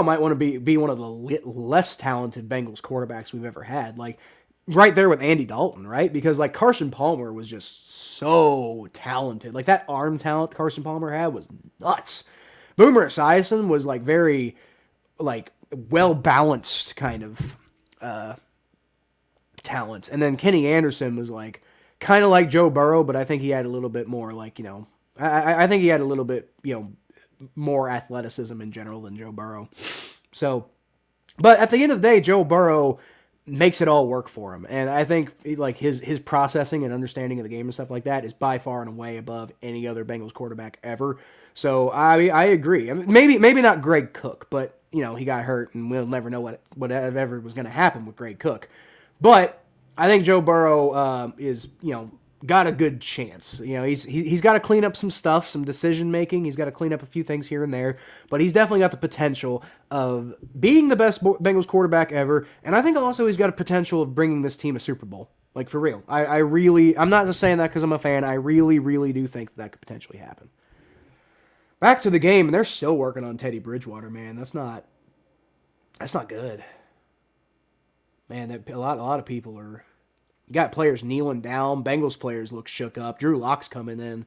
A: might want to be one of the less talented Bengals quarterbacks we've ever had. Like right there with Andy Dalton, right? Because like Carson Palmer was just so talented. Like that arm talent Carson Palmer had was nuts. Boomer Esiason was like very like well balanced kind of talent, and then Kenny Anderson was like kind of like Joe Burrow, but I think he had a little bit more like I think he had a little bit more athleticism in general than Joe Burrow. So, but at the end of the day, Joe Burrow makes it all work for him, and I think like his processing and understanding of the game and stuff like that is by far and away above any other Bengals quarterback ever. So I agree. I mean, maybe not Greg Cook, but he got hurt, and we'll never know whatever was going to happen with Greg Cook. But I think Joe Burrow is got a good chance. He's got to clean up some stuff, some decision making. He's got to clean up a few things here and there, but he's definitely got the potential of being the best Bengals quarterback ever. And I think also he's got a potential of bringing this team a Super Bowl. Like for real. I'm not just saying that because I'm a fan. I really, really do think that could potentially happen. Back to the game, and they're still working on Teddy Bridgewater, man. That's not good. Man, a lot of people are. You got players kneeling down. Bengals players look shook up. Drew Lock's coming in.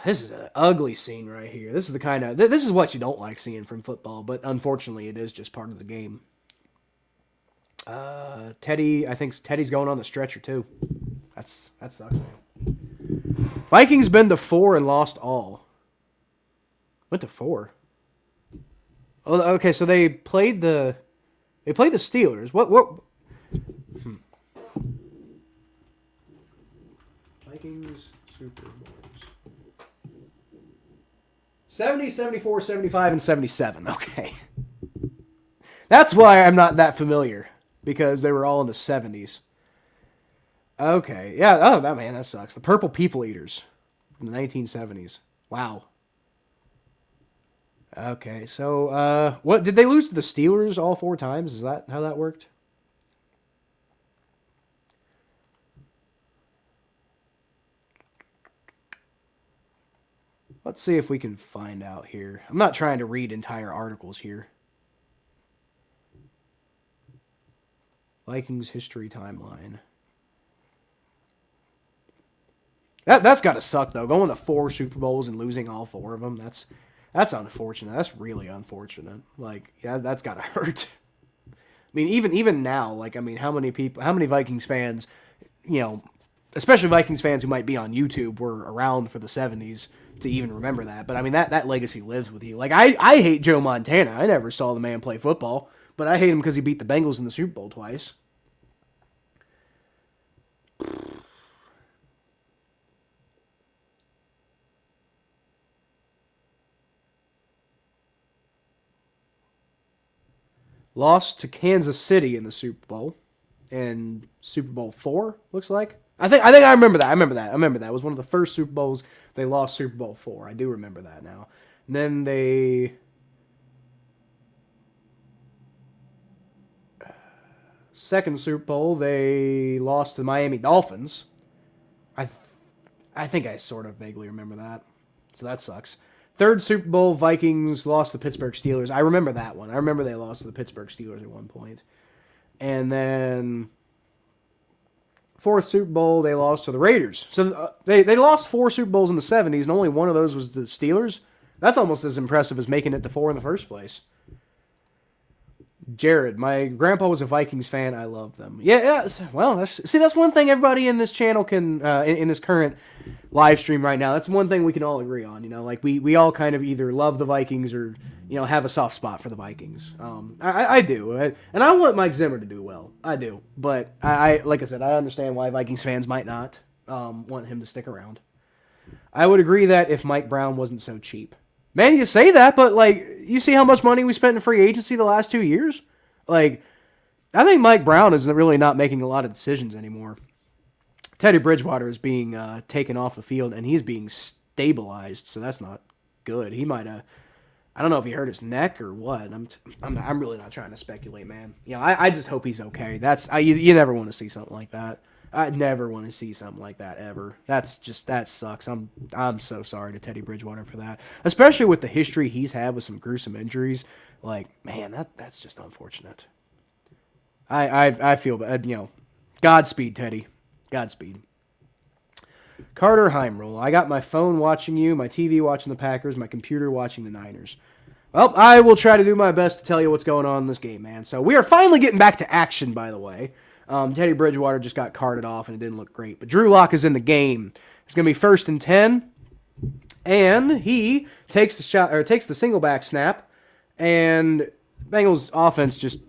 A: This is an ugly scene right here. This is what you don't like seeing from football, but unfortunately it is just part of the game. I think Teddy's going on the stretcher too. That sucks, man. Vikings been to 4 and lost all. Went to 4. Oh, okay, so they played the Steelers. What? Vikings Super Bowls. 70, 74, 75, and 77. Okay. That's why I'm not that familiar, because they were all in the 70s. Okay. Yeah, that sucks. The Purple People Eaters from the 1970s. Wow. Okay, so what did they lose to the Steelers all 4 times? Is that how that worked? Let's see if we can find out here. I'm not trying to read entire articles here. Vikings history timeline. That's got to suck though. Going to 4 Super Bowls and losing all 4 of them. That's unfortunate. That's really unfortunate. Like, yeah, that's got to hurt. I mean, even now, like, I mean, how many Vikings fans, especially Vikings fans who might be on YouTube, were around for the 70s to even remember that. But I mean, that legacy lives with you. Like, I hate Joe Montana. I never saw the man play football, but I hate him because he beat the Bengals in the Super Bowl twice. Lost to Kansas City in the Super Bowl, in Super Bowl 4, looks like. I think I remember that. I remember that. It was one of the first Super Bowls they lost. Super Bowl 4. I do remember that now. And then they second Super Bowl they lost to the Miami Dolphins. I think I sort of vaguely remember that. So that sucks. Third Super Bowl, Vikings lost to the Pittsburgh Steelers. I remember that one. I remember they lost to the Pittsburgh Steelers at one point. And then fourth Super Bowl, they lost to the Raiders. So they lost 4 Super Bowls in the 70s, and only one of those was the Steelers. That's almost as impressive as making it to 4 in the first place. Jared, my grandpa was a Vikings fan. I love them. Yeah. Well, that's one thing everybody in this channel can, in this current live stream right now, that's one thing we can all agree on. Like we all kind of either love the Vikings or, have a soft spot for the Vikings. I do. And I want Mike Zimmer to do well. I do. But I like I said, I understand why Vikings fans might not want him to stick around. I would agree that if Mike Brown wasn't so cheap. Man, you say that, but, like, you see how much money we spent in free agency the last 2 years? Like, I think Mike Brown is really not making a lot of decisions anymore. Teddy Bridgewater is being taken off the field, and he's being stabilized, so that's not good. He might have, I don't know if he hurt his neck or what. I'm really not trying to speculate, man. I just hope he's okay. You never want to see something like that. I never want to see something like that ever. That sucks. I'm so sorry to Teddy Bridgewater for that, especially with the history he's had with some gruesome injuries. Like, man, that's just unfortunate. I feel bad. Godspeed, Teddy. Godspeed. Carter Heimrule. I got my phone watching you, my TV watching the Packers, my computer watching the Niners. Well, I will try to do my best to tell you what's going on in this game, man. So we are finally getting back to action, by the way. Teddy Bridgewater just got carted off, and it didn't look great. But Drew Lock is in the game. It's going to be 1st and 10, and he takes the single back snap, and Bengals offense just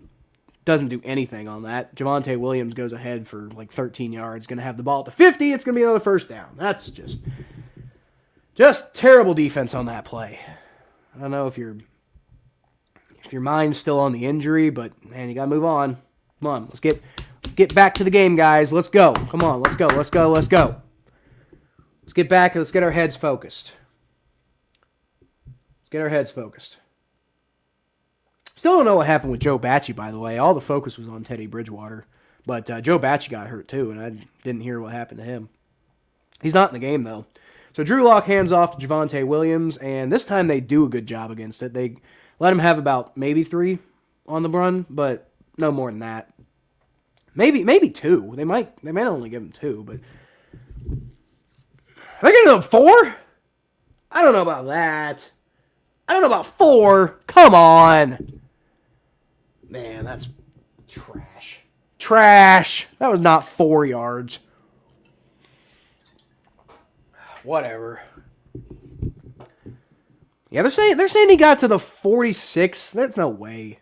A: doesn't do anything on that. Javonte Williams goes ahead for like 13 yards, going to have the ball at the 50. It's going to be another first down. That's just terrible defense on that play. I don't know if your mind's still on the injury, but man, you got to move on. Come on, let's get back to the game, guys. Let's go. Come on, let's go. Let's get back. Let's get our heads focused. Still don't know what happened with Joe Bacci, by the way. All the focus was on Teddy Bridgewater. But Joe Bacci got hurt, too, and I didn't hear what happened to him. He's not in the game, though. So Drew Lock hands off to Javonte Williams, and this time they do a good job against it. They let him have about maybe 3 on the run, but no more than that. Maybe 2. They might only give him 2, but are they giving him 4? I don't know about that. I don't know about 4. Come on. Man, that's trash. That was not 4 yards. Whatever. Yeah, they're saying he got to the 46. There's no way.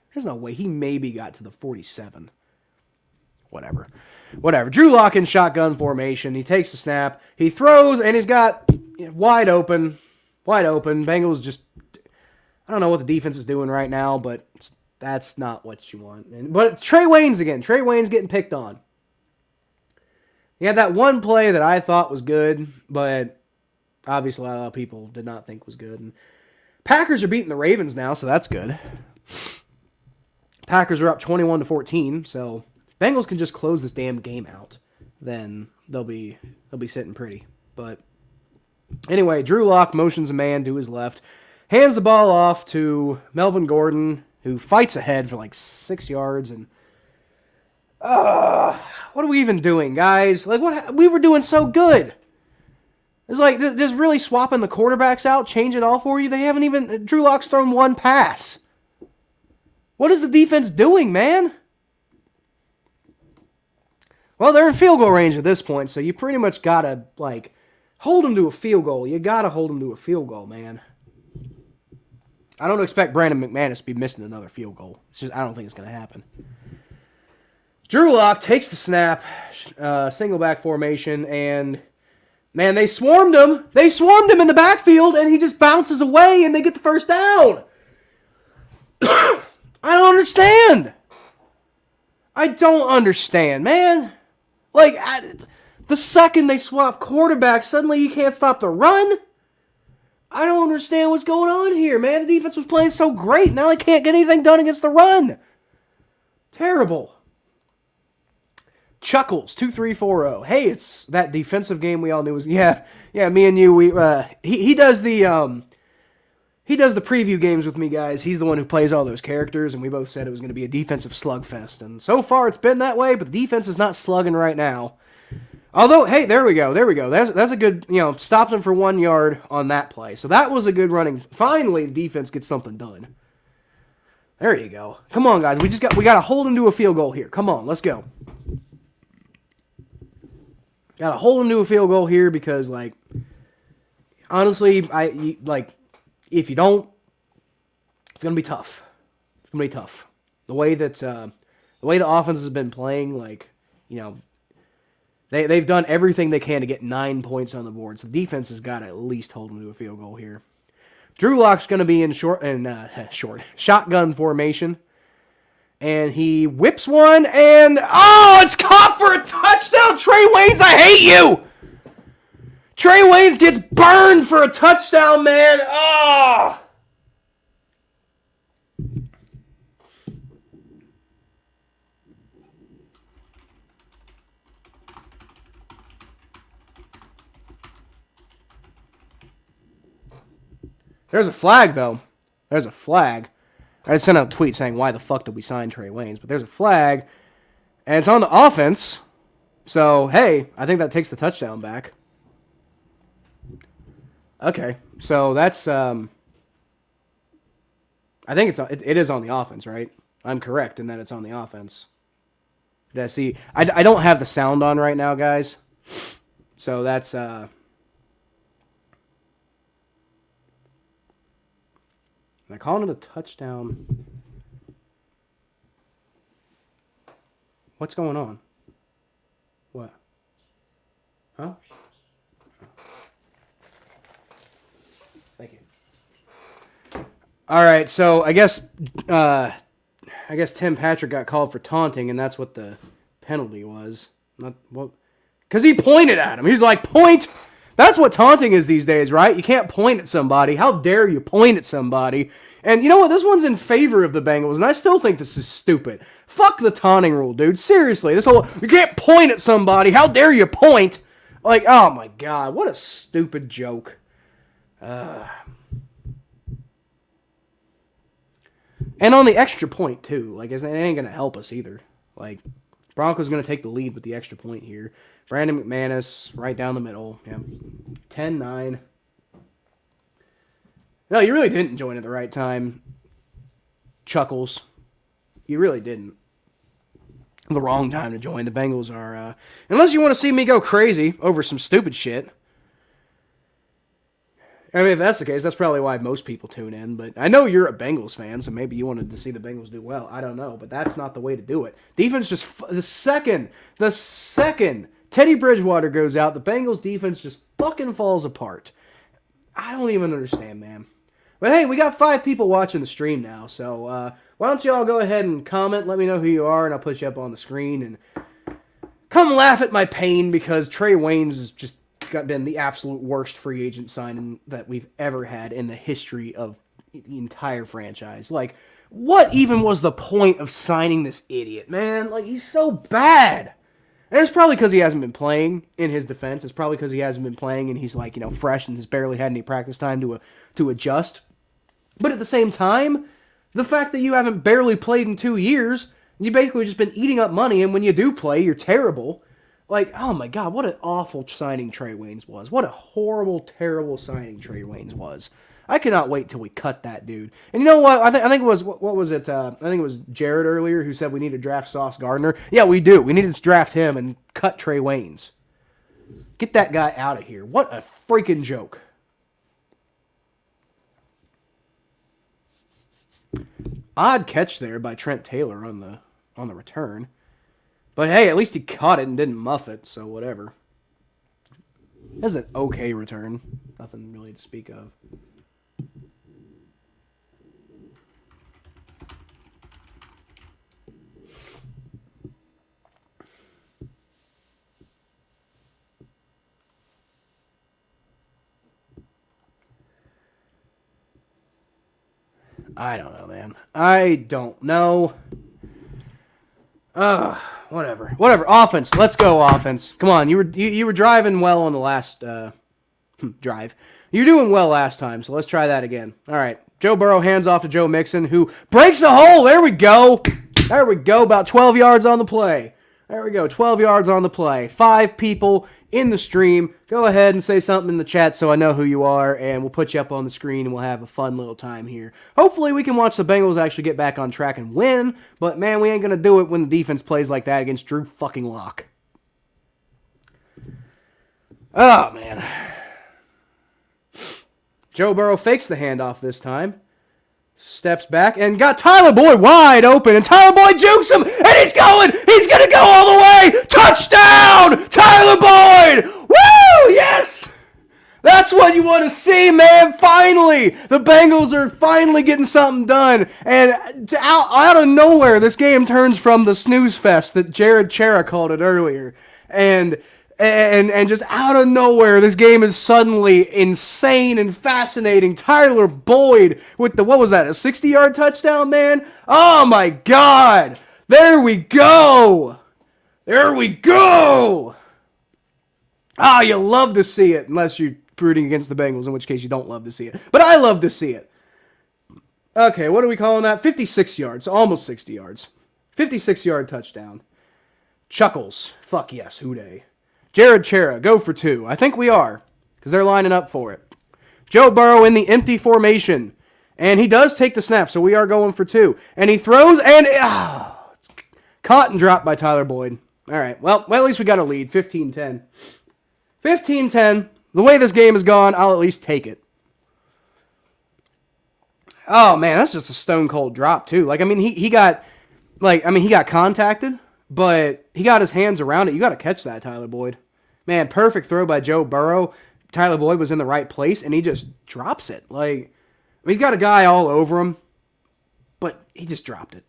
A: He maybe got to the 47. Whatever. Drew Lock in shotgun formation. He takes the snap. He throws, and he's got wide open. Bengals just, I don't know what the defense is doing right now, but that's not what you want. But Trey Waynes again. Trey Waynes getting picked on. He had that one play that I thought was good, but obviously a lot of people did not think was good. And Packers are beating the Ravens now, so that's good. Packers are up 21-14, so Bengals can just close this damn game out. Then they'll be sitting pretty. But anyway, Drew Lock motions a man to his left, hands the ball off to Melvin Gordon, who fights ahead for like 6 yards. And what are we even doing, guys? Like, what we were doing so good. It's like just really swapping the quarterbacks out, change it all for you. They haven't even, Drew Lock's thrown 1 pass. What is the defense doing, man? Well, they're in field goal range at this point, so you pretty much gotta hold them to a field goal. You gotta hold them to a field goal, man. I don't expect Brandon McManus to be missing another field goal. I don't think it's going to happen. Drew Lock takes the snap, single back formation, and man, they swarmed him. They swarmed him in the backfield, and he just bounces away, and they get the first down. I don't understand. Man. The second they swap quarterbacks, suddenly you can't stop the run. I don't understand what's going on here, man. The defense was playing so great. Now they can't get anything done against the run. Terrible. Chuckles 2340. Hey, it's that defensive game we all knew was me and you. He does the preview games with me, guys. He's the one who plays all those characters, and we both said it was going to be a defensive slugfest. And so far it's been that way, but the defense is not slugging right now. Although, hey, there we go. That's a good, stopped him for 1 yard on that play. So that was a good running. Finally, the defense gets something done. There you go. Come on, guys. We got to hold him to a field goal here. Come on, let's go. Got to hold him to a field goal here because, honestly, if you don't, it's gonna be tough. The way the offense has been playing, They've done everything they can to get 9 points on the board, so the defense has got to at least hold them to a field goal here. Drew Lock's going to be in shotgun formation, And he whips one, and oh, it's caught for a touchdown. Trey Waynes, I hate you. Trey Waynes gets burned for a touchdown, man. Ah. There's a flag, though. There's a flag. I just sent out a tweet saying, why the fuck did we sign Trey Waynes? But there's a flag, and it's on the offense. So, hey, I think that takes the touchdown back. Okay, so that's, I think it is on the offense, right? I'm correct in that it's on the offense. Did I see? I don't have the sound on right now, guys. So that's, am I calling it a touchdown? What's going on? What? Huh? Thank you. All right, so I guess Tim Patrick got called for taunting, and that's what the penalty was. Not what? Because he pointed at him. He's like, point. That's what taunting is these days, right? You can't point at somebody. How dare you point at somebody? And you know what? This one's in favor of the Bengals, and I still think this is stupid. Fuck the taunting rule, dude. Seriously, this whole you can't point at somebody. How dare you point? Like, oh my god, what a stupid joke. And on the extra point too, like it ain't gonna help us either. Like, Broncos gonna take the lead with the extra point here. Brandon McManus right down the middle. Yeah. 10-9. No, you really didn't join at the right time. Chuckles. You really didn't. The wrong time to join. The Bengals are, unless you want to see me go crazy over some stupid shit. I mean, if that's the case, that's probably why most people tune in. But I know you're a Bengals fan, so maybe you wanted to see the Bengals do well. I don't know, but that's not the way to do it. Defense just, the second Teddy Bridgewater goes out, the Bengals defense just fucking falls apart. I don't even understand, man. But hey, we got 5 people watching the stream now, so why don't you all go ahead and comment, let me know who you are, and I'll put you up on the screen, and come laugh at my pain, because Trey Waynes has just been the absolute worst free agent signing that we've ever had in the history of the entire franchise. Like, what even was the point of signing this idiot, man? Like, he's so bad. And it's probably because he hasn't been playing, in his defense. It's probably because he hasn't been playing and he's, like, you know, fresh and has barely had any practice time to adjust. But at the same time, the fact that you haven't barely played in 2 years, you've basically just been eating up money, and when you do play, you're terrible. Like, oh my god, what an awful signing Trey Waynes was. What a horrible, terrible signing Trey Waynes was. I cannot wait till we cut that dude. And you know what? I think it was, what was it? I think it was Jared earlier who said we need to draft Sauce Gardner. Yeah, we do. We need to draft him and cut Trey Waynes. Get that guy out of here. What a freaking joke. Odd catch there by Trent Taylor on the return. But hey, at least he caught it and didn't muff it, so whatever. That's an okay return. Nothing really to speak of. I don't know, man. I don't know. Whatever. Offense. Let's go, offense. Come on. You were driving well on the last drive. You were doing well last time, so let's try that again. All right. Joe Burrow hands off to Joe Mixon, who breaks a hole. There we go. About 12 yards on the play. There we go. 12 yards on the play. 5 people in the stream. Go ahead and say something in the chat so I know who you are, and we'll put you up on the screen, and we'll have a fun little time here. Hopefully we can watch the Bengals actually get back on track and win, but man, we ain't going to do it when the defense plays like that against Drew fucking Lock. Oh, man. Joe Burrow fakes the handoff this time. Steps back and got Tyler Boyd wide open, and Tyler Boyd jukes him, and he's going to go all the way. Touchdown, Tyler Boyd. Woo, yes. That's what you want to see, man. Finally, the Bengals are finally getting something done. And out of nowhere, this game turns from the snooze fest that Jared Chera called it earlier. And just out of nowhere, this game is suddenly insane and fascinating. Tyler Boyd with what was that, a 60-yard touchdown, man? Oh, my God. There we go. There we go. Ah, you love to see it, unless you're rooting against the Bengals, in which case you don't love to see it. But I love to see it. Okay, what are we calling that? 56 yards, almost 60 yards. 56-yard touchdown. Chuckles. Fuck yes, hooday. Jared Chera, go for 2. I think we are, because they're lining up for it. Joe Burrow in the empty formation. And he does take the snap, so we are going for 2. And he throws, and it's caught and dropped by Tyler Boyd. All right, well, at least we got a lead, 15-10. 15-10. The way this game has gone, I'll at least take it. Oh, man, that's just a stone-cold drop, too. Like, I mean, he got contacted, but he got his hands around it. You got to catch that, Tyler Boyd. Man, perfect throw by Joe Burrow. Tyler Boyd was in the right place, and he just drops it. Like, I mean, he's got a guy all over him, but he just dropped it.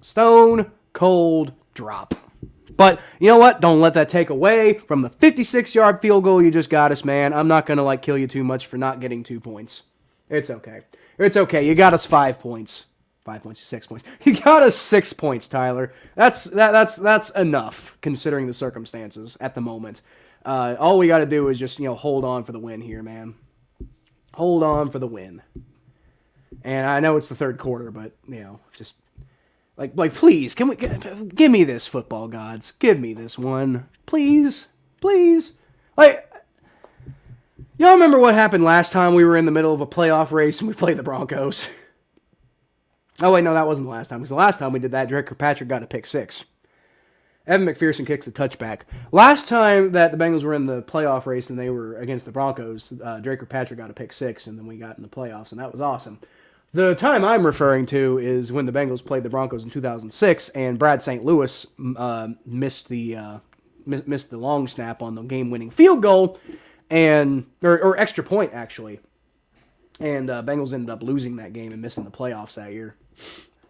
A: Stone-cold drop. But you know what? Don't let that take away from the 56-yard field goal you just got us, man. I'm not going to kill you too much for not getting 2 points. It's okay. It's okay. You got us 5 points. 5 points, 6 points. You got us 6 points, Tyler. That's enough considering the circumstances at the moment. All we got to do is just, hold on for the win here, man. Hold on for the win. And I know it's the third quarter, but just Like, please, can we give me this, football gods? Give me this one, please, please. Like, y'all remember what happened last time we were in the middle of a playoff race and we played the Broncos? Oh wait, no, that wasn't the last time. Because the last time we did that, Drake Kirkpatrick got a pick 6. Evan McPherson kicks a touchback. Last time that the Bengals were in the playoff race and they were against the Broncos, Drake Kirkpatrick got a pick 6, and then we got in the playoffs, and that was awesome. The time I'm referring to is when the Bengals played the Broncos in 2006, and Brad St. Louis missed the long snap on the game-winning field goal, or extra point actually, and Bengals ended up losing that game and missing the playoffs that year,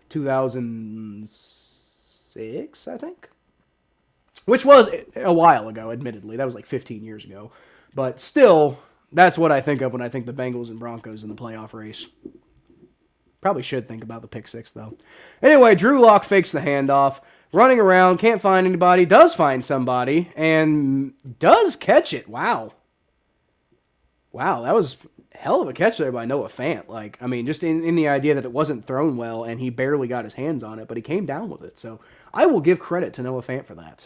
A: 2006, I think, which was a while ago. Admittedly, that was like 15 years ago, but still, that's what I think of when I think the Bengals and Broncos in the playoff race. Probably should think about the pick 6, though. Anyway, Drew Lock fakes the handoff, running around, can't find anybody, does find somebody, and does catch it. Wow. Wow, that was a hell of a catch there by Noah Fant. Like, I mean, just in the idea that it wasn't thrown well, and he barely got his hands on it, but he came down with it. So I will give credit to Noah Fant for that.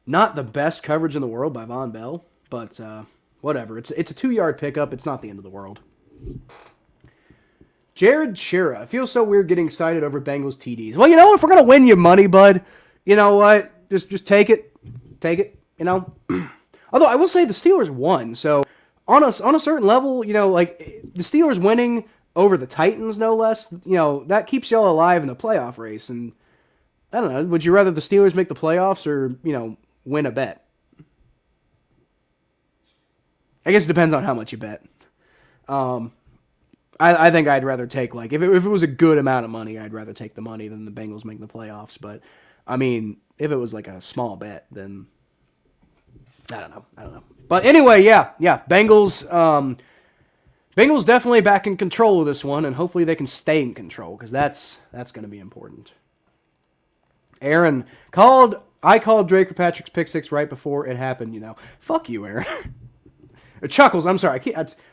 A: Not the best coverage in the world by Von Bell, but whatever. It's a 2-yard pickup. It's not the end of the world. Jared Chera. I feel so weird getting excited over Bengals TDs. Well, if we're going to win you money, bud, you know what? Just take it. Take it, Although I will say the Steelers won. So on a certain level, like the Steelers winning over the Titans, no less, that keeps y'all alive in the playoff race. And I don't know, would you rather the Steelers make the playoffs or, win a bet? I guess it depends on how much you bet. I think I'd rather take, like, if it was a good amount of money, I'd rather take the money than the Bengals making the playoffs. But, I mean, if it was like a small bet, then I don't know. But anyway, yeah, Bengals definitely back in control of this one, and hopefully they can stay in control, because that's going to be important. Aaron I called Drake Kirkpatrick's pick 6 right before it happened, Fuck you, Aaron. Chuckles, I'm sorry.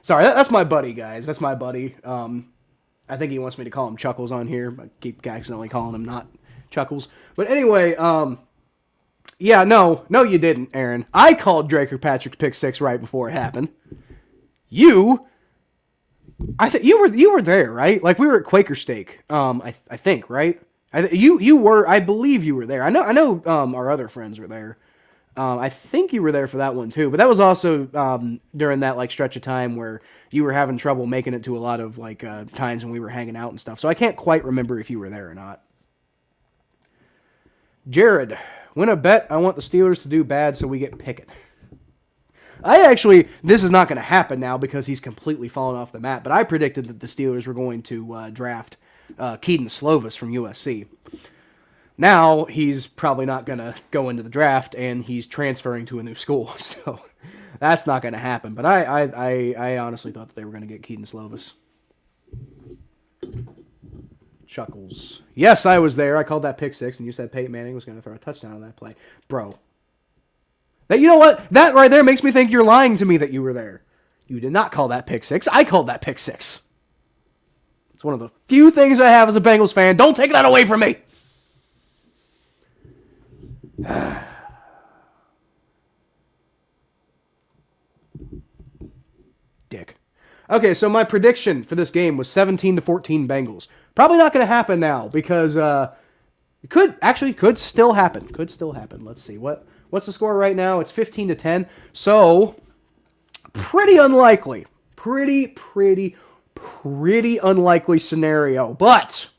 A: Sorry, that's my buddy, guys. That's my buddy. I think he wants me to call him Chuckles on here. I keep accidentally calling him not Chuckles. But anyway, yeah, no, you didn't, Aaron. I called Drake Kirkpatrick's pick 6 right before it happened. I think you were there, right? Like, we were at Quaker Steak. I think, right? You were. I believe you were there. I know. Our other friends were there. I think you were there for that one too, but that was also during that like stretch of time where you were having trouble making it to a lot of like times when we were hanging out and stuff. So I can't quite remember if you were there or not. Jared, win a bet. I want the Steelers to do bad so we get Pickett. This is not going to happen now because he's completely fallen off the map, but I predicted that the Steelers were going to draft Keaton Slovis from USC. Now, he's probably not going to go into the draft, and he's transferring to a new school, so that's not going to happen. But I honestly thought that they were going to get Keaton Slovis. Chuckles. Yes, I was there. I called that pick six, and you said Peyton Manning was going to throw a touchdown on that play. Bro. You know what? That right there makes me think you're lying to me that you were there. You did not call that pick six. I called that pick six. It's one of the few things I have as a Bengals fan. Don't take that away from me. Dick. Okay, so my prediction for this game was 17-14 Bengals. Probably not going to happen now because it could still happen. Could still happen. Let's see. What's the score right now? It's 15-10. So pretty unlikely. Pretty unlikely scenario. But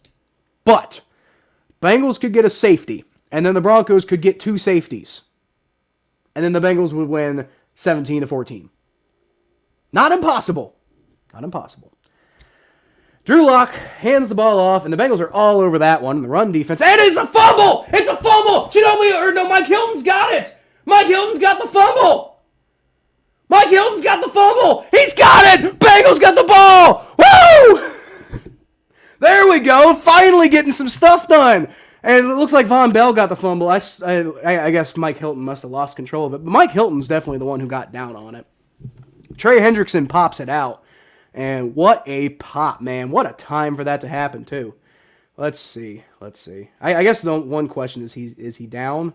A: Bengals could get a safety. And then the Broncos could get 2 safeties. And then the Bengals would win 17-14. Not impossible. Not impossible. Drew Lock hands the ball off, and the Bengals are all over that one in the run defense. And it's a fumble! It's a fumble! Mike Hilton's got it! Mike Hilton's got the fumble! Mike Hilton's got the fumble! He's got it! Bengals got the ball! Woo! There we go. Finally getting some stuff done. And it looks like Von Bell got the fumble. I guess Mike Hilton must have lost control of it. But Mike Hilton's definitely the one who got down on it. Trey Hendrickson pops it out. And what a pop, man. What a time for that to happen, too. Let's see. I guess the one question is he down?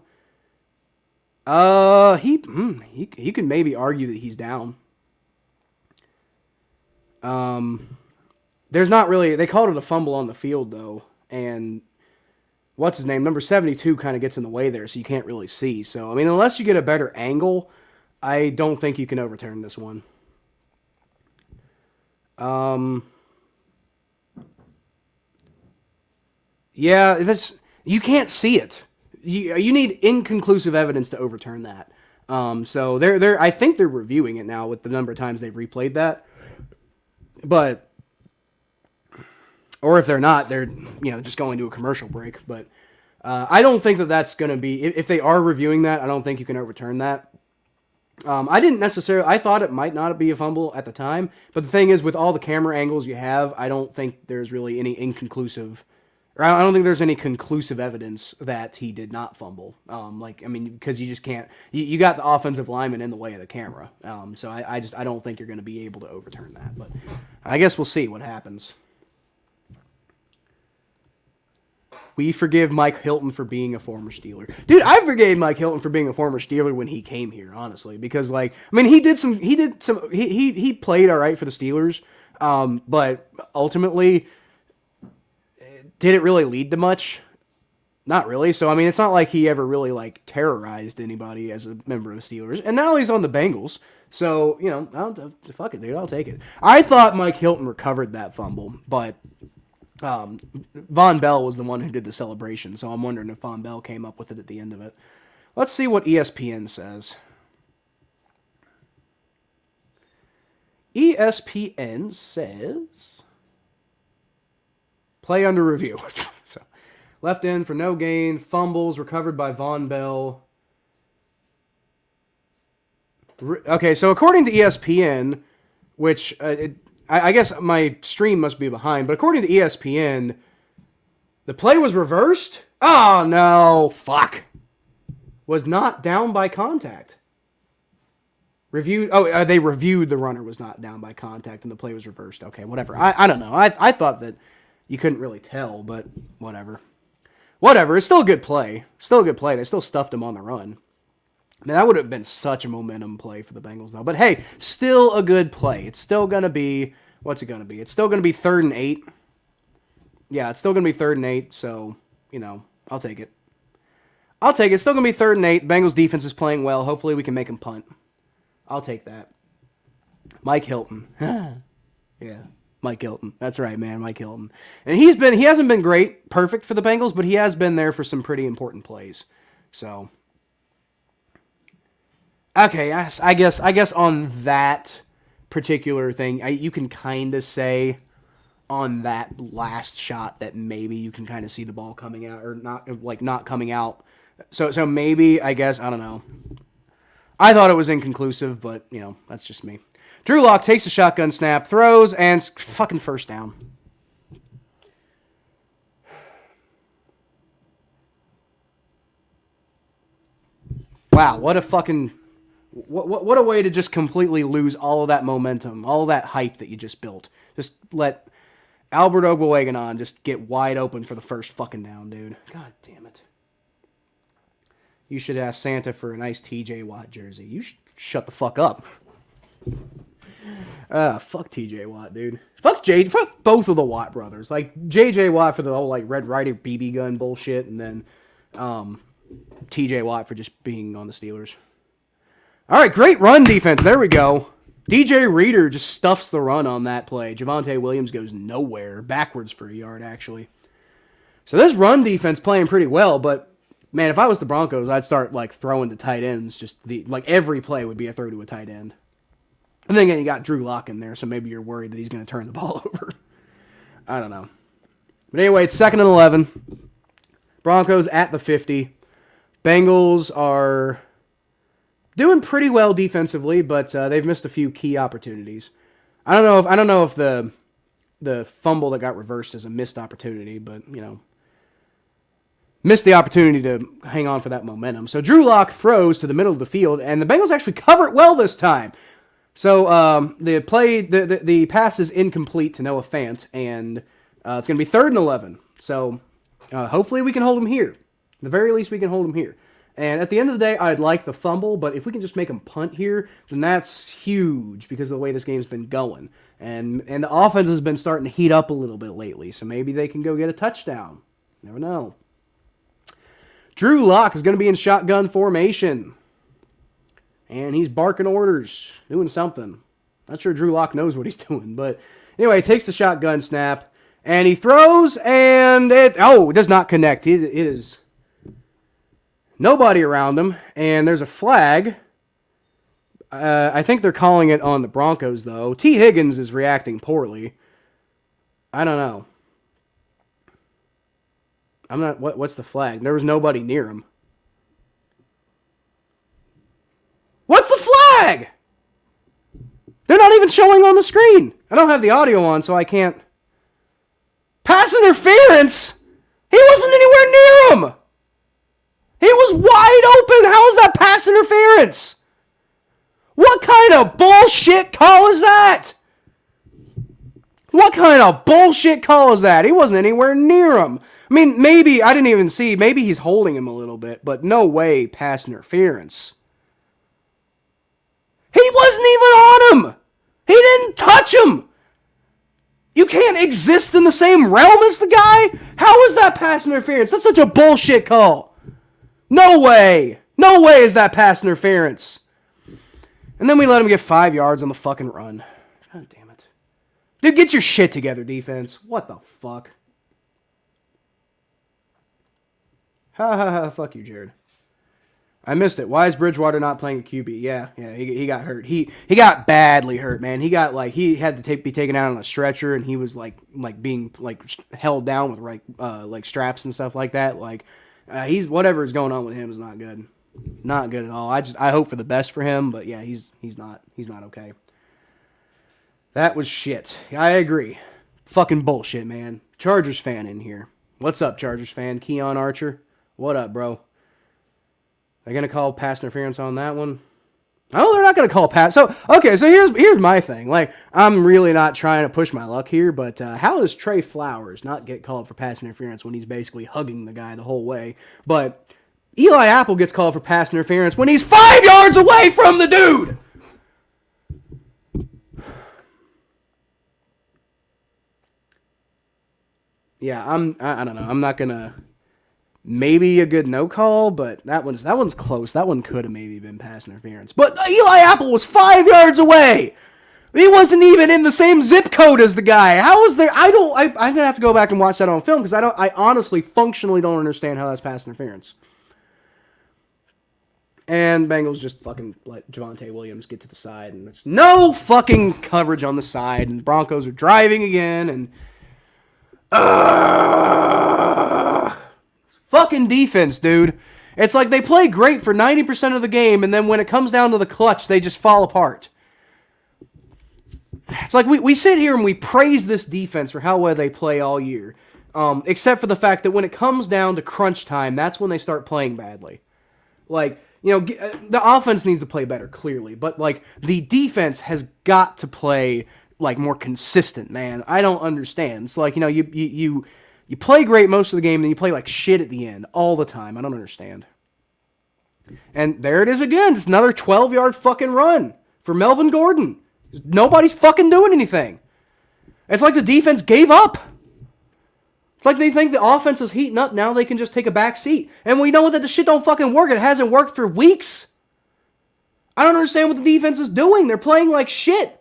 A: He can maybe argue that he's down. There's not really... They called it a fumble on the field, though. And... What's his name? Number 72 kind of gets in the way there, so you can't really see. So, I mean, unless you get a better angle, I don't think you can overturn this one. Yeah, you can't see it. You need inconclusive evidence to overturn that. So I think they're reviewing it now with the number of times they've replayed that. But... Or if they're not, they're just going to a commercial break. But I don't think that that's going to be... If they are reviewing that, I don't think you can overturn that. I thought it might not be a fumble at the time. But the thing is, with all the camera angles you have, I don't think there's really any inconclusive... Or I don't think there's any conclusive evidence that he did not fumble. Because you just can't... You got the offensive lineman in the way of the camera. So I don't think you're going to be able to overturn that. But I guess we'll see what happens. We forgive Mike Hilton for being a former Steeler. Dude, I forgave Mike Hilton for being a former Steeler when he came here, honestly. Because, he played all right for the Steelers. But ultimately, did it really lead to much? Not really. So, it's not like he ever really, terrorized anybody as a member of the Steelers. And now he's on the Bengals. So, fuck it, dude. I'll take it. I thought Mike Hilton recovered that fumble, but... Von Bell was the one who did the celebration, so I'm wondering if Von Bell came up with it at the end of it. Let's see what ESPN says. ESPN says... Play under review. So, left in for no gain, fumbles recovered by Von Bell. Okay, so according to ESPN, which... I guess my stream must be behind, but according to ESPN, the play was reversed? Oh, no. Fuck. Was not down by contact. They reviewed the runner was not down by contact and the play was reversed. Okay, whatever. I don't know. I thought that you couldn't really tell, but whatever. Whatever. It's still a good play. They still stuffed him on the run. Man, that would have been such a momentum play for the Bengals, though. But hey, still a good play. It's still going to be... What's it going to be? It's still going to be 3rd and 8. Yeah, it's still going to be 3rd and 8, so, I'll take it. It's still going to be 3rd and 8. Bengals defense is playing well. Hopefully we can make them punt. I'll take that. Mike Hilton. Yeah, Mike Hilton. That's right, man, Mike Hilton. And he hasn't been great, perfect for the Bengals, but he has been there for some pretty important plays. So... Okay, yes, I guess on that particular thing, you can kind of say on that last shot that maybe you can kind of see the ball coming out or not coming out. So maybe, I guess, I don't know. I thought it was inconclusive, but that's just me. Drew Lock takes a shotgun snap, throws, and fucking first down. Wow, what a fucking... What a way to just completely lose all of that momentum, all of that hype that you just built. Just let Albert Ogwueganon just get wide open for the first fucking down, dude. God damn it. You should ask Santa for a nice TJ Watt jersey. You should shut the fuck up. Fuck TJ Watt, dude. Fuck both of the Watt brothers. Like, JJ Watt for the whole, Red Ryder BB gun bullshit, and then TJ Watt for just being on the Steelers. All right, great run defense. There we go. DJ Reader just stuffs the run on that play. Javonte Williams goes nowhere. Backwards for a yard, actually. So this run defense playing pretty well, but, man, if I was the Broncos, I'd start, throwing to tight ends. Just every play would be a throw to a tight end. And then again, you got Drew Lock in there, so maybe you're worried that he's going to turn the ball over. I don't know. But anyway, it's 2nd and 11. Broncos at the 50. Bengals are doing pretty well defensively, but they've missed a few key opportunities. I don't know if the fumble that got reversed is a missed opportunity, but missed the opportunity to hang on for that momentum. So Drew Lock throws to the middle of the field, and the Bengals actually cover it well this time. So the pass is incomplete to Noah Fant, and it's going to be 3rd and 11. So hopefully we can hold him here. At the very least, we can hold him here. And at the end of the day, I'd like the fumble, but if we can just make him punt here, then that's huge because of the way this game's been going. And the offense has been starting to heat up a little bit lately, so maybe they can go get a touchdown. Never know. Drew Lock is going to be in shotgun formation. And he's barking orders, doing something. Not sure Drew Lock knows what he's doing, but anyway, he takes the shotgun snap, and he throws, and it does not connect. It is nobody around him, and there's a flag. I think they're calling it on the Broncos, though. T. Higgins is reacting poorly. I don't know. I'm not... What's the flag? There was nobody near him. What's the flag? They're not even showing on the screen. I don't have the audio on, so I can't... Pass interference? He wasn't anywhere near him! He was wide open! How is that pass interference? What kind of bullshit call is that? What kind of bullshit call is that? He wasn't anywhere near him. I mean, maybe, I didn't even see, maybe he's holding him a little bit, but no way pass interference. He wasn't even on him! He didn't touch him! You can't exist in the same realm as the guy? How is that pass interference? That's such a bullshit call. No way! No way is that pass interference. And then we let him get 5 yards on the fucking run. God damn it. Dude, get your shit together, defense. What the fuck? Ha ha ha, fuck you, Jared. I missed it. Why is Bridgewater not playing at QB? Yeah, he got hurt. He got badly hurt, man. He got he had to be taken out on a stretcher, and he was being held down with straps and stuff like that. He's whatever is going on with him is not good. Not good at all. I hope for the best for him, but yeah, he's not okay. That was shit. I agree. Fucking bullshit, man. Chargers fan in here. What's up, Chargers fan? Keon Archer. What up, bro? They're going to call pass interference on that one? Oh, they're not going to call pass. So, okay, so here's my thing. I'm really not trying to push my luck here, but how does Trey Flowers not get called for pass interference when he's basically hugging the guy the whole way? But Eli Apple gets called for pass interference when he's 5 yards away from the dude! Yeah, I don't know. I'm not going to... Maybe a good no call, but that one's close. That one could have maybe been pass interference. But Eli Apple was 5 yards away. He wasn't even in the same zip code as the guy. How is there? I'm gonna have to go back and watch that on film because I honestly functionally don't understand how that's pass interference. And Bengals just fucking let Javonte Williams get to the side, and there's no fucking coverage on the side, and Broncos are driving again, and fucking defense, dude. It's like they play great for 90% of the game, and then when it comes down to the clutch, they just fall apart. It's like we sit here and we praise this defense for how well they play all year, except for the fact that when it comes down to crunch time, that's when they start playing badly. Like, you know, the offense needs to play better, clearly, but like the defense has got to play like more consistent, man. I don't understand. It's like, you know, you play great most of the game, then you play like shit at the end all the time. I don't understand. And there it is again. Just another 12-yard fucking run for Melvin Gordon. Nobody's fucking doing anything. It's like the defense gave up. It's like they think the offense is heating up. Now they can just take a back seat. And we know that the shit don't fucking work. It hasn't worked for weeks. I don't understand what the defense is doing. They're playing like shit.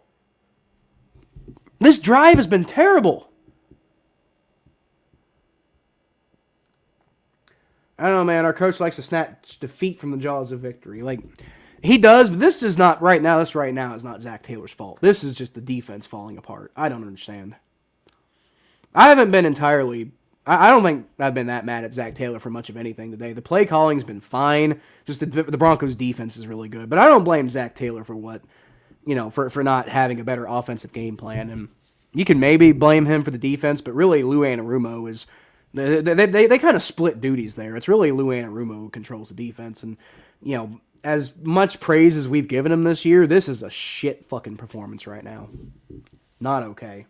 A: This drive has been terrible. I don't know, man. Our coach likes to snatch defeat from the jaws of victory. Like, he does, but this is not right now. This right now is not Zach Taylor's fault. This is just the defense falling apart. I don't understand. I haven't been entirely... I don't think I've been that mad at Zach Taylor for much of anything today. The play calling's been fine. Just the Broncos' defense is really good. But I don't blame Zach Taylor for what... You know, for not having a better offensive game plan. And you can maybe blame him for the defense, but really Lou Anarumo is... They kind of split duties there. It's really Lou Anarumo who controls the defense. And, you know, as much praise as we've given him this year, this is a shit fucking performance right now. Not okay.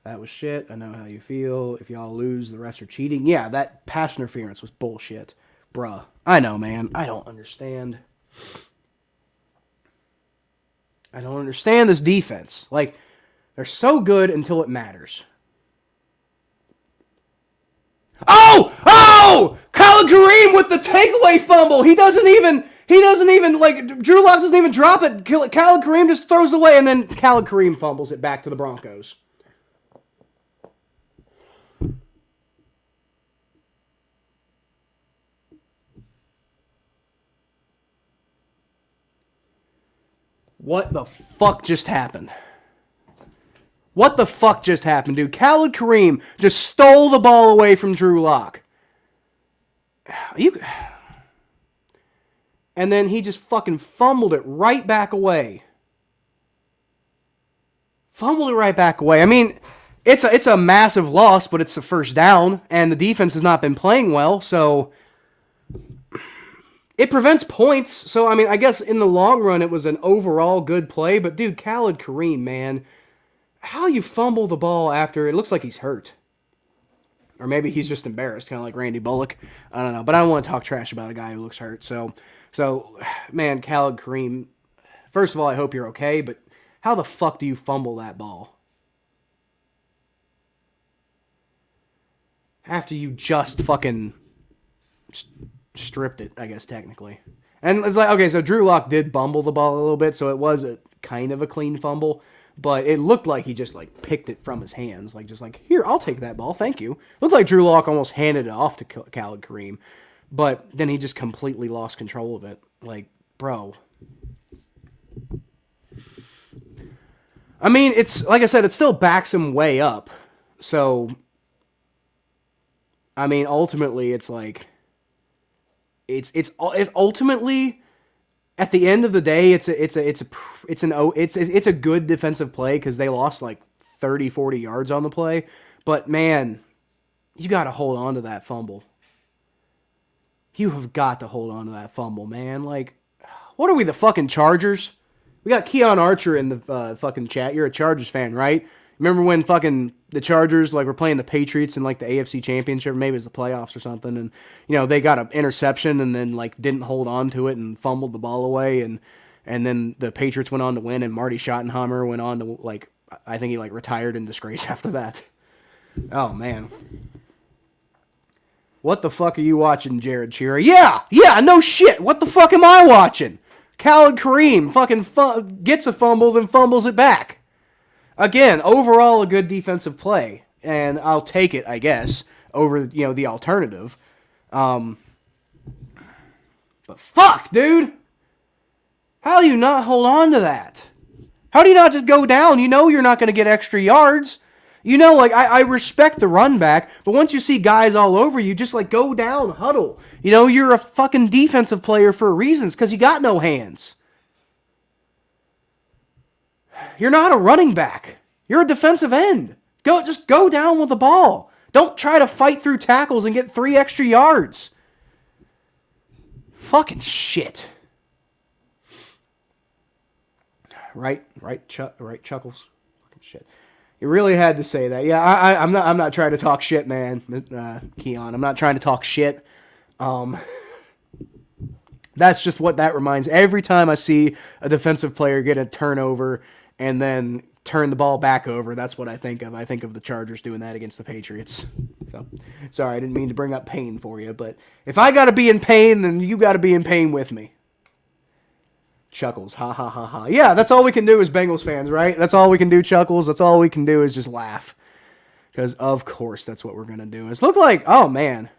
A: That was shit. I know how you feel. If y'all lose, the refs are cheating. Yeah, that pass interference was bullshit. Bruh. I know, man. I don't understand. I don't understand this defense. Like, they're so good until it matters. Oh! Khalid Kareem with the takeaway fumble. He doesn't even, like, Drew Lock doesn't even drop it. Khalid Kareem just throws it away, and then Khalid Kareem fumbles it back to the Broncos. What the fuck just happened? What the fuck just happened, dude? Khalid Kareem just stole the ball away from Drew Lock. And then he just fucking fumbled it right back away. Fumbled it right back away. I mean, it's a massive loss, but it's the first down, and the defense has not been playing well, so it prevents points. So, I mean, I guess in the long run, it was an overall good play, but dude, Khalid Kareem, man, how you fumble the ball after it looks like he's hurt. Or maybe he's just embarrassed, kind of like Randy Bullock. I don't know, but I don't want to talk trash about a guy who looks hurt. So, man, Khalid Kareem, first of all, I hope you're okay, but how the fuck do you fumble that ball? After you just fucking stripped it, I guess, technically. And it's like, okay, so Drew Lock did bumble the ball a little bit, so it was a kind of a clean fumble. But it looked like he just, like, picked it from his hands. Like, just like, here, I'll take that ball, thank you. Looked like Drew Lock almost handed it off to Khalid Kareem. But then he just completely lost control of it. Like, bro. I mean, it's, like I said, it still backs him way up. So, I mean, ultimately, it's like, it's ultimately... At the end of the day, it's a good defensive play because they lost like 30, 40 yards on the play. But man, you got to hold on to that fumble. You have got to hold on to that fumble, man. Like, what are we, the fucking Chargers? We got Keon Archer in the fucking chat. You're a Chargers fan, right? Remember when fucking the Chargers like were playing the Patriots in like the AFC Championship, maybe it was the playoffs or something, and you know they got an interception and then like didn't hold on to it and fumbled the ball away, and then the Patriots went on to win, and Marty Schottenheimer went on to like I think he like retired in disgrace after that. Oh man, what the fuck are you watching, Jared Shearer? Yeah, no shit. What the fuck am I watching? Khalid Kareem fucking gets a fumble, then fumbles it back. Again, overall a good defensive play, and I'll take it, I guess, over the alternative. But fuck, dude. How do you not hold on to that? How do you not just go down? You know you're not going to get extra yards. You know, like, I respect the run back, but once you see guys all over you, just, like, go down, huddle. You know, you're a fucking defensive player for reasons, because you got no hands. You're not a running back. You're a defensive end. Just go down with the ball. Don't try to fight through tackles and get 3 extra yards. Fucking shit. Right, Chuckles. Fucking shit. You really had to say that. Yeah, I'm not trying to talk shit, man. Keon, I'm not trying to talk shit. That's just what that reminds. Every time I see a defensive player get a turnover and then turn the ball back over, that's what I think of. I think of the Chargers doing that against the Patriots. So, sorry, I didn't mean to bring up pain for you, but if I got to be in pain, then you got to be in pain with me. Chuckles, ha ha ha ha. Yeah, that's all we can do as Bengals fans, right? That's all we can do, Chuckles. That's all we can do is just laugh. Because, of course, that's what we're going to do. It's look like, oh, man.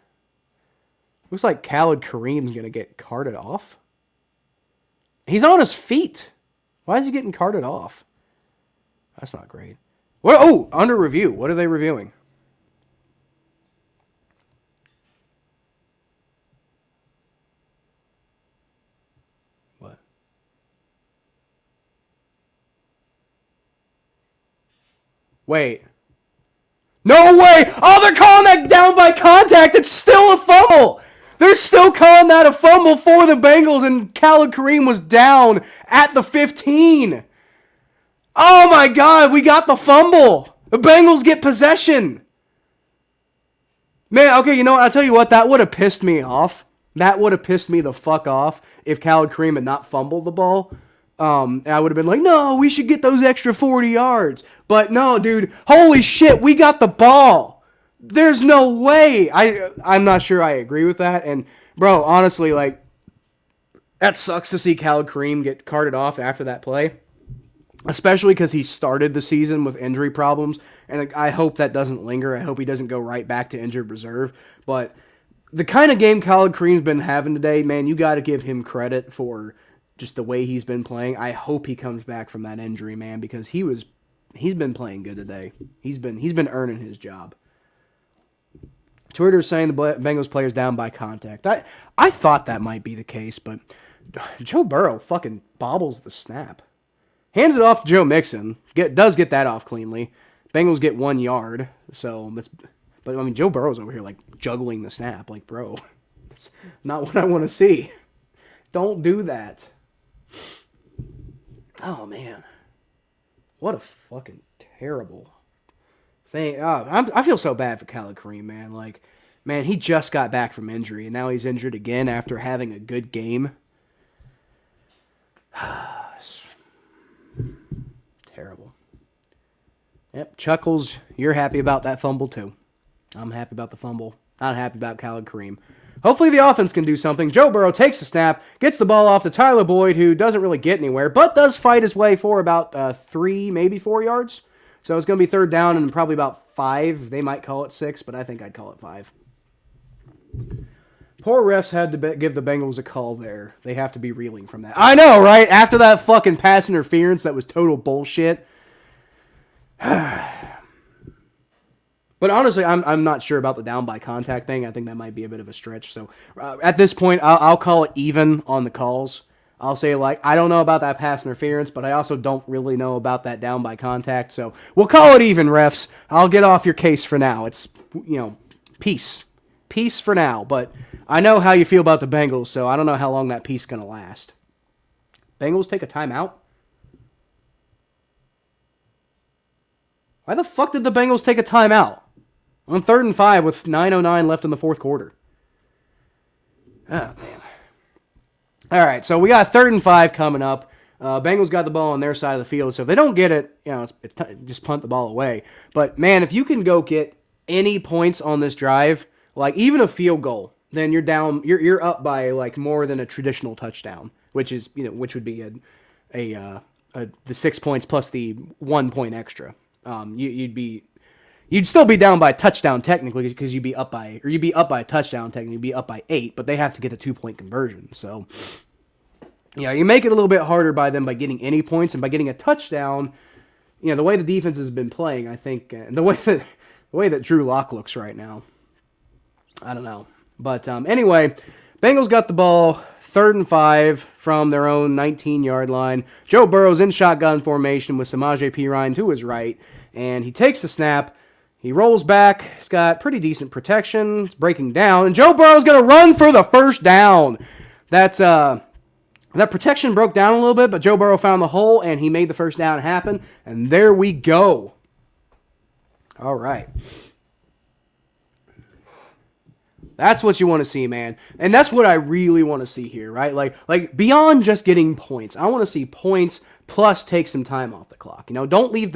A: Looks like Khalid Kareem's going to get carted off. He's on his feet. Why is he getting carted off? That's not great. What? Oh, under review. What are they reviewing? What? Wait. No way! Oh, they're calling that down by contact. It's still a fumble. They're still calling that a fumble for the Bengals, and Khalid Kareem was down at the 15. Oh my God, we got the fumble. The Bengals get possession. Man, okay, you know what? I'll tell you what, that would have pissed me off. That would have pissed me the fuck off if Khalid Kareem had not fumbled the ball. I would have been like, no, we should get those extra 40 yards. But no, dude, holy shit, we got the ball. There's no way. I'm not sure I agree with that. And, bro, honestly, like, that sucks to see Khalid Kareem get carted off after that play. Especially because he started the season with injury problems. And like, I hope that doesn't linger. I hope he doesn't go right back to injured reserve. But the kind of game Khalid Kareem's been having today, man, you got to give him credit for just the way he's been playing. I hope he comes back from that injury, man, because he's been playing good today. He's been earning his job. Twitter's saying the Bengals players down by contact. I thought that might be the case, but Joe Burrow fucking bobbles the snap. Hands it off to Joe Mixon. Does get that off cleanly. Bengals get 1 yard. So but I mean, Joe Burrow's over here like juggling the snap. Like, bro, that's not what I want to see. Don't do that. Oh man, what a fucking terrible thing. I feel so bad for Khalid Kareem, man. Like, man, he just got back from injury, and now he's injured again after having a good game. Terrible. Yep, Chuckles, you're happy about that fumble too. I'm happy about the fumble. Not happy about Khalid Kareem. Hopefully the offense can do something. Joe Burrow takes the snap, gets the ball off to Tyler Boyd, who doesn't really get anywhere, but does fight his way for about 3, maybe 4 yards. So it's going to be 3rd down and probably about 5. They might call it 6, but I think I'd call it 5. Poor refs had to give the Bengals a call there. They have to be reeling from that. I know, right? After that fucking pass interference that was total bullshit. But honestly, I'm not sure about the down by contact thing. I think that might be a bit of a stretch. So at this point, I'll call it even on the calls. I'll say, like, I don't know about that pass interference, but I also don't really know about that down by contact. So we'll call it even, refs. I'll get off your case for now. It's, peace. Peace for now. But I know how you feel about the Bengals, so I don't know how long that peace is going to last. Bengals take a timeout? Why the fuck did the Bengals take a timeout? On 3rd and 5 with 9:09 left in the 4th quarter. Oh, man. All right, so we got 3rd and 5 coming up. Bengals got the ball on their side of the field, so if they don't get it, just punt the ball away. But, man, if you can go get any points on this drive, like even a field goal, then you're down. You're up by like more than a traditional touchdown, which is which would be the 6 points plus the 1 point extra. You'd be You'd still be down by a touchdown technically because you'd be up by a touchdown technically, you'd be up by 8, but they have to get a 2-point conversion. So, you make it a little bit harder by them by getting any points and by getting a touchdown. The way the defense has been playing, I think, and the way that Drew Lock looks right now, I don't know. But anyway, Bengals got the ball 3rd and 5 from their own 19-yard line. Joe Burrow's in shotgun formation with Samaje Perine to his right, and he takes the snap. He rolls back. He's got pretty decent protection. It's breaking down, and Joe Burrow's going to run for the first down. That protection broke down a little bit, but Joe Burrow found the hole, and he made the first down happen. And there we go. All right. That's what you want to see, man. And that's what I really want to see here, right? Like beyond just getting points. I want to see points plus take some time off the clock. Don't leave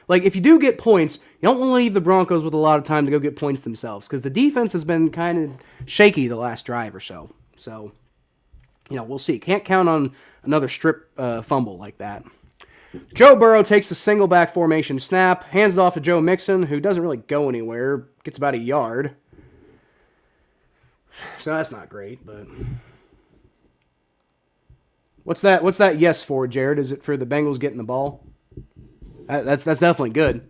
A: if you do get points, you don't want to leave the Broncos with a lot of time to go get points themselves because the defense has been kind of shaky the last drive or so. So, we'll see. Can't count on another strip fumble like that. Joe Burrow takes the single back formation snap, hands it off to Joe Mixon, who doesn't really go anywhere, gets about a yard. So that's not great, but what's that yes for, Jared? Is it for the Bengals getting the ball? That's definitely good.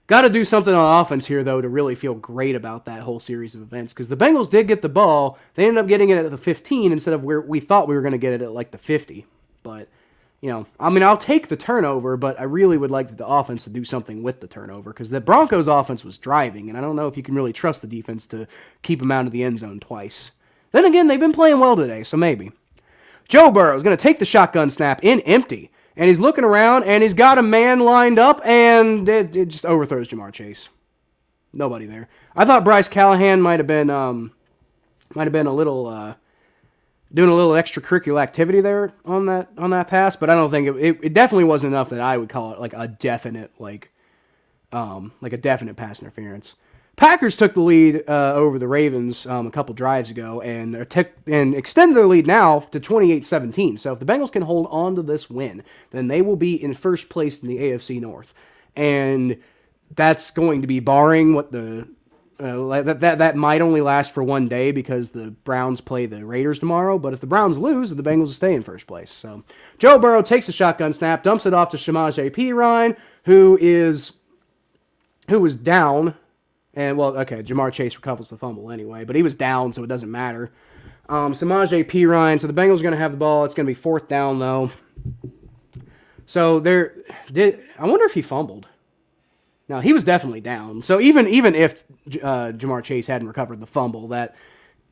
A: Got to do something on offense here, though, to really feel great about that whole series of events. Because the Bengals did get the ball. They ended up getting it at the 15 instead of where we thought we were going to get it at like the 50. But, I'll take the turnover, but I really would like the offense to do something with the turnover. Because the Broncos offense was driving, and I don't know if you can really trust the defense to keep them out of the end zone twice. Then again, they've been playing well today, so maybe. Joe Burrow is going to take the shotgun snap in empty. And he's looking around, and he's got a man lined up, and it just overthrows Jamar Chase. Nobody there. I thought Bryce Callahan might have been a little doing a little extracurricular activity there on that pass, but I don't think it definitely wasn't enough that I would call it like a definite pass interference. Packers took the lead over the Ravens a couple drives ago and extend their lead now to 28-17. So if the Bengals can hold on to this win, then they will be in first place in the AFC North. And that's going to be barring what that might only last for one day because the Browns play the Raiders tomorrow. But if the Browns lose, the Bengals will stay in first place. So Joe Burrow takes a shotgun snap, dumps it off to Samaje Perine, who was down. And, Jamar Chase recovers the fumble anyway, but he was down, so it doesn't matter. Samaje Perine, so the Bengals are going to have the ball. It's going to be 4th down, though. So I wonder if he fumbled. No, he was definitely down. So even if Jamar Chase hadn't recovered the fumble, that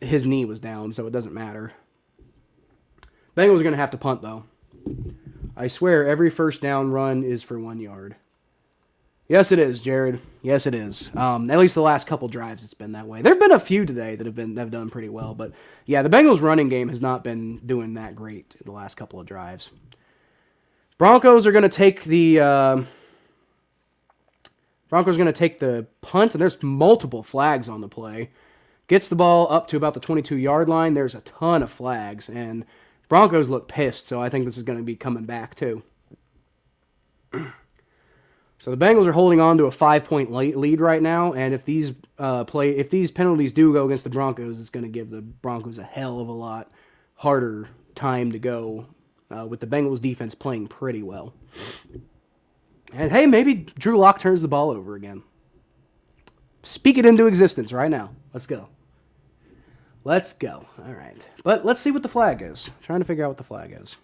A: his knee was down, so it doesn't matter. Bengals are going to have to punt, though. I swear every first down run is for 1 yard. Yes, it is, Jared. Yes, it is. At least the last couple drives, it's been that way. There have been a few today that have done pretty well, but yeah, the Bengals' running game has not been doing that great in the last couple of drives. Broncos are going to take the punt, and there's multiple flags on the play. Gets the ball up to about the 22-yard line. There's a ton of flags, and Broncos look pissed, so I think this is going to be coming back too. So the Bengals are holding on to a 5-point lead right now, and if these penalties do go against the Broncos, it's going to give the Broncos a hell of a lot harder time to go with the Bengals defense playing pretty well. And hey, maybe Drew Lock turns the ball over again. Speak it into existence right now. Let's go. All right. But let's see what the flag is. I'm trying to figure out what the flag is.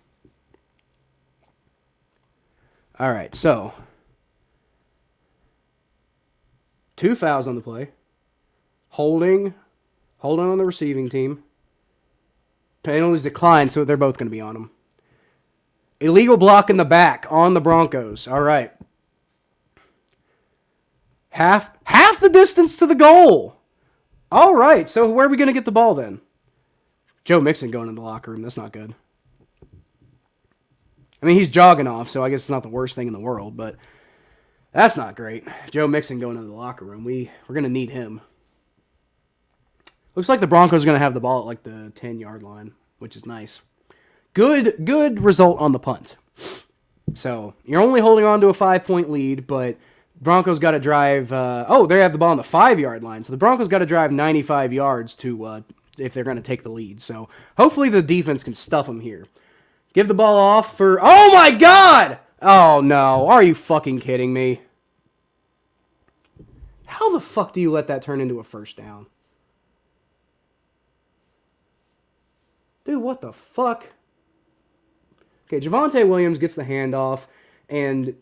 A: All right, so 2 fouls on the play. Holding on the receiving team. Penalties declined, so they're both going to be on them. Illegal block in the back on the Broncos. All right. Half the distance to the goal. All right, so where are we going to get the ball then? Joe Mixon going in the locker room. That's not good. I mean, he's jogging off, so I guess it's not the worst thing in the world, but that's not great. Joe Mixon going into the locker room. We're going to need him. Looks like the Broncos are going to have the ball at like the 10-yard line, which is nice. Good result on the punt. So you're only holding on to a 5-point lead, but Broncos got to drive. They have the ball on the 5-yard line, so the Broncos got to drive 95 yards to if they're going to take the lead. So hopefully the defense can stuff them here. Give the ball off for. Oh my God! Oh no! Are you fucking kidding me? How the fuck do you let that turn into a first down? Dude, what the fuck? Okay, Javonte Williams gets the handoff, and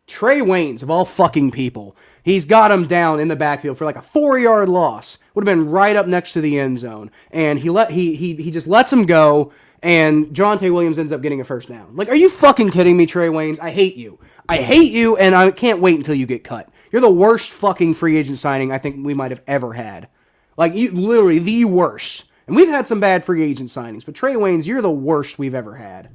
A: Trey Waynes, of all fucking people, he's got him down in the backfield for like a 4-yard loss. Would have been right up next to the end zone. And he just lets him go, and Javonte Williams ends up getting a first down. Like, are you fucking kidding me, Trey Waynes? I hate you. I hate you, and I can't wait until you get cut. You're the worst fucking free agent signing I think we might have ever had. Like, you literally the worst. And we've had some bad free agent signings, but Trey Waynes, you're the worst we've ever had.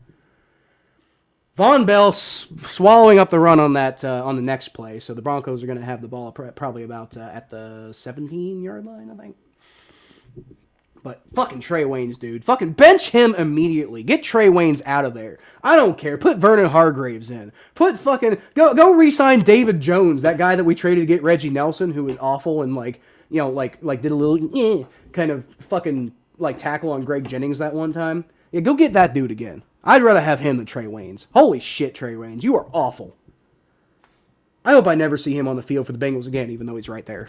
A: Von Bell swallowing up the run on that on the next play, so the Broncos are going to have the ball probably about at the 17-yard line, I think. But fucking Trey Waynes, dude. Fucking bench him immediately. Get Trey Waynes out of there. I don't care. Put Vernon Hargraves in. Put fucking... Go re-sign David Jones, that guy that we traded to get Reggie Nelson, who was awful and like did a little kind of fucking like tackle on Greg Jennings that one time. Yeah, go get that dude again. I'd rather have him than Trey Waynes. Holy shit, Trey Waynes. You are awful. I hope I never see him on the field for the Bengals again, even though he's right there.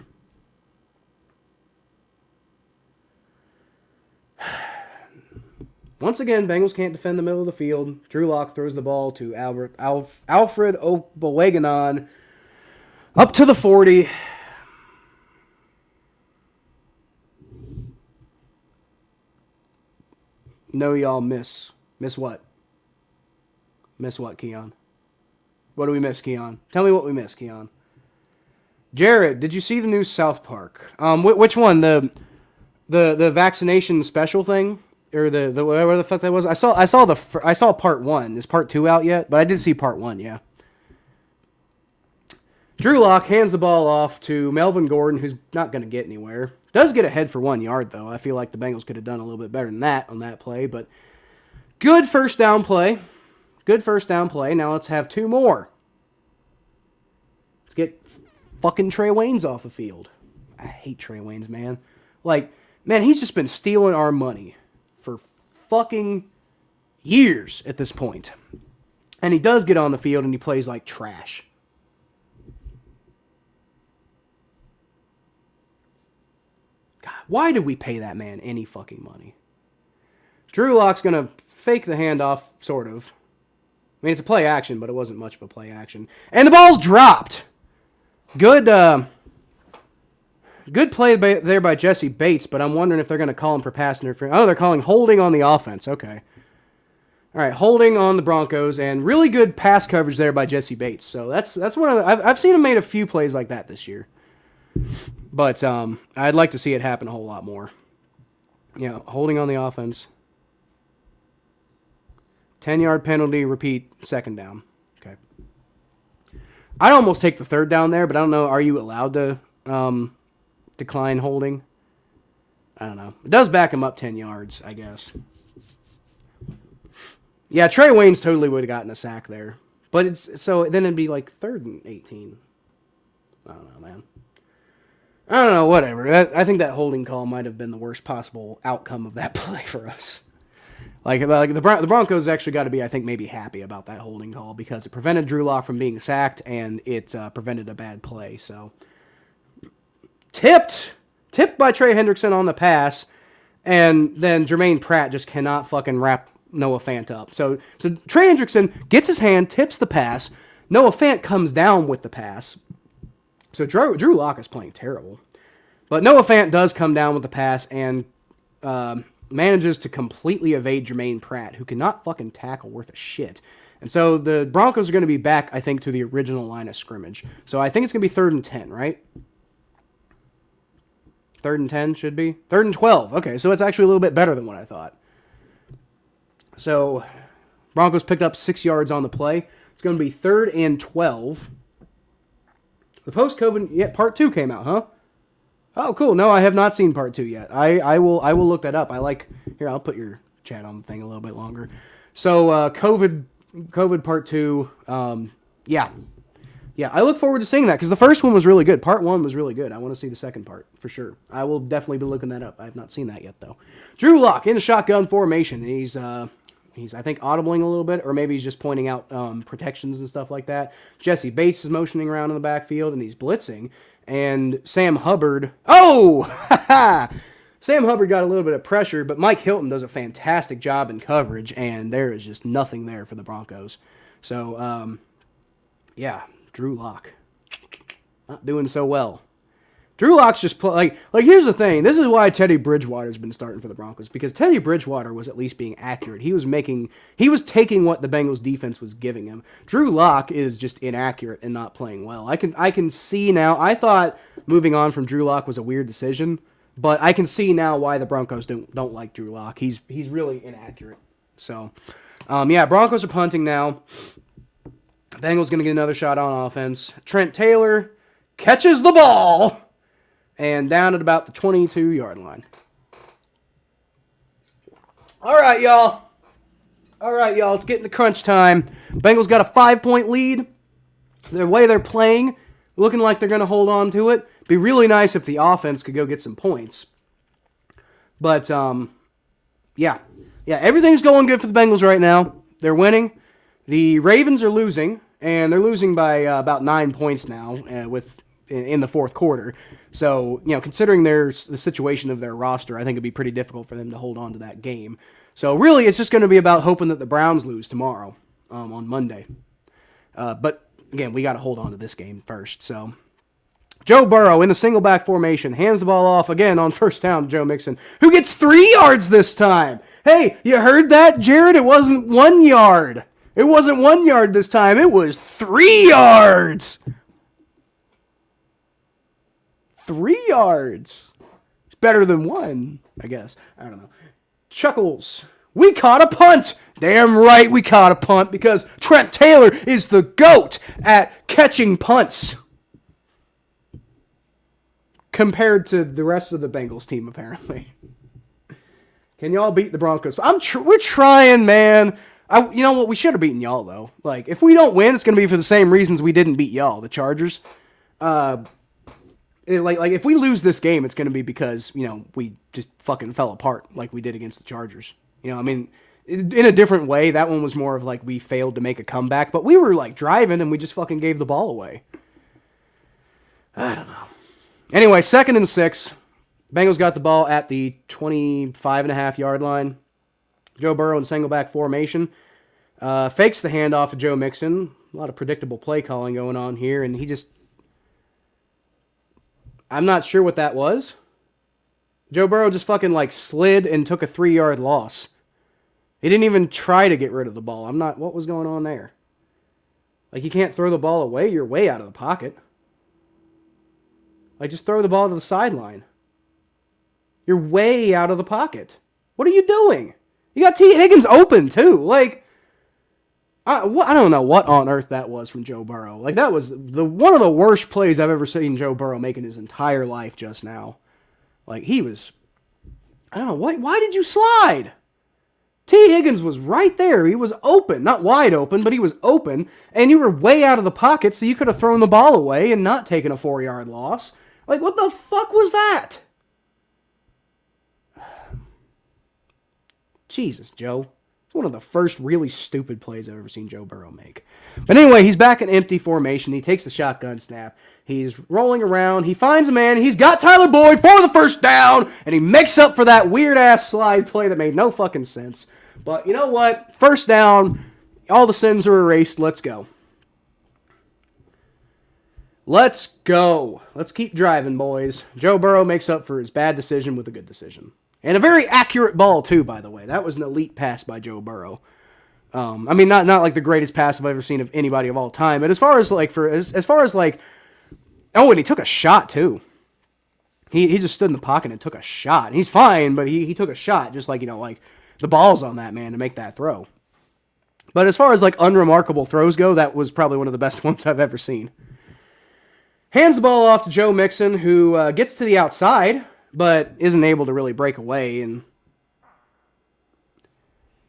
A: Once again, Bengals can't defend the middle of the field. Drew Lock throws the ball to Alfred Oboleganon up to the 40. No, y'all miss. Miss what? Miss what, Keon? What do we miss, Keon? Tell me what we miss, Keon. Jared, did you see the new South Park? Which one? The vaccination special thing, or the whatever the fuck that was? I saw part 1. Is part 2 out yet? But I did see part 1. Yeah. Drew Lock hands the ball off to Melvin Gordon, who's not going to get anywhere. Does get ahead for 1 yard though. I feel like the Bengals could have done a little bit better than that on that play, but good first down play. Good first down play. Now let's have 2 more. Let's get fucking Trey Waynes off the field. I hate Trey Waynes, man. Like, man, he's just been stealing our money for fucking years at this point. And he does get on the field and he plays like trash. God, why did we pay that man any fucking money? Drew Lock's going to fake the handoff, sort of. I mean, it's a play action, but it wasn't much of a play action. And the ball's dropped. Good play there by Jesse Bates, but I'm wondering if they're going to call him for pass interference. Oh, they're calling holding on the offense. Okay. All right, holding on the Broncos, and really good pass coverage there by Jesse Bates. So that's one of the, I've seen him made a few plays like that this year. But I'd like to see it happen a whole lot more. Yeah, holding on the offense. 10-yard penalty, repeat, second down. Okay. I'd almost take the third down there, but I don't know. Are you allowed to decline holding? I don't know. It does back him up 10 yards, I guess. Yeah, Trey Waynes totally would have gotten a sack there. But it's so then it'd be like 3rd and 18. I don't know, man. I don't know, whatever. I think that holding call might have been the worst possible outcome of that play for us. Like the Broncos actually got to be, I think, maybe happy about that holding call because it prevented Drew Lock from being sacked and it prevented a bad play. So tipped by Trey Hendrickson on the pass, and then Jermaine Pratt just cannot fucking wrap Noah Fant up. So Trey Hendrickson gets his hand, tips the pass. Noah Fant comes down with the pass. So Drew Lock is playing terrible. But Noah Fant does come down with the pass and manages to completely evade Jermaine Pratt, who cannot fucking tackle worth a shit. And so the Broncos are going to be back, I think, to the original line of scrimmage. So I think it's going to be 3rd and 10, right? 3rd and 10 should be? 3rd and 12. Okay, so it's actually a little bit better than what I thought. So Broncos picked up 6 yards on the play. It's going to be 3rd and 12. The post-COVID, part 2 came out, huh? Oh, cool. No, I have not seen part 2 yet. I will look that up. Here, I'll put your chat on the thing a little bit longer. So, COVID part 2, yeah. Yeah, I look forward to seeing that because the first one was really good. Part 1 was really good. I want to see the second part for sure. I will definitely be looking that up. I have not seen that yet though. Drew Lock in shotgun formation. He's I think audibling a little bit, or maybe he's just pointing out protections and stuff like that. Jesse Bates is motioning around in the backfield and he's blitzing. And Sam Hubbard. Oh, Sam Hubbard got a little bit of pressure, but Mike Hilton does a fantastic job in coverage, and there is just nothing there for the Broncos. So, yeah. Drew Lock. Not doing so well. Drew Lock's just like here's the thing. This is why Teddy Bridgewater's been starting for the Broncos, because Teddy Bridgewater was at least being accurate. He was taking what the Bengals defense was giving him. Drew Lock is just inaccurate and not playing well. I can see now. I thought moving on from Drew Lock was a weird decision, but I can see now why the Broncos don't like Drew Lock. He's really inaccurate. So, yeah, Broncos are punting now. Bengals going to get another shot on offense. Trent Taylor catches the ball and down at about the 22-yard line. All right, y'all. It's getting to crunch time. Bengals got a 5-point lead. The way they're playing, looking like they're going to hold on to it. Be really nice if the offense could go get some points. But, yeah, everything's going good for the Bengals right now. They're winning. The Ravens are losing, and they're losing by about 9 points now in the fourth quarter. So, considering the situation of their roster, I think it'd be pretty difficult for them to hold on to that game. So, really, it's just going to be about hoping that the Browns lose tomorrow on Monday. But, again, we got to hold on to this game first. So, Joe Burrow in the single back formation hands the ball off again on first down to Joe Mixon, who gets 3 yards this time. Hey, you heard that, Jared? It wasn't 1 yard. It wasn't 1 yard this time. It was 3 yards. 3 yards. It's better than 1, I guess. I don't know. Chuckles. We caught a punt. Damn right we caught a punt because Trent Taylor is the GOAT at catching punts. Compared to the rest of the Bengals team, apparently. Can y'all beat the Broncos? We're trying, man. You know what? We should have beaten y'all, though. Like, if we don't win, it's going to be for the same reasons we didn't beat y'all, the Chargers. If we lose this game, it's going to be because, we just fucking fell apart like we did against the Chargers. I mean, in a different way, that one was more of like we failed to make a comeback, but we were like driving and we just fucking gave the ball away. I don't know. Anyway, 2nd and 6. Bengals got the ball at the 25.5-yard line. Joe Burrow in single back formation. Fakes the handoff to Joe Mixon. A lot of predictable play calling going on here, and he just... I'm not sure what that was. Joe Burrow just fucking slid and took a 3-yard loss. He didn't even try to get rid of the ball. What was going on there? You can't throw the ball away. You're way out of the pocket. Just throw the ball to the sideline. You're way out of the pocket. What are you doing? You got T. Higgins open, too. I don't know what on earth that was from Joe Burrow. That was one of the worst plays I've ever seen Joe Burrow make in his entire life just now. He was... I don't know. Why did you slide? T. Higgins was right there. He was open. Not wide open, but he was open. And you were way out of the pocket, so you could have thrown the ball away and not taken a 4-yard loss. What the fuck was that? Jesus, Joe. It's one of the first really stupid plays I've ever seen Joe Burrow make. But anyway, he's back in empty formation. He takes the shotgun snap. He's rolling around. He finds a man. He's got Tyler Boyd for the first down. And he makes up for that weird-ass slide play that made no fucking sense. But you know what? First down. All the sins are erased. Let's go. Let's go. Let's keep driving, boys. Joe Burrow makes up for his bad decision with a good decision. And a very accurate ball, too, by the way. That was an elite pass by Joe Burrow. Not the greatest pass I've ever seen of anybody of all time, but as far as oh, and he took a shot too. He just stood in the pocket and took a shot. He's fine, but he took a shot, just the ball's on that man to make that throw. But as far as unremarkable throws go, that was probably one of the best ones I've ever seen. Hands the ball off to Joe Mixon, who gets to the outside, but isn't able to really break away, and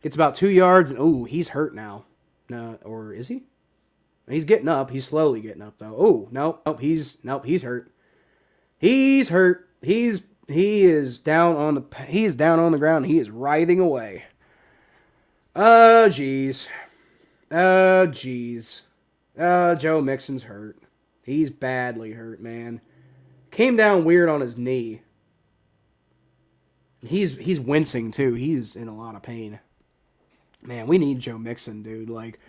A: gets about 2 yards, and ooh, he's hurt now. Or is he? He's getting up. He's slowly getting up, though. Oh, nope, he's hurt. He's hurt. He is down on the ground. He is writhing away. Oh, jeez. Oh, jeez. Joe Mixon's hurt. He's badly hurt, man. Came down weird on his knee. He's wincing, too. He's in a lot of pain. Man, we need Joe Mixon, dude. I like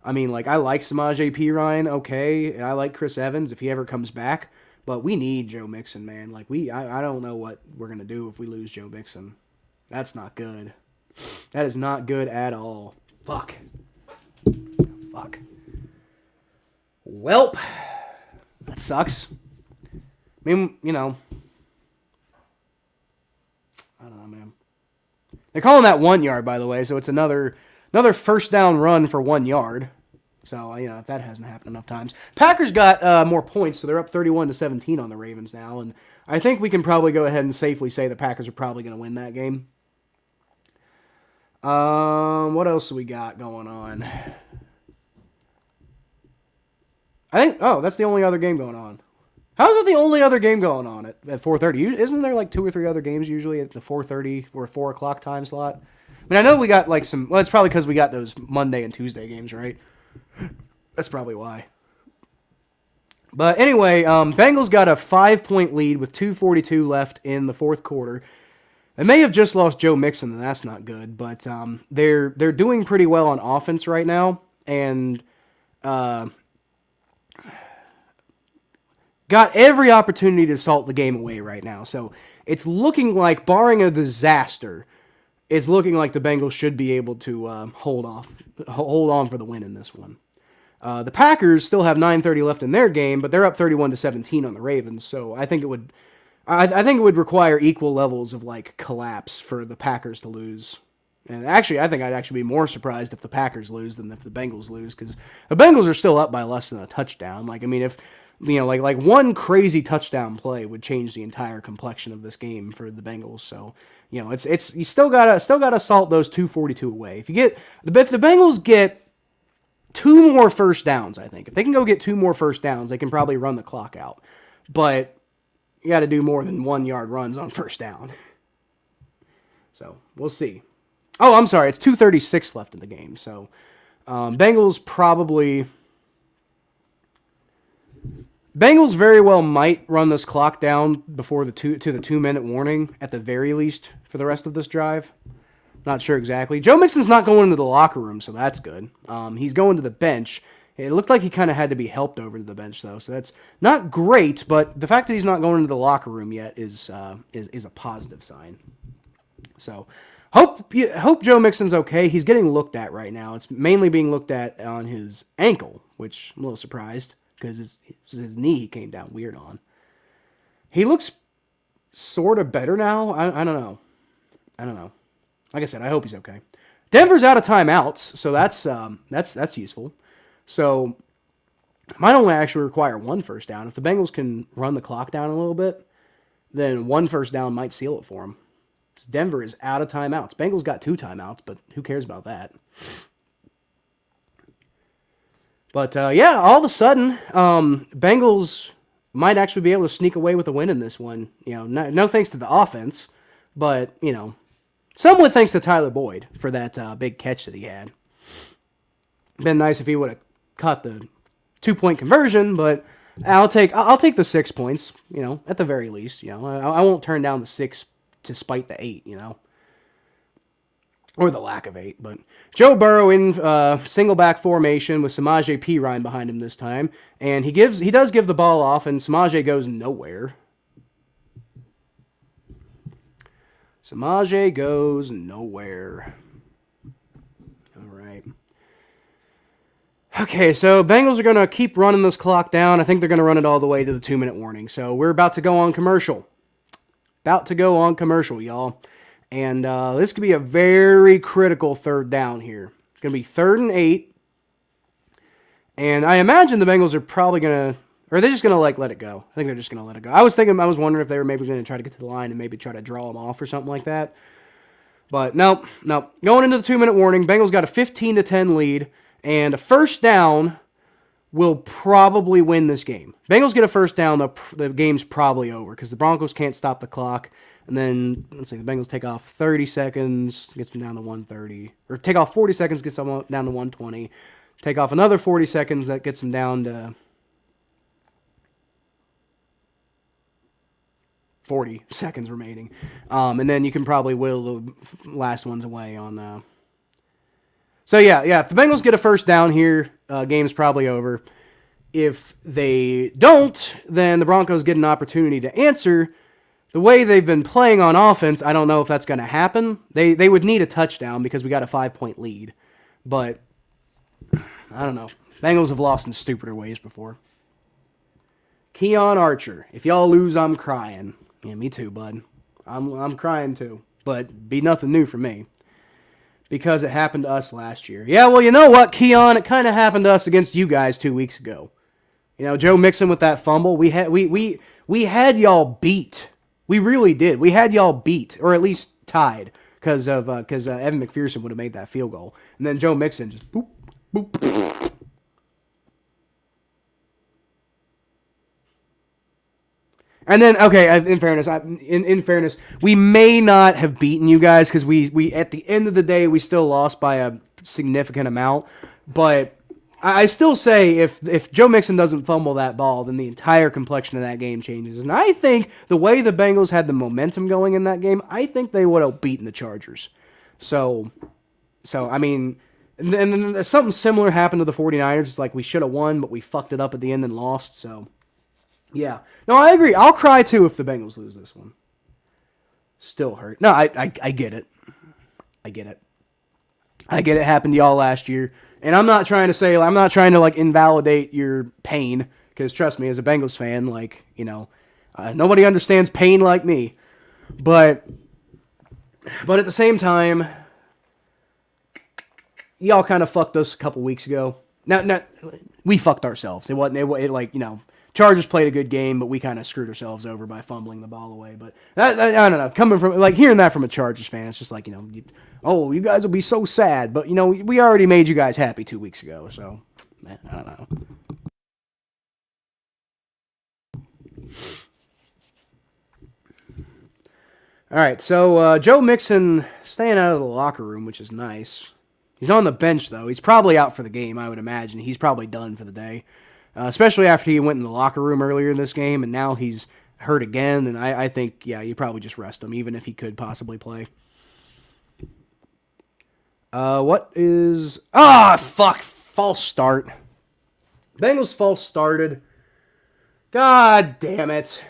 A: Samaje Perine, okay. I like Chris Evans if he ever comes back. But we need Joe Mixon, man. I don't know what we're going to do if we lose Joe Mixon. That's not good. That is not good at all. Fuck. Welp. That sucks. I mean, I don't know, man. They're calling that 1 yard, by the way, so it's another first down run for 1 yard. So, if that hasn't happened enough times. Packers got more points, so they're up 31-17 on the Ravens now, and I think we can probably go ahead and safely say the Packers are probably going to win that game. What else do we got going on? That's the only other game going on. How is it the only other game going on at 4:30? Isn't there like 2 or 3 other games usually at the 4:30 or 4 o'clock time slot? I mean, I know we got it's probably because we got those Monday and Tuesday games, right? That's probably why. But anyway, Bengals got a 5-point lead with 2:42 left in the fourth quarter. They may have just lost Joe Mixon, and that's not good. But they're doing pretty well on offense right now, and got every opportunity to salt the game away right now. So it's looking like, barring a disaster, it's looking like the Bengals should be able to hold on for the win in this one. The Packers still have 9:30 left in their game, but they're up 31-17 on the Ravens. So I think it would require equal levels of collapse for the Packers to lose. And actually, I think I'd actually be more surprised if the Packers lose than if the Bengals lose, because the Bengals are still up by less than a touchdown. If one crazy touchdown play would change the entire complexion of this game for the Bengals. So, it's you still gotta salt those 242 away. If the Bengals get 2 more first downs, I think if they can go get 2 more first downs, they can probably run the clock out. But you got to do more than 1 yard runs on first down. So we'll see. Oh, I'm sorry, it's 2:36 left in the game. So Bengals very well might run this clock down before the 2-minute warning at the very least for the rest of this drive. Not sure exactly. Joe Mixon's not going into the locker room, so that's good. He's going to the bench. It looked like he kind of had to be helped over to the bench, though, so that's not great. But the fact that he's not going into the locker room yet is a positive sign. So hope Joe Mixon's okay. He's getting looked at right now. It's mainly being looked at on his ankle, which I'm a little surprised, because his knee he came down weird on. He looks sort of better now. I don't know. Like I said, I hope he's okay. Denver's out of timeouts, so that's useful. So might only actually require 1 first down. If the Bengals can run the clock down a little bit, then 1 first down might seal it for them. Denver is out of timeouts. Bengals got 2 timeouts, but who cares about that? But, all of a sudden, Bengals might actually be able to sneak away with a win in this one. No thanks to the offense, but, somewhat thanks to Tyler Boyd for that big catch that he had. Been nice if he would have caught the 2-point conversion, but I'll take the 6 points, at the very least. I won't turn down the 6 to spite the 8, or the lack of 8. But Joe Burrow in single back formation with Samaje Perine behind him this time, and he does give the ball off, and Samaje goes nowhere. Samaje goes nowhere. All right. Okay, so Bengals are going to keep running this clock down. I think they're going to run it all the way to the 2-minute warning. So we're about to go on commercial. Y'all. And this could be a very critical third down here. It's going to be 3rd and 8. And I imagine the Bengals are probably going to, or they're just going to let it go. I think they're just going to let it go. I was wondering if they were maybe going to try to get to the line and maybe try to draw them off or something like that. But no. Going into the 2-minute warning, Bengals got a 15-10 lead and a first down will probably win this game. Bengals get a first down, the game's probably over because the Broncos can't stop the clock. And then, let's see, the Bengals take off 30 seconds, gets them down to 130. Or take off 40 seconds, gets them down to 120. Take off another 40 seconds, that gets them down to 40 seconds remaining. And then you can probably whittle the last ones away on... So, yeah, if the Bengals get a first down here, game's probably over. If they don't, then the Broncos get an opportunity to answer. The way they've been playing on offense, I don't know if that's going to happen. They would need a touchdown because we got a 5-point lead. But, I don't know. Bengals have lost in stupider ways before. Keon Archer. If y'all lose, I'm crying. Yeah, me too, bud. I'm crying too. But be nothing new for me. Because it happened to us last year. Yeah, well, you know what, Keon? It kind of happened to us against you guys 2 weeks ago. You know, Joe Mixon with that fumble. We had y'all beat. We really did. We had y'all beat, or at least tied, because Evan McPherson would have made that field goal, and then Joe Mixon just boop, boop. And then, okay, in fairness, we may not have beaten you guys because we at the end of the day we still lost by a significant amount, but I still say if Joe Mixon doesn't fumble that ball, then the entire complexion of that game changes. And I think the way the Bengals had the momentum going in that game, I think they would have beaten the Chargers. So I mean, and then something similar happened to the 49ers. It's like we should have won, but we fucked it up at the end and lost. So, yeah. No, I agree. I'll cry too if the Bengals lose this one. Still hurt. No, I get it. I get it. I get it happened to y'all last year. And I'm not trying to like invalidate your pain, because trust me, as a Bengals fan, like, you know, nobody understands pain like me. But at the same time, y'all kind of fucked us a couple weeks ago. Now we fucked ourselves. It wasn't like, you know, Chargers played a good game, but we kind of screwed ourselves over by fumbling the ball away. But I don't know, coming from like hearing that from a Chargers fan, it's just like, you know, you guys will be so sad, but you know, we already made you guys happy 2 weeks ago, so I don't know. All right, so Joe Mixon staying out of the locker room, which is nice. He's on the bench though. He's probably out for the game, I would imagine. He's probably done for the day. Especially after he went in the locker room earlier in this game, and now he's hurt again, and I think, yeah, you probably just rest him, even if he could possibly play. What is... fuck! False start. Bengals false started. God damn it.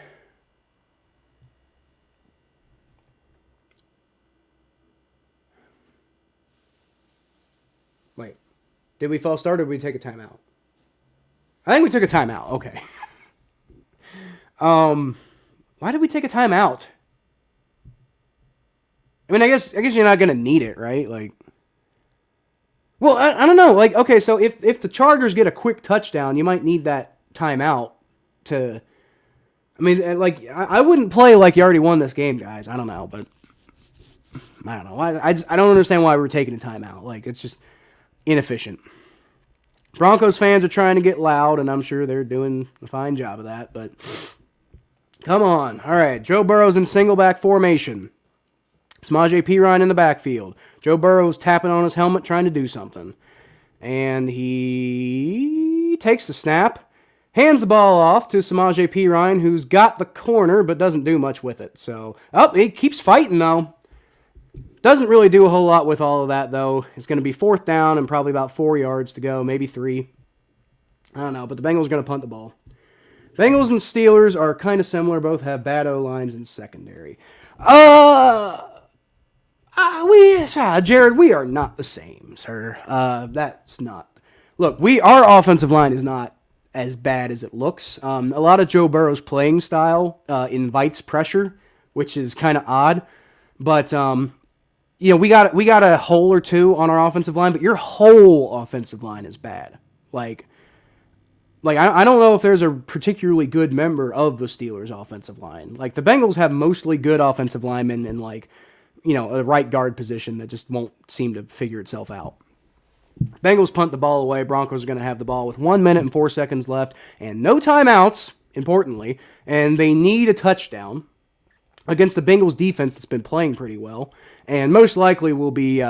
A: Wait. Did we false start or did we take a timeout? I think we took a timeout. Okay. Why did we take a timeout? I mean, I guess you're not gonna need it, right? Like, well, I don't know. Like, okay, so if the Chargers get a quick touchdown, you might need that timeout to. I mean, like, I wouldn't play like you already won this game, guys. I don't know, but I don't know. I don't understand why we're taking a timeout. Like, it's just inefficient. Broncos fans are trying to get loud, and I'm sure they're doing a fine job of that, but come on. All right, Joe Burrow's in single back formation. Samaje Perine in the backfield. Joe Burrow's tapping on his helmet trying to do something. And he takes the snap, hands the ball off to Samaje Perine, who's got the corner but doesn't do much with it. So, he keeps fighting, though. Doesn't really do a whole lot with all of that, though. It's going to be 4th down and probably about 4 yards to go, maybe 3. I don't know, but the Bengals are going to punt the ball. Bengals and Steelers are kind of similar. Both have bad O-lines in secondary. Jared, we are not the same, sir. That's not... Look, our offensive line is not as bad as it looks. A lot of Joe Burrow's playing style invites pressure, which is kind of odd. But... you know, we got a hole or two on our offensive line, but your whole offensive line is bad. Like I don't know if there's a particularly good member of the Steelers' offensive line. Like, the Bengals have mostly good offensive linemen in, like, you know, a right guard position that just won't seem to figure itself out. Bengals punt the ball away. Broncos are going to have the ball with 1 minute and 4 seconds left and no timeouts, importantly, and they need a touchdown against the Bengals defense that's been playing pretty well, and most likely will be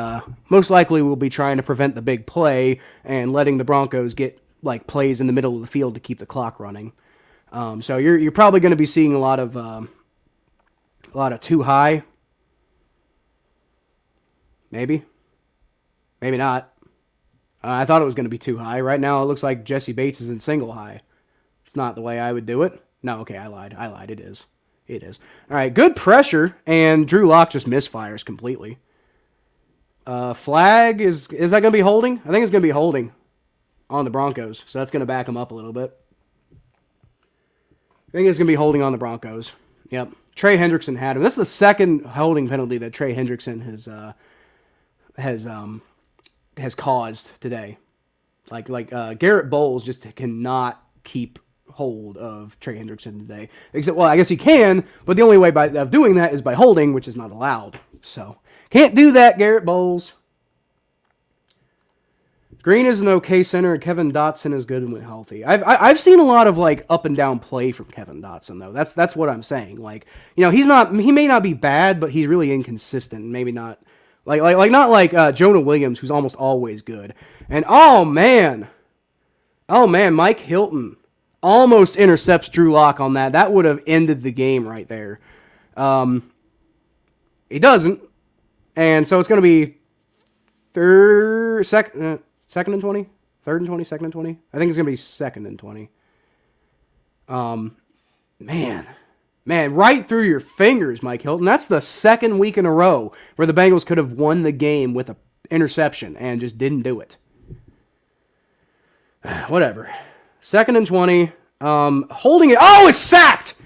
A: trying to prevent the big play and letting the Broncos get like plays in the middle of the field to keep the clock running. So you're probably going to be seeing a lot of too high, maybe not. I thought it was going to be too high. Right now it looks like Jesse Bates is in single high. It's not the way I would do it. No, okay, I lied. It is. It is. All right, good pressure, and Drew Lock just misfires completely. Flag, is that going to be holding? I think it's going to be holding on the Broncos, so that's going to back them up a little bit. I think it's going to be holding on the Broncos. Yep. Trey Hendrickson had him. This is the second holding penalty that Trey Hendrickson has caused today. Like Garrett Bowles just cannot keep hold of Trey Hendrickson today. Except, well, I guess he can, but the only way of doing that is by holding, which is not allowed. So, can't do that, Garrett Bowles. Green is an okay center, and Kevin Dotson is good when healthy. I've seen a lot of like up and down play from Kevin Dotson though. That's what I'm saying. Like, you know, he may not be bad, but he's really inconsistent. Maybe not not like Jonah Williams, who's almost always good. And oh man, Mike Hilton almost intercepts Drew Lock on that. That would have ended the game right there. He doesn't, and so it's going to be second and 20, third and 20, second and 20. I think it's going to be second and 20. Man, right through your fingers, Mike Hilton. That's the second week in a row where the Bengals could have won the game with an interception and just didn't do it. Whatever. Second and 20. Holding it. Oh, it's sacked!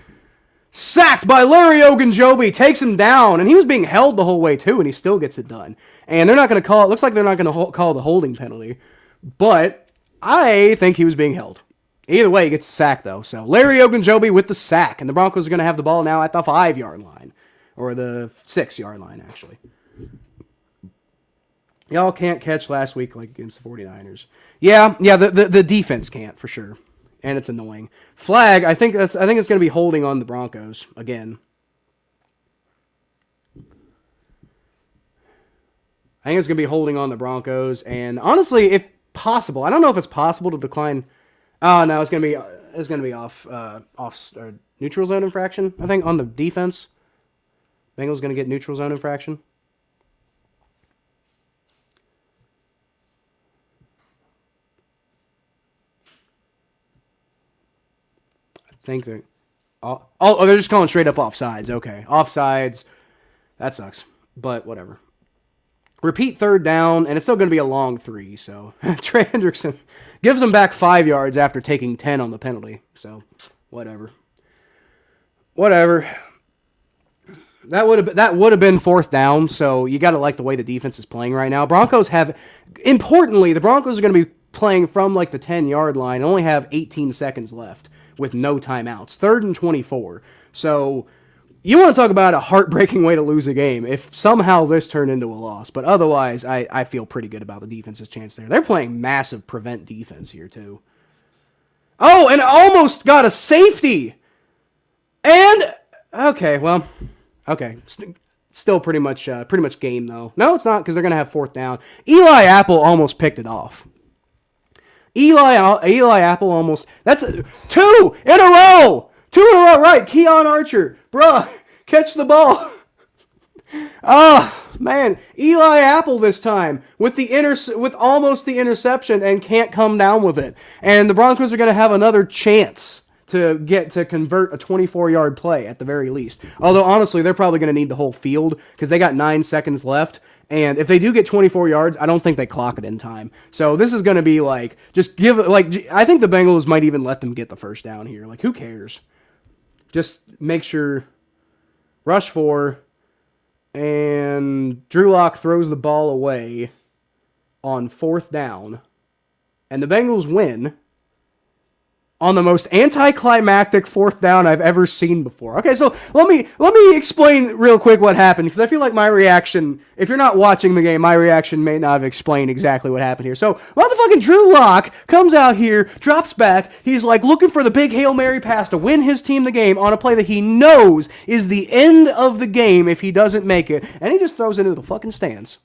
A: Sacked by Larry Ogunjobi. Takes him down. And he was being held the whole way, too, and he still gets it done. And they're not going to call it. Looks like they're not going to call the holding penalty. But I think he was being held. Either way, he gets sacked, though. So Larry Ogunjobi with the sack. And the Broncos are going to have the ball now at the 5-yard line. Or the 6-yard line, actually. Y'all can't catch last week like against the 49ers. Yeah, the defense can't, for sure. And it's annoying. Flag, I think it's going to be holding on the Broncos again. I think it's going to be holding on the Broncos, and honestly, if possible, I don't know if it's possible to decline. Oh no, it's going to be off neutral zone infraction. I think on the defense, Bengals going to get neutral zone infraction. Think they're they're just calling straight up offsides. Okay, offsides. That sucks, but whatever. Repeat third down, and it's still going to be a long 3. So Trey Hendrickson gives them back 5 yards after taking 10 on the penalty. So whatever. That would have been fourth down. So you got to like the way the defense is playing right now. Importantly, the Broncos are going to be playing from like the 10-yard line and only have 18 seconds left with no timeouts. 3rd and 24. So you want to talk about a heartbreaking way to lose a game if somehow this turned into a loss. But otherwise, I feel pretty good about the defense's chance there. They're playing massive prevent defense here, too. Oh, and almost got a safety. And, okay. Still pretty much game, though. No, it's not, because they're going to have fourth down. Eli Apple almost picked it off. Eli Apple almost. That's 2 in a row. 2 in a row, right? Keon Archer, bruh, catch the ball. Man, Eli Apple this time with almost the interception and can't come down with it. And the Broncos are going to have another chance to convert a 24-yard play at the very least. Although honestly, they're probably going to need the whole field because they got 9 seconds left. And if they do get 24 yards, I don't think they clock it in time. So this is going to be I think the Bengals might even let them get the first down here. Like, who cares? Just make sure, rush 4, and Drew Lock throws the ball away on 4th down, and the Bengals win. on the most anticlimactic fourth down I've ever seen before. Okay, so let me explain real quick what happened, because I feel like my reaction, if you're not watching the game, my reaction may not have explained exactly what happened here. So motherfucking Drew Lock comes out here, drops back, he's like looking for the big Hail Mary pass to win his team the game on a play that he knows is the end of the game if he doesn't make it, and he just throws it into the fucking stands.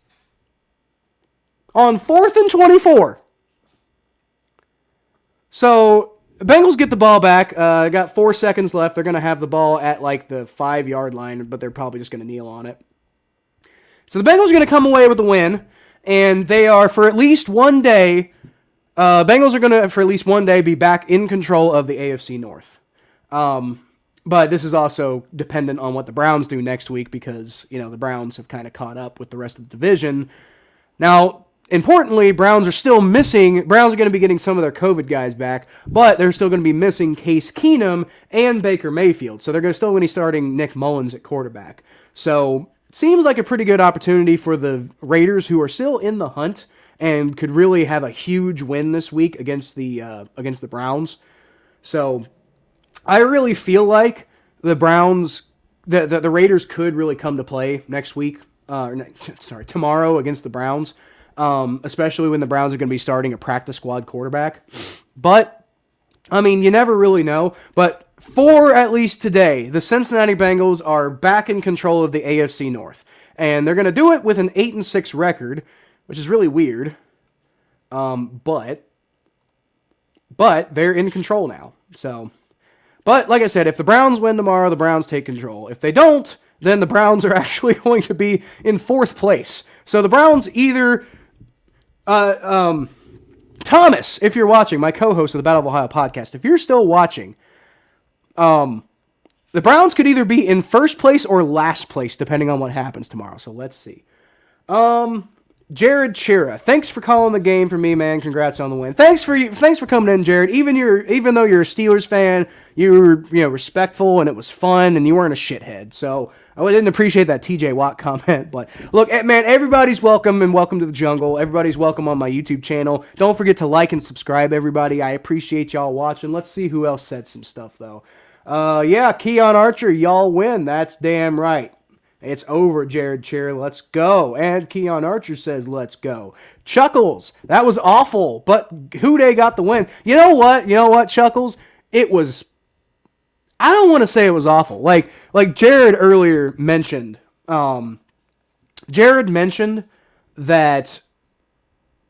A: On 4th and 24. So the Bengals get the ball back. Got 4 seconds left. They're going to have the ball at like the 5-yard line, but they're probably just going to kneel on it. So the Bengals are going to come away with the win, and they are for at least one day. Bengals are going to for at least one day be back in control of the AFC North. But this is also dependent on what the Browns do next week, because the Browns have kind of caught up with the rest of the division. Now, importantly, Browns are still missing. Browns are going to be getting some of their COVID guys back, but they're still going to be missing Case Keenum and Baker Mayfield. So they're still going to be starting Nick Mullins at quarterback. So it seems like a pretty good opportunity for the Raiders, who are still in the hunt and could really have a huge win this week against the Browns. So I really feel like the Browns, the Raiders could really come to play next week. Tomorrow against the Browns. Especially when the Browns are going to be starting a practice squad quarterback. But, I mean, you never really know. But for at least today, the Cincinnati Bengals are back in control of the AFC North. And they're going to do it with an 8-6 record, which is really weird. But they're in control now. So, but like I said, if the Browns win tomorrow, the Browns take control. If they don't, then the Browns are actually going to be in 4th place. So the Browns either... Thomas, if you're watching, my co-host of the Battle of Ohio podcast, if you're still watching, the Browns could either be in 1st place or last place, depending on what happens tomorrow. So let's see. Jared Chira, thanks for calling the game for me, man. Congrats on the win. Thanks for coming in, Jared. Even though you're a Steelers fan, you were respectful and it was fun and you weren't a shithead. So I didn't appreciate that TJ Watt comment, but look, man, everybody's welcome, and welcome to the jungle. Everybody's welcome on my YouTube channel. Don't forget to like and subscribe, everybody. I appreciate y'all watching. Let's see who else said some stuff, though. Yeah, Keon Archer, y'all win. That's damn right. It's over, Jared Chair. Let's go. And Keon Archer says, let's go. Chuckles, that was awful, but who they got the win? You know what, Chuckles? It was... I don't want to say it was awful. Like Jared earlier mentioned, Jared mentioned that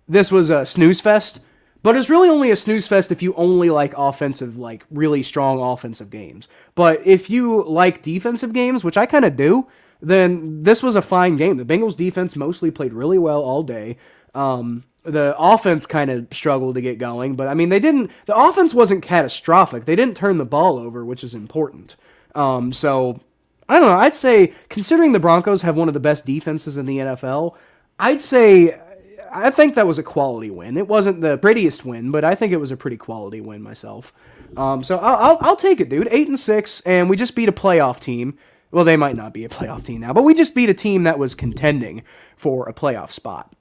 A: this was a snooze fest, but it's really only a snooze fest if you only like offensive, like really strong offensive games. But if you like defensive games, which I kind of do, then this was a fine game. The Bengals defense mostly played really well all day. The offense kind of struggled to get going, but I mean, the offense wasn't catastrophic. They didn't turn the ball over, which is important. So I don't know. I'd say, considering the Broncos have one of the best defenses in the NFL, I think that was a quality win. It wasn't the prettiest win, but I think it was a pretty quality win myself. So I'll take it, dude. 8-6, and we just beat a playoff team. Well, they might not be a playoff team now, but we just beat a team that was contending for a playoff spot.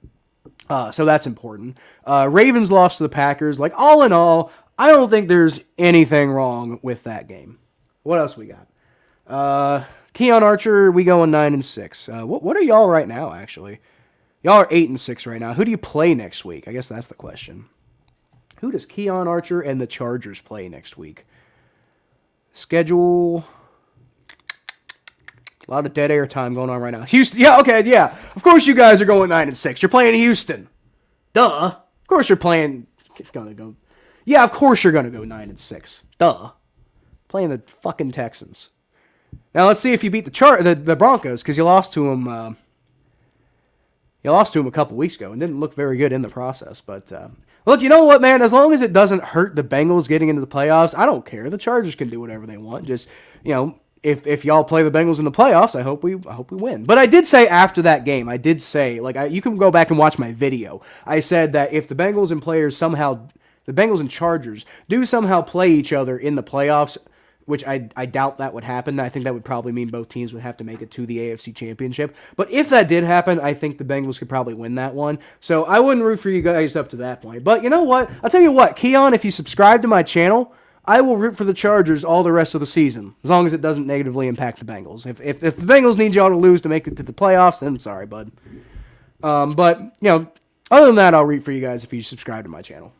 A: So that's important. Ravens lost to the Packers. Like, all in all, I don't think there's anything wrong with that game. What else we got? Keon Archer, we going 9-6. What are y'all right now, actually? Y'all are 8-6 right now. Who do you play next week? I guess that's the question. Who does Keon Archer and the Chargers play next week? Schedule... A lot of dead air time going on right now. Houston, yeah, okay, yeah. Of course you guys are going 9-6. You're playing Houston. Duh. Of course you're playing... Yeah, of course you're going to go 9-6. Duh. Playing the fucking Texans. Now let's see if you beat the Broncos, because you lost to them... You lost to them a couple weeks ago and didn't look very good in the process. But, look, you know what, man? As long as it doesn't hurt the Bengals getting into the playoffs, I don't care. The Chargers can do whatever they want. Just, if y'all play the Bengals in the playoffs, I hope we win. But I did say after that game, you can go back and watch my video. I said that if the Bengals and Chargers do somehow play each other in the playoffs, which I doubt that would happen. I think that would probably mean both teams would have to make it to the AFC Championship. But if that did happen, I think the Bengals could probably win that one. So I wouldn't root for you guys up to that point. But you know what? I'll tell you what, Keon, if you subscribe to my channel, I will root for the Chargers all the rest of the season, as long as it doesn't negatively impact the Bengals. If the Bengals need y'all to lose to make it to the playoffs, then sorry, bud. But, other than that, I'll root for you guys if you subscribe to my channel.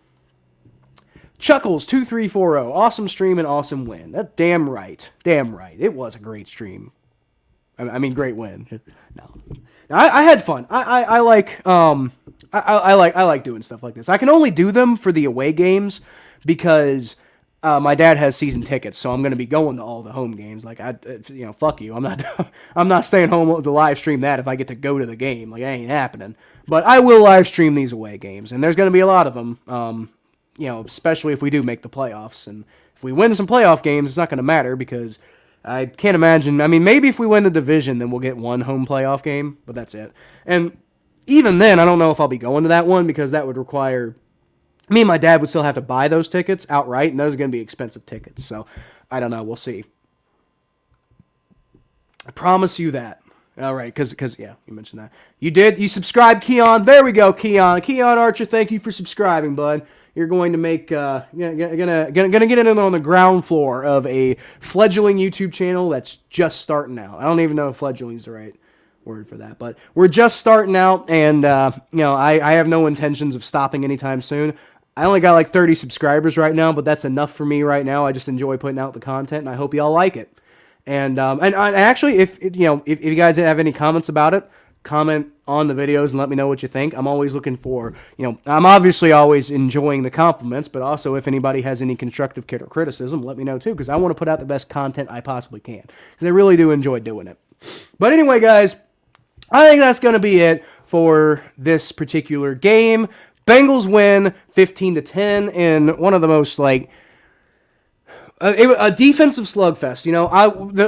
A: Chuckles2340, awesome stream and awesome win. That's damn right. Damn right. It was a great stream. I mean, great win. No. I had fun. I like doing stuff like this. I can only do them for the away games because my dad has season tickets, so I'm going to be going to all the home games. Like, fuck you. I'm not staying home to live stream that if I get to go to the game. Like, that ain't happening. But I will live stream these away games, and there's going to be a lot of them. Especially if we do make the playoffs, and if we win some playoff games, it's not going to matter because I can't imagine. I mean, maybe if we win the division, then we'll get one home playoff game, but that's it. And even then, I don't know if I'll be going to that one because that would require me and my dad would still have to buy those tickets outright, and those are going to be expensive tickets. So I don't know. We'll see. I promise you that. All right, because you mentioned that. You did. You subscribed, Keon. There we go, Keon. Keon Archer, thank you for subscribing, bud. You're going to make gonna get in on the ground floor of a fledgling YouTube channel that's just starting out. I don't even know if fledgling is the right word for that, but we're just starting out, and I have no intentions of stopping anytime soon. I only got like 30 subscribers right now, but that's enough for me right now. I just enjoy putting out the content, and I hope y'all like it. And actually, if you guys have any comments about it, comment on the videos and let me know what you think. I'm always looking for, I'm obviously always enjoying the compliments, but also if anybody has any constructive criticism, let me know too, because I want to put out the best content I possibly can, because I really do enjoy doing it. But anyway, guys, I think that's going to be it for this particular game. Bengals win 15-10 in one of the most, a defensive slugfest.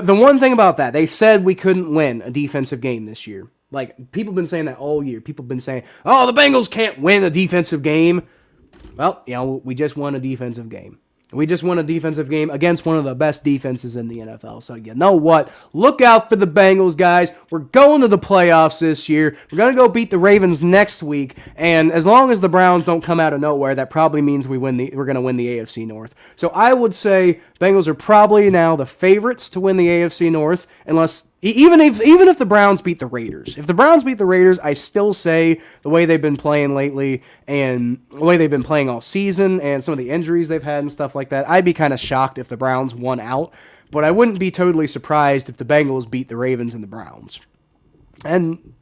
A: The one thing about that, they said we couldn't win a defensive game this year. Like, people have been saying that all year. People have been saying, oh, the Bengals can't win a defensive game. Well, we just won a defensive game. We just won a defensive game against one of the best defenses in the NFL. So, you know what? Look out for the Bengals, guys. We're going to the playoffs this year. We're going to go beat the Ravens next week. And as long as the Browns don't come out of nowhere, that probably means we're going to win the AFC North. So I would say Bengals are probably now the favorites to win the AFC North, unless even if the Browns beat the Raiders. If the Browns beat the Raiders, I still say the way they've been playing lately and the way they've been playing all season and some of the injuries they've had and stuff like that, I'd be kind of shocked if the Browns won out. But I wouldn't be totally surprised if the Bengals beat the Ravens and the Browns. And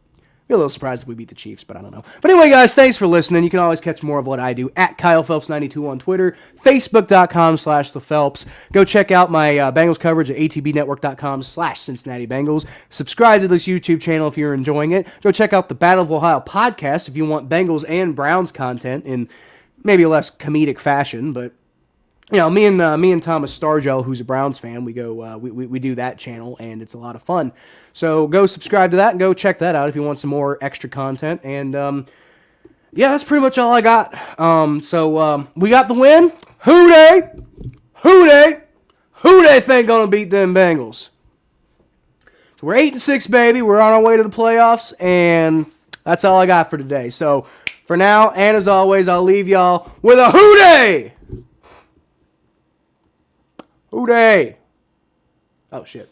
A: be a little surprised if we beat the Chiefs, but I don't know. But anyway, guys, thanks for listening. You can always catch more of what I do at KylePhelps92 on Twitter, Facebook.com/ThePhelps. Go check out my Bengals coverage at ATBNetwork.com/Cincinnati Bengals. Subscribe to this YouTube channel if you're enjoying it. Go check out the Battle of Ohio podcast if you want Bengals and Browns content in maybe a less comedic fashion, but me and Thomas Stargell, who's a Browns fan, we do that channel, and it's a lot of fun. So go subscribe to that and go check that out if you want some more extra content. And that's pretty much all I got. So we got the win. Who they think gonna beat them Bengals? So we're 8-6, baby. We're on our way to the playoffs, and that's all I got for today. So for now, and as always, I'll leave y'all with a who dey. Who dey? Oh, shit.